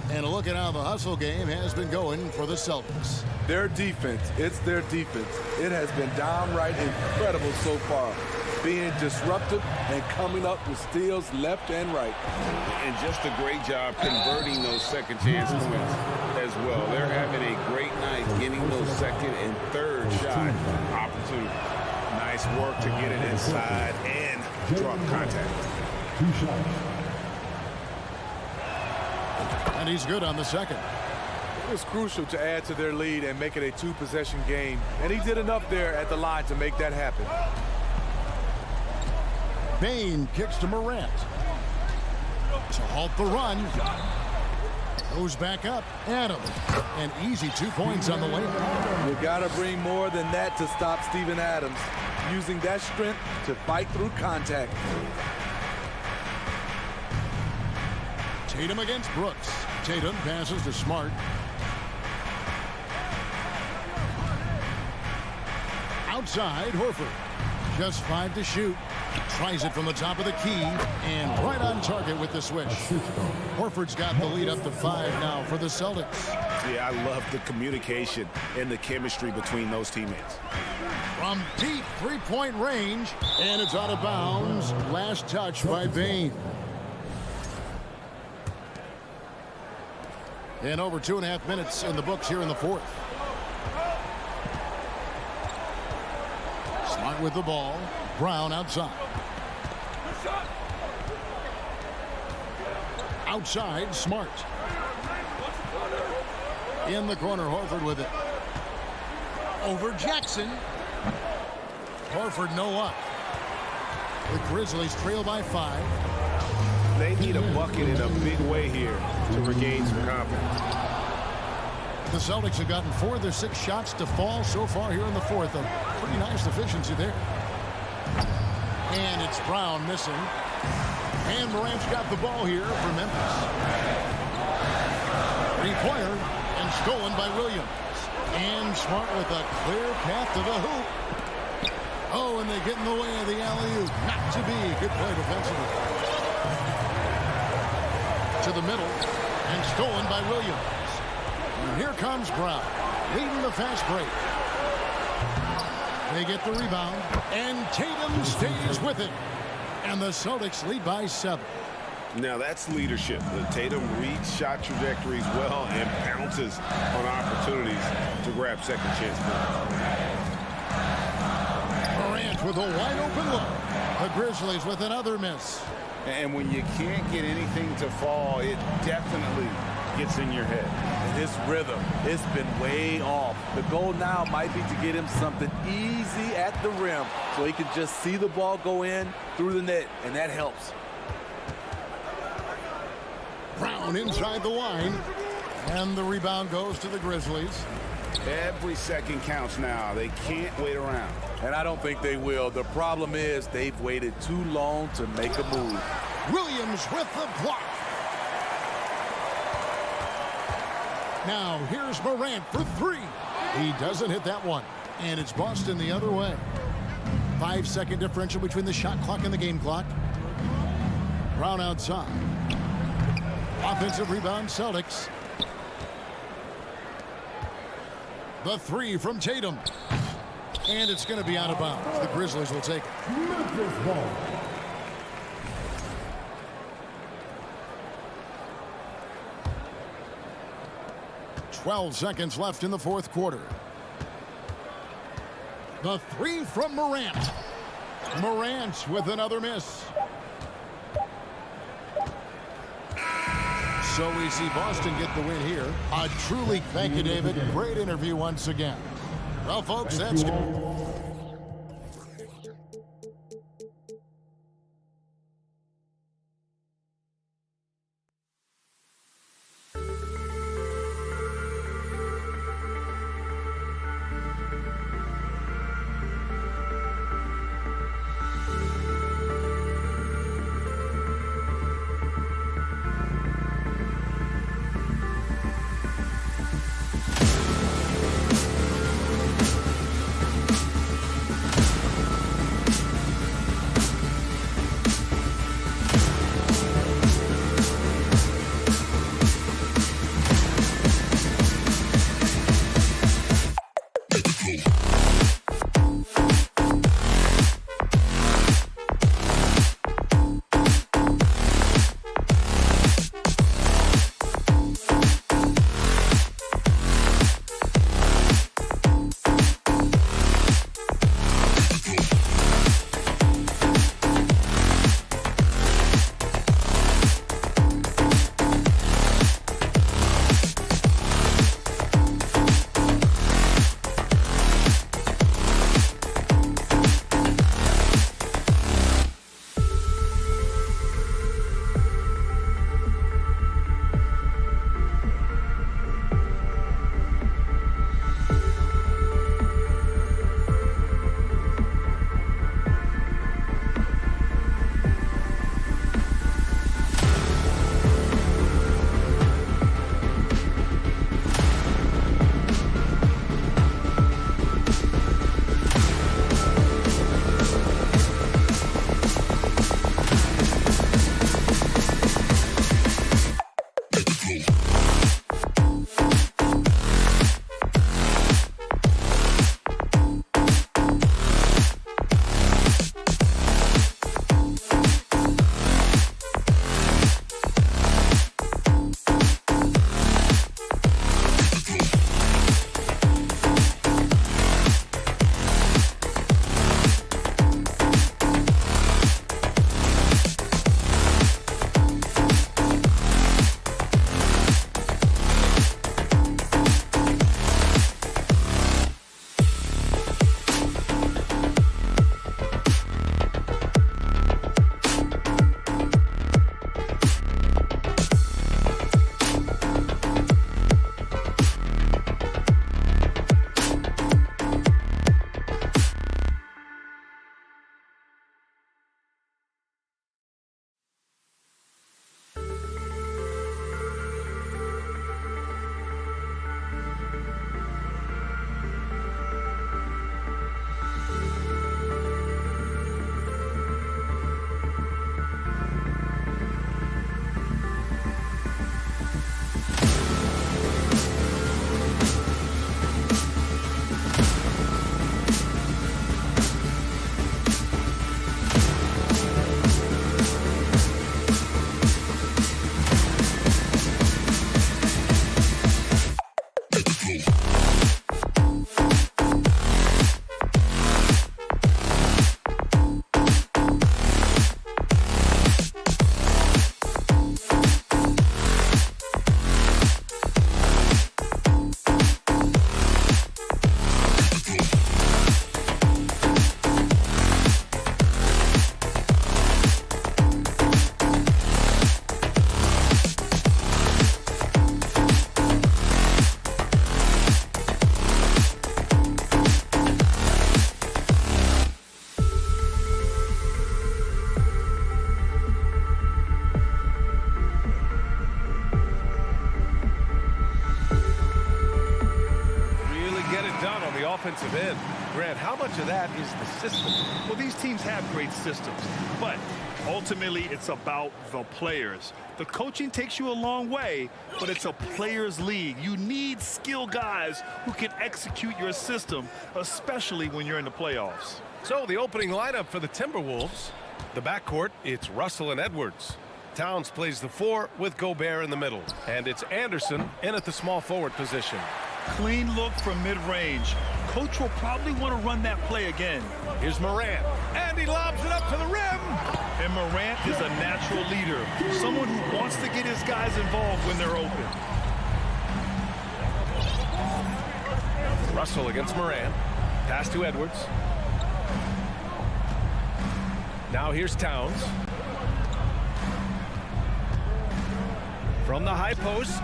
And a look at how the hustle game has been going for the Celtics. Their defense, it's their defense. It has been downright incredible so far. Being disruptive and coming up with steals left and right. And just a great job converting those second chance points as well. They're having a great night getting those second and third shot opportunities. Nice work to get it inside and drop contact. 2 shots. And he's good on the second. It was crucial to add to their lead and make it a 2-possession game. And he did enough there at the line to make that happen. Bain kicks to Morant. To halt the run. Goes back up. Adams. An easy 2 points on the way. You got to bring more than that to stop Steven Adams. Using that strength to fight through contact. Tatum against Brooks. Tatum passes to Smart. Outside, Horford. Just 5 to shoot. Tries it from the top of the key. And right on target with the switch. Horford's got the lead up to 5 now for the Celtics. Yeah, I love the communication and the chemistry between those teammates. From deep 3-point range. And it's out of bounds. Last touch by Bain. And over 2.5 minutes in the books here in the fourth. Smart with the ball. Brown outside. Outside, Smart. In the corner, Horford with it. Over Jackson. Horford no up. The Grizzlies trail by 5. They need a bucket in a big way here to regain some confidence. The Celtics have gotten 4 of their 6 shots to fall so far here in the fourth. A pretty nice efficiency there. And it's Brown missing. And Morant's got the ball here for Memphis. 3-pointer and stolen by Williams. And Smart with a clear path to the hoop. Oh, and they get in the way of the alley-oop. Not to be. Good play defensively. To the middle and stolen by Williams. And here comes Brown, leading the fast break. They get the rebound, and Tatum stays with it. And the Celtics lead by 7. Now that's leadership. The Tatum reads shot trajectories well and pounces on opportunities to grab second chance points. Morant with a wide open look. The Grizzlies with another miss. And when you can't get anything to fall, it definitely gets in your head. And his rhythm, it's been way off. The goal now might be to get him something easy at the rim so he can just see the ball go in through the net, and that helps. Brown inside the line. And the rebound goes to the Grizzlies. Every second counts now. They can't wait around. And I don't think they will. The problem is they've waited too long to make a move. Williams with the block. Now here's Moran for three. He doesn't hit that one. And it's Boston the other way. 5-second differential between the shot clock and the game clock. Brown outside. Offensive rebound, Celtics. The three from Tatum. And it's going to be out of bounds. The Grizzlies will take it. Memphis ball. .12 seconds left in the fourth quarter. The three from Morant. Morant with another miss. So we see Boston get the win here. A truly, thank you, David. Great interview once again. Well, folks, that's good. much of that is the system? Well, these teams have great systems, but ultimately it's about the players. The coaching takes you a long way, but it's a players' league. You need skilled guys who can execute your system, especially when you're in the playoffs. So the opening lineup for the Timberwolves. The backcourt, it's Russell and Edwards. Towns plays the 4 with Gobert in the middle. And it's Anderson in at the small forward position. Clean look from mid-range. Coach will probably want to run that play again. Here's Moran, and he lobs it up to the rim. And Moran is a natural leader, someone who wants to get his guys involved when they're open. Russell against Moran. Pass to Edwards. Now here's Towns. From the high post.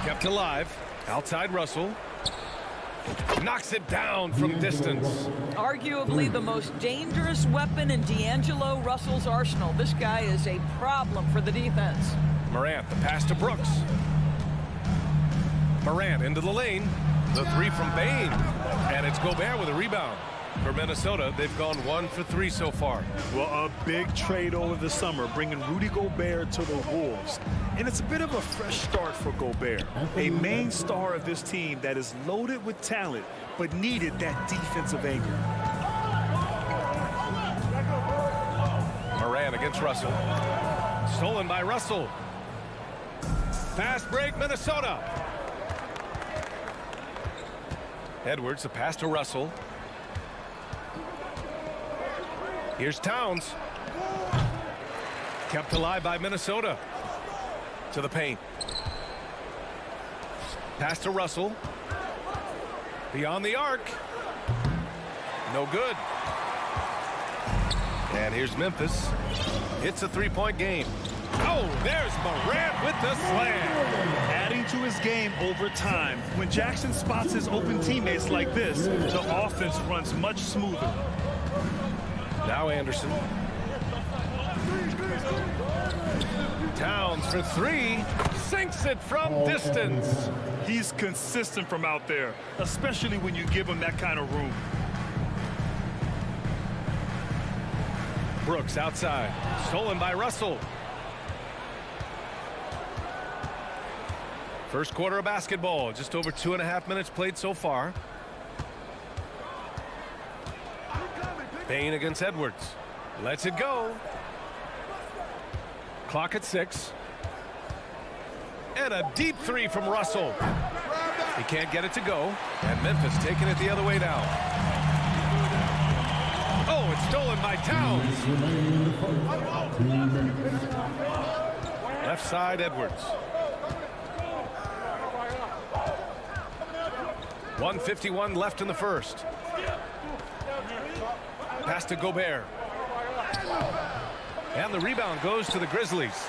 Kept alive. Outside Russell. Knocks it down from distance. Arguably the most dangerous weapon in D'Angelo Russell's arsenal. This guy is a problem for the defense. Morant, the pass to Brooks. Morant into the lane. The 3 from Bain. And it's Gobert with a rebound. For Minnesota, they've gone 1 for 3 so far. Well, a big trade over the summer, bringing Rudy Gobert to the Wolves. And it's a bit of a fresh start for Gobert, a main star of this team that is loaded with talent, but needed that defensive anchor. Moran against Russell. Stolen by Russell. Fast break, Minnesota. Edwards, the pass to Russell. Here's Towns. Kept alive by Minnesota. To the paint. Pass to Russell. Beyond the arc. No good. And here's Memphis. It's a 3-point game. Oh, there's Morant with the slam. Adding to his game over time. When Jackson spots his open teammates like this, the offense runs much smoother. Now Anderson. Towns for 3. Sinks it from distance. He's consistent from out there, especially when you give him that kind of room. Brooks outside. Stolen by Russell. First quarter of basketball. Just over 2.5 minutes played so far. Bain against Edwards. Lets it go. Clock at 6. And a deep 3 from Russell. He can't get it to go. And Memphis taking it the other way down. Oh, it's stolen by Towns. Left side, Edwards. 1:51 left in the first. Pass to Gobert. And the rebound goes to the Grizzlies.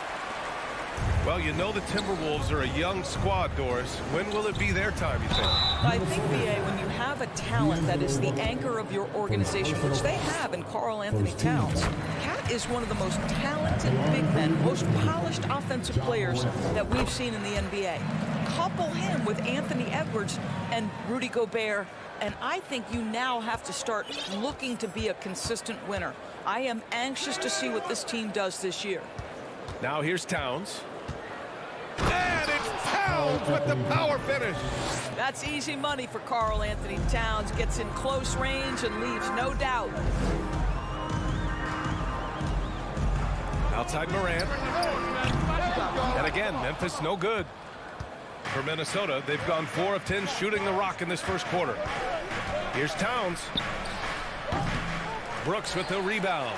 Well, you know the Timberwolves are a young squad, Doris. When will it be their time, you think? I think, B.A., when you have a talent that is the anchor of your organization, which they have in Karl Anthony Towns, Cat is one of the most talented big men, most polished offensive players that we've seen in the NBA. Couple him with Anthony Edwards and Rudy Gobert, and I think you now have to start looking to be a consistent winner. I am anxious to see what this team does this year. Now here's Towns. And it's Towns with the power finish. That's easy money for Karl Anthony Towns. Gets in close range and leaves no doubt. Outside Moran. And again, Memphis no good. For Minnesota, they've gone 4 of 10 shooting the rock in this first quarter. Here's Towns. Brooks with the rebound.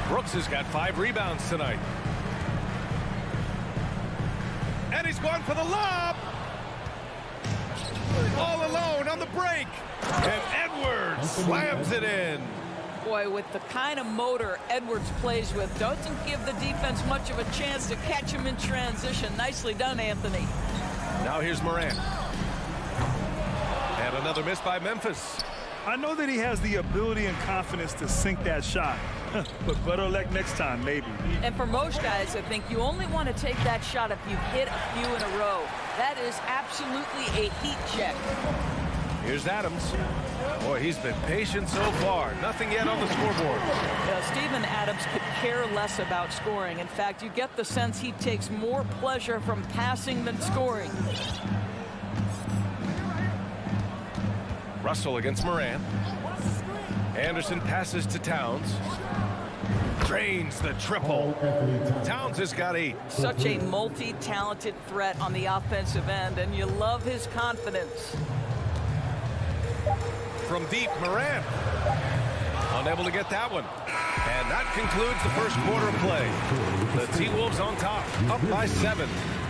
Brooks has got 5 rebounds tonight. And he's going for the lob. All alone on the break. And Edwards slams it in. Boy, with the kind of motor Edwards plays with, doesn't give the defense much of a chance to catch him in transition. Nicely done, Anthony. Now here's Moran. And another miss by Memphis. I know that he has the ability and confidence to sink that shot. But better luck next time, maybe. And for most guys, I think you only want to take that shot if you've hit a few in a row. That is absolutely a heat check. Here's Adams. Boy, he's been patient so far. Nothing yet on the scoreboard. Steven Adams could care less about scoring. In fact, you get the sense he takes more pleasure from passing than scoring. Russell against Moran. Anderson passes to Towns. Drains the triple. Towns has got 8. Such a multi-talented threat on the offensive end, and you love his confidence. From deep, Moran. Unable to get that one. And that concludes the first quarter of play. The T-Wolves on top, up by 7.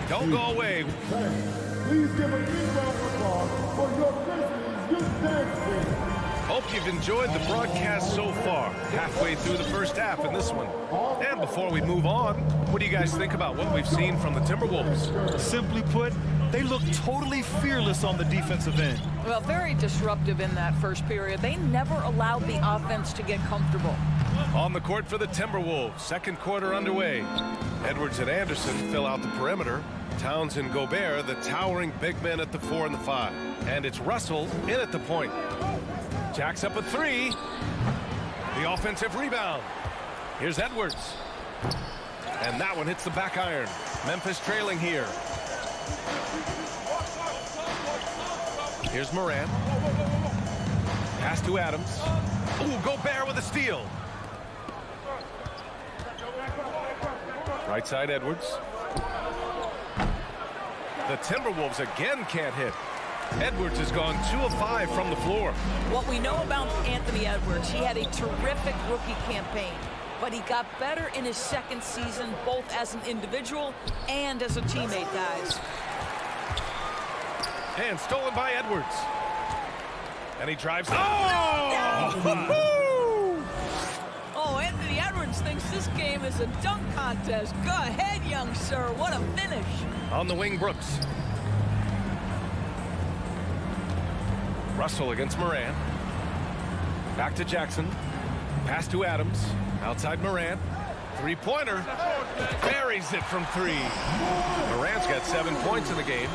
Don't go away. Please give a big round of applause for your Grizzlies youth dance team. Hope you've enjoyed the broadcast so far. Halfway through the first half in this one. And before we move on, what do you guys think about what we've seen from the Timberwolves? Simply put, they look totally fearless on the defensive end. Well, very disruptive in that first period. They never allowed the offense to get comfortable. On the court for the Timberwolves, second quarter underway. Edwards and Anderson fill out the perimeter. Towns and Gobert, the towering big men at the 4 and the 5. And it's Russell in at the point. Jacks up a 3. The offensive rebound. Here's Edwards. And that one hits the back iron. Memphis trailing here. Here's Moran. Pass to Adams. Ooh, Gobert with a steal. Right side Edwards. The Timberwolves again can't hit. Edwards has gone 2 of 5 from the floor. What we know about Anthony Edwards, he had a terrific rookie campaign, but he got better in his second season, both as an individual and as a teammate, guys. And stolen by Edwards. And he drives. Oh! Oh, Anthony Edwards thinks this game is a dunk contest. Go ahead, young sir. What a finish. On the wing, Brooks. Russell against Moran. Back to Jackson. Pass to Adams. Outside Moran. Three-pointer. Buries it from 3. Moran's got 7 points in the game.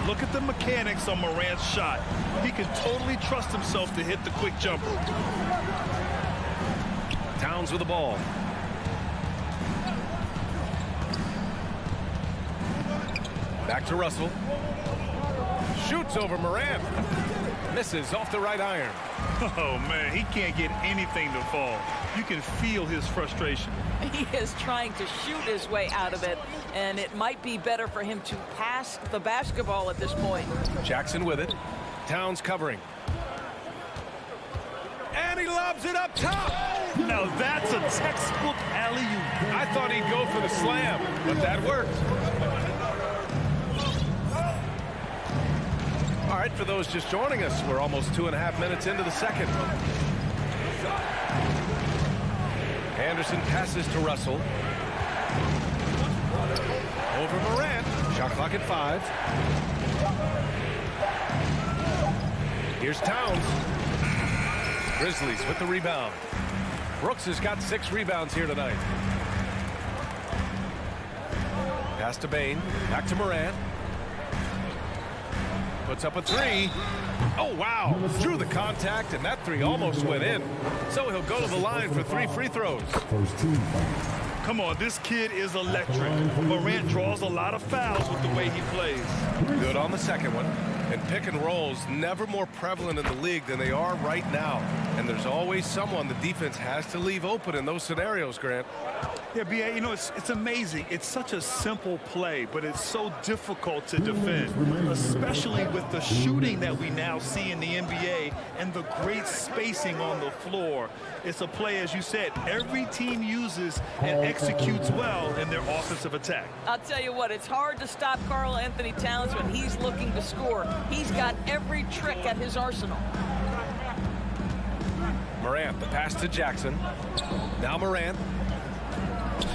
Look at the mechanics on Moran's shot. He can totally trust himself to hit the quick jumper. Towns with the ball. Back to Russell. Shoots over Moran. Misses off the right iron. Oh, man, he can't get anything to fall. You can feel his frustration. He is trying to shoot his way out of it, and it might be better for him to pass the basketball at this point. Jackson with it. Towns covering. And he lobs it up top. Now that's a textbook alley-oop. I thought he'd go for the slam, but that worked. All right, for those just joining us, we're almost 2.5 minutes into the second. Anderson passes to Russell. Over Moran. Shot clock at 5. Here's Towns. Grizzlies with the rebound. Brooks has got 6 rebounds here tonight. Pass to Bain. Back to Moran. Puts up a 3. Oh, wow. Drew the contact, and that 3 almost went in. So he'll go to the line for 3 free throws. Come on, this kid is electric. Morant draws a lot of fouls with the way he plays. Good on the second one. And pick and rolls never more prevalent in the league than they are right now. And there's always someone the defense has to leave open in those scenarios, Grant. Yeah, B.A., you know, it's amazing. It's such a simple play, but it's so difficult to defend, especially with the shooting that we now see in the NBA and the great spacing on the floor. It's a play, as you said, every team uses and executes well in their offensive attack. I'll tell you what, it's hard to stop Karl Anthony Towns when he's looking to score. He's got every trick at his arsenal. Moran, the pass to Jackson. Now Moran.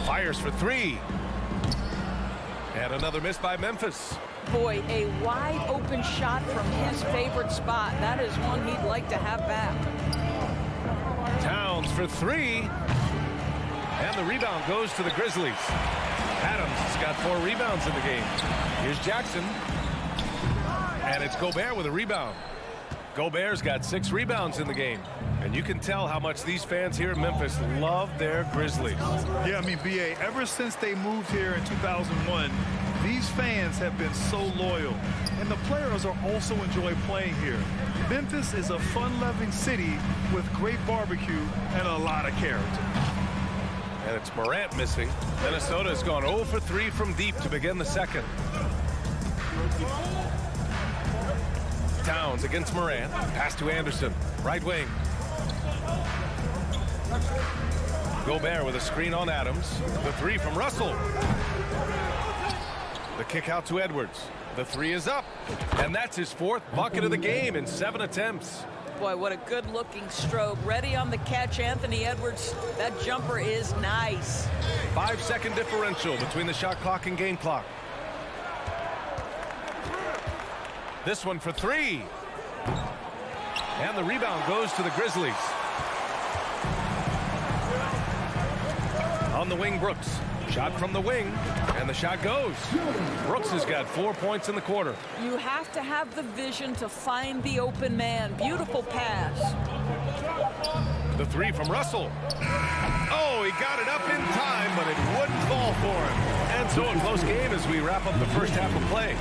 Fires for 3. And another miss by Memphis. Boy, a wide open shot from his favorite spot. That is one he'd like to have back. Towns for 3. And the rebound goes to the Grizzlies. Adams has got 4 rebounds in the game. Here's Jackson. And it's Gobert with a rebound. Gobert's got 6 rebounds in the game. And you can tell how much these fans here in Memphis love their Grizzlies. Yeah, I mean, B.A., ever since they moved here in 2001, these fans have been so loyal. And the players are also enjoy playing here. Memphis is a fun-loving city with great barbecue and a lot of character. And it's Moran missing. Minnesota has gone 0 for 3 from deep to begin the second. Towns against Moran. Pass to Anderson. Right wing. Gobert with a screen on Adams. The 3 from Russell. The kick out to Edwards. The 3 is up. And that's his 4th bucket of the game in 7 attempts. Boy, what a good-looking stroke. Ready on the catch, Anthony Edwards. That jumper is nice. 5-second differential between the shot clock and game clock. This one for 3. And the rebound goes to the Grizzlies. On the wing, Brooks. Shot from the wing, and the shot goes. Brooks has got 4 points in the quarter. You have to have the vision to find the open man. Beautiful pass. The 3 from Russell. Oh, he got it up in time, but it wouldn't fall for him. And so a close game as we wrap up the first half of play.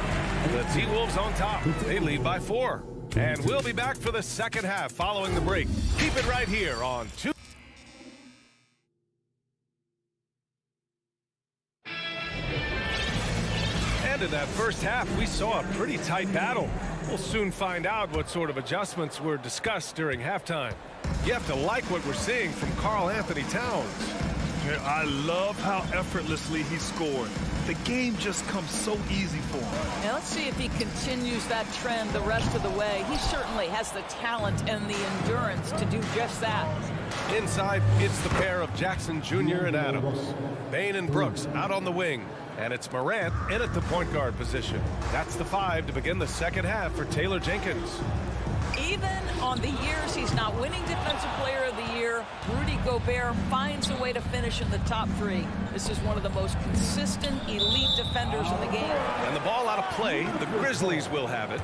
The T-Wolves on top. They lead by 4. And we'll be back for the second half following the break. Keep it right here on 2. And in that first half, we saw a pretty tight battle. We'll soon find out what sort of adjustments were discussed during halftime. You have to like what we're seeing from Karl Anthony Towns. Yeah, I love how effortlessly he scored. The game just comes so easy for him. Now let's see if he continues that trend the rest of the way. He certainly has the talent and the endurance to do just that. Inside, it's the pair of Jackson Jr. and Adams. Bane and Brooks out on the wing. And it's Moran in at the point guard position. That's the 5 to begin the second half for Taylor Jenkins. Even on the years he's not winning Defensive Player of the Year, Rudy Gobert finds a way to finish in the top 3. This is one of the most consistent, elite defenders in the game. And the ball out of play. The Grizzlies will have it.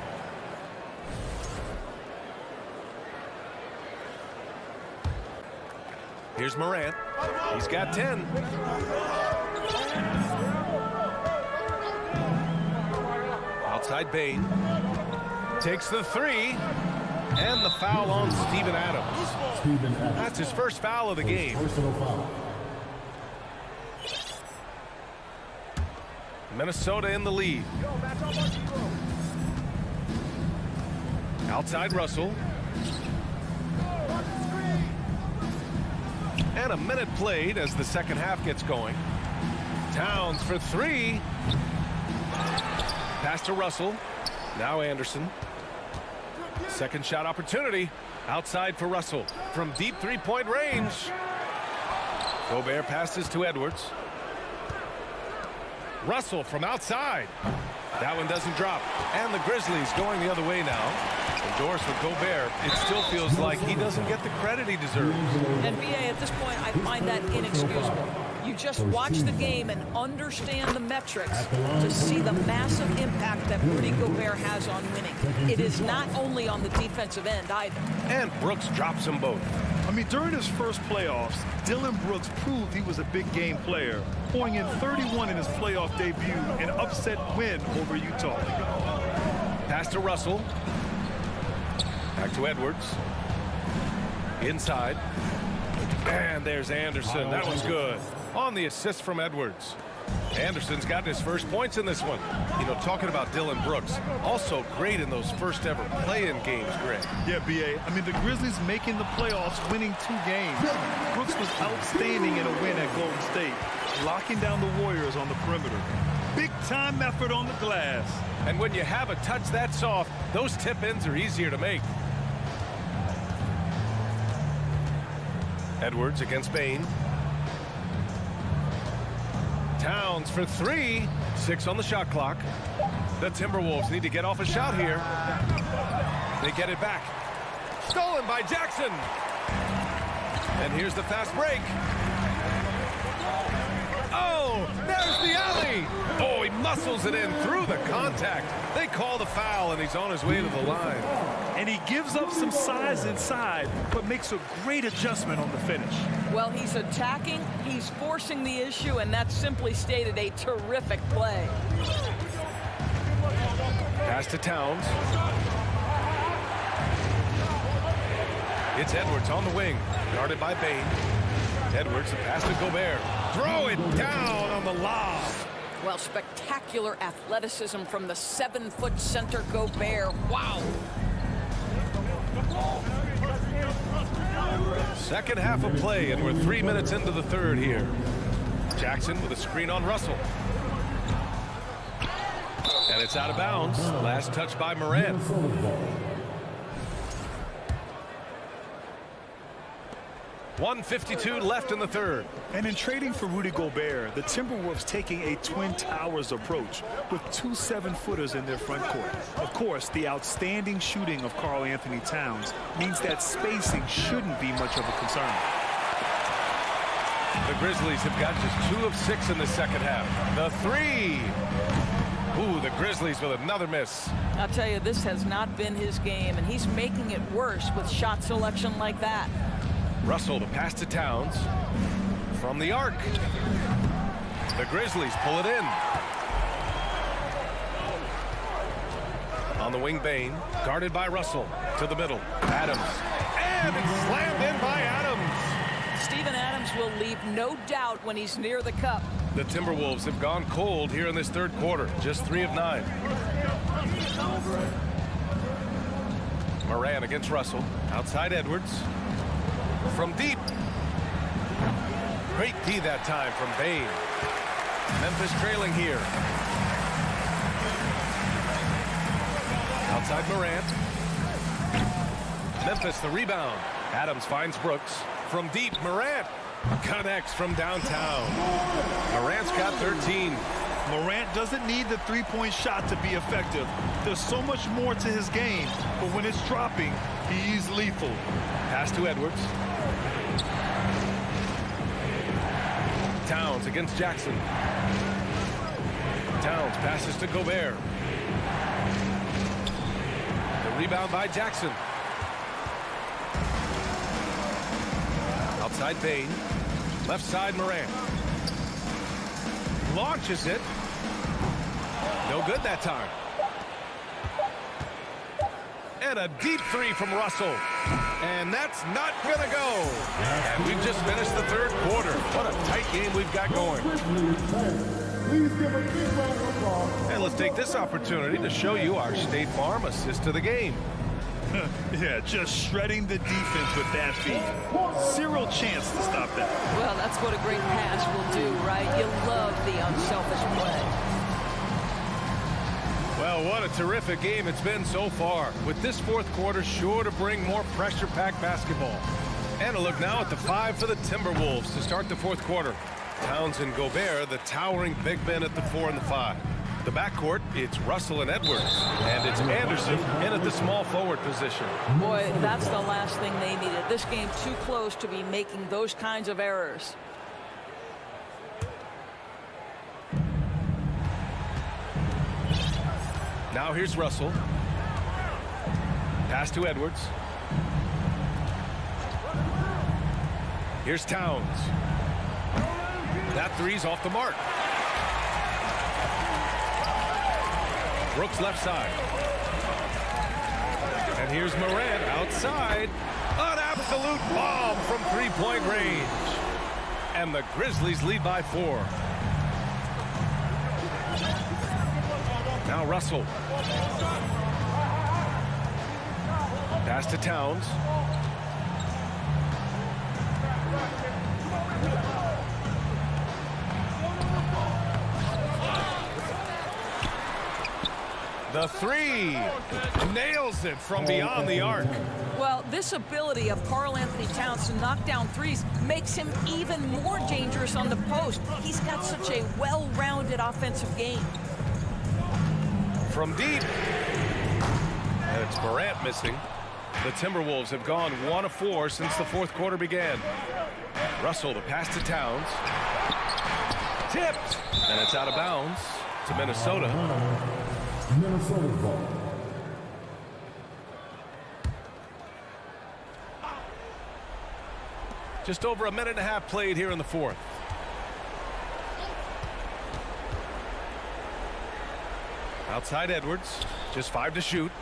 Here's Moran. He's got 10. Outside Bane. Takes the 3. And the foul on Steven Adams. That's his first foul of the game. Minnesota in the lead. Outside Russell. And a minute played as the second half gets going. Towns for 3. Pass to Russell. Now Anderson. Second shot opportunity. Outside for Russell. From deep 3-point range. Gobert passes to Edwards. Russell from outside. That one doesn't drop. And the Grizzlies going the other way now. Indoors with Gobert. It still feels like he doesn't get the credit he deserves. And B.A., at this point, I find that inexcusable. You just watch the game and understand the metrics to see the massive impact that Rudy Gobert has on winning. It is not only on the defensive end either. And Brooks drops them both. I mean, during his first playoffs, Dillon Brooks proved he was a big game player, pouring in 31 in his playoff debut, an upset win over Utah. Pass to Russell. Back to Edwards. Inside. And there's Anderson. That one's good. On the assist from Edwards. Anderson's gotten his first points in this one. You know, talking about Dillon Brooks, also great in those first ever play-in games, Greg. Yeah, B.A. I mean, the Grizzlies making the playoffs, winning 2 games. Brooks was outstanding in a win at Golden State, locking down the Warriors on the perimeter. Big-time effort on the glass. And when you have a touch that soft, those tip-ins are easier to make. Edwards against Bane. Towns for 3. 6 on the shot clock. The Timberwolves need to get off a shot here. They get it back. Stolen by Jackson. And here's the fast break. Oh, there's the alley. Oh, he must muscles it in through the contact. They call the foul, and he's on his way to the line. And he gives up some size inside, but makes a great adjustment on the finish. Well, he's attacking, he's forcing the issue, and that's simply stated a terrific play. Pass to Towns. It's Edwards on the wing, guarded by Bain. Edwards, the pass to Gobert. Throw it down on the lob. Well, spectacular athleticism from the 7-foot center Gobert. Wow. Second half of play, and we're 3 minutes into the third here. Jackson with a screen on Russell. And it's out of bounds. Last touch by Moran. .152 left in the third. And in trading for Rudy Gobert, the Timberwolves taking a Twin Towers approach with 2 7-footers in their front court. Of course, the outstanding shooting of Karl Anthony Towns means that spacing shouldn't be much of a concern. The Grizzlies have got just 2 of 6 in the second half. The three. Ooh, the Grizzlies with another miss. I'll tell you, this has not been his game, and he's making it worse with shot selection like that. Russell to pass to Towns. From the arc. The Grizzlies pull it in. On the wing, Bain. Guarded by Russell. To the middle. Adams. And it's slammed in by Adams. Steven Adams will leave no doubt when he's near the cup. The Timberwolves have gone cold here in this third quarter. Just 3 of 9. Moran against Russell. Outside Edwards. From deep. Great D that time from Bain. Memphis trailing here. Outside Moran. Memphis the rebound. Adams finds Brooks. From deep, Moran connects from downtown. Morant's got 13. Morant doesn't need the three-point shot to be effective. There's so much more to his game, but when it's dropping, he's lethal. Pass to Edwards. Towns against Jackson. Towns passes to Gobert. The rebound by Jackson. Outside Bain. Left side Moran. Launches it. No good that time. And a deep three from Russell. And that's not going to go. And we've just finished the third quarter. What a tight game we've got going. Please give a big round of applause. And let's take this opportunity to show you our State Farm assist to the game. Yeah, just shredding the defense with that feed. Zero chance to stop that. Well, that's what a great pass will do, right? You love the unselfish play. Well, what a terrific game it's been so far. With this fourth quarter sure to bring more pressure-packed basketball. And a look now at the 5 for the Timberwolves to start the fourth quarter. Towns and Gobert, the towering big men at the 4 and the 5. The backcourt, it's Russell and Edwards. And it's Anderson in at the small forward position. Boy, that's the last thing they needed. This game too close to be making those kinds of errors. Now here's Russell. Pass to Edwards. Here's Towns. That three's off the mark. Brooks left side. And here's Moran outside. An absolute bomb from three-point range. And the Grizzlies lead by 4. Now Russell. Pass to Towns. The three. Nails it from beyond the arc. Well, this ability of Karl Anthony Towns to knock down threes makes him even more dangerous on the post. He's got such a well-rounded offensive game. From deep. And it's Morant missing. The Timberwolves have gone 1 of 4 since the fourth quarter began. Russell to pass to Towns. Tipped. And it's out of bounds. to Minnesota. Minnesota ball. Just over a minute and a half played here in the fourth. Outside Edwards, just 5 to shoot.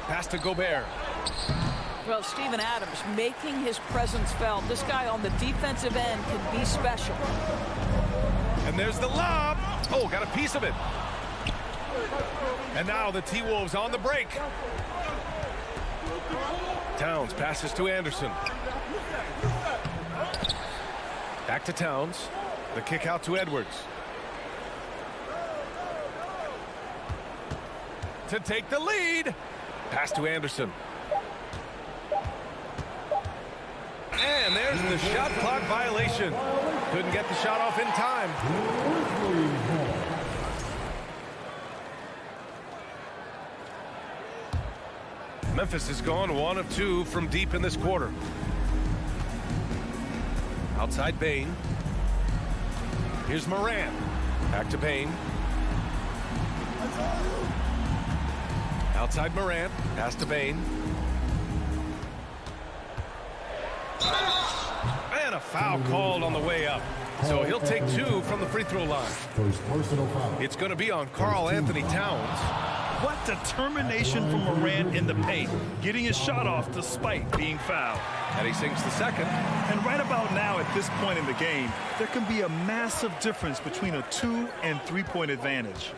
Pass to Gobert. Well, Steven Adams making his presence felt. This guy on the defensive end can be special. And there's the lob. Oh, got a piece of it. And now the T-Wolves on the break. Towns passes to Anderson. Back to Towns. The kick out to Edwards. To take the lead. Pass to Anderson. And there's the shot clock violation. Couldn't get the shot off in time. Memphis has gone 1 of 2 from deep in this quarter. Outside Bane. Here's Moran. Back to Bane. Outside Moran. Pass to Bane. And a foul called on the way up. So he'll take 2 from the free throw line. First personal foul. It's going to be on Karl Anthony Towns. What determination from Moran in the paint, getting his shot off despite being fouled. And he sinks the second. And right about now at this point in the game, there can be a massive difference between a 2- and 3-point advantage.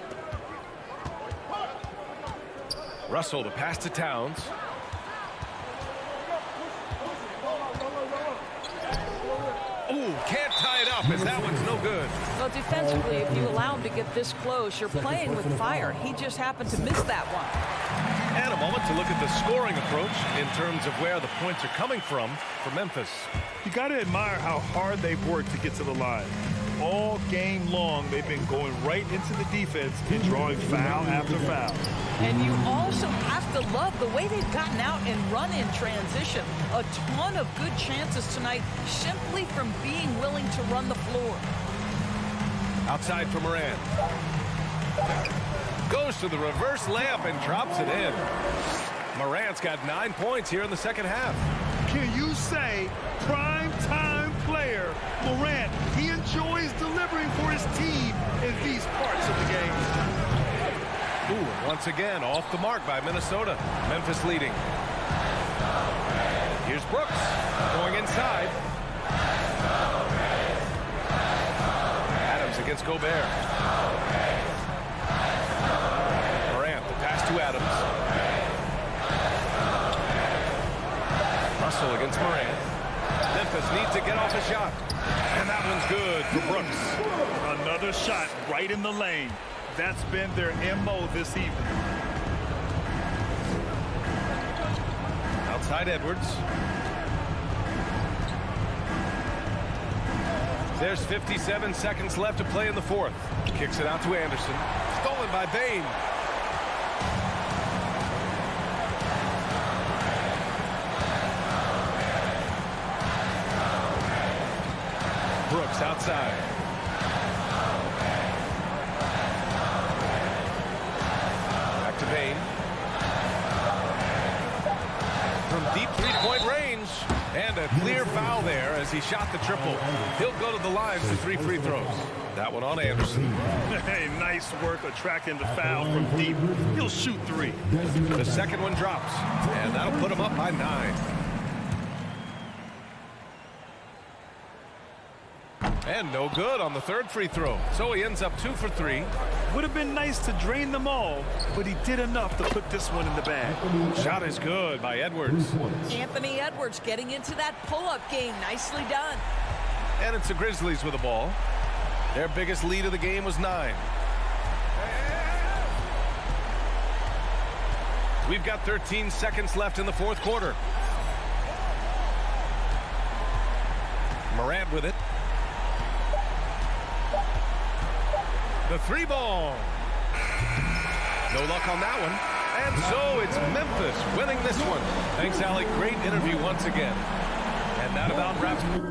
Russell to pass to Towns. Ooh, can't tie it up as that one's no good. Well, defensively, if you allow him to get this close, you're playing with fire. He just happened to miss that one. And a moment to look at the scoring approach in terms of where the points are coming from for Memphis. You got to admire how hard they've worked to get to the line. All game long, they've been going right into the defense and drawing foul after foul. And you also have to love the way they've gotten out and run in transition. A ton of good chances tonight simply from being willing to run the floor. Outside for Moran. Goes to the reverse layup and drops it in. Morant's got 9 points here in the second half. Can you say prime time player Moran? He enjoys delivering for his team in these parts of the game. Ooh, once again off the mark by Minnesota. Memphis leading. Here's Brooks going inside. Adams against Gobert. Morant, the pass to Adams. Russell against Moran. Memphis needs to get off a shot. And that one's good for Brooks. Another shot right in the lane. That's been their MO this evening. Outside Edwards. There's 57 seconds left to play in the fourth. Kicks it out to Anderson. Stolen by Bane. Brooks outside. Back to Bane. From deep three-point range. And a clear foul there as he shot the triple. He'll go to the line for 3 free throws. That one on Anderson. Hey, nice work attracting the foul from deep. He'll shoot 3. The second one drops. And that'll put him up by 9. And no good on the third free throw. So he ends up 2 for 3. Would have been nice to drain them all, but he did enough to put this one in the bag. Shot is good by Edwards. Anthony Edwards getting into that pull-up game. Nicely done. And it's the Grizzlies with the ball. Their biggest lead of the game was 9. We've got 13 seconds left in the fourth quarter. Moran with it. The 3 ball. No luck on that one. And so it's Memphis winning this one. Thanks, Allie. Great interview once again. And that about wraps it.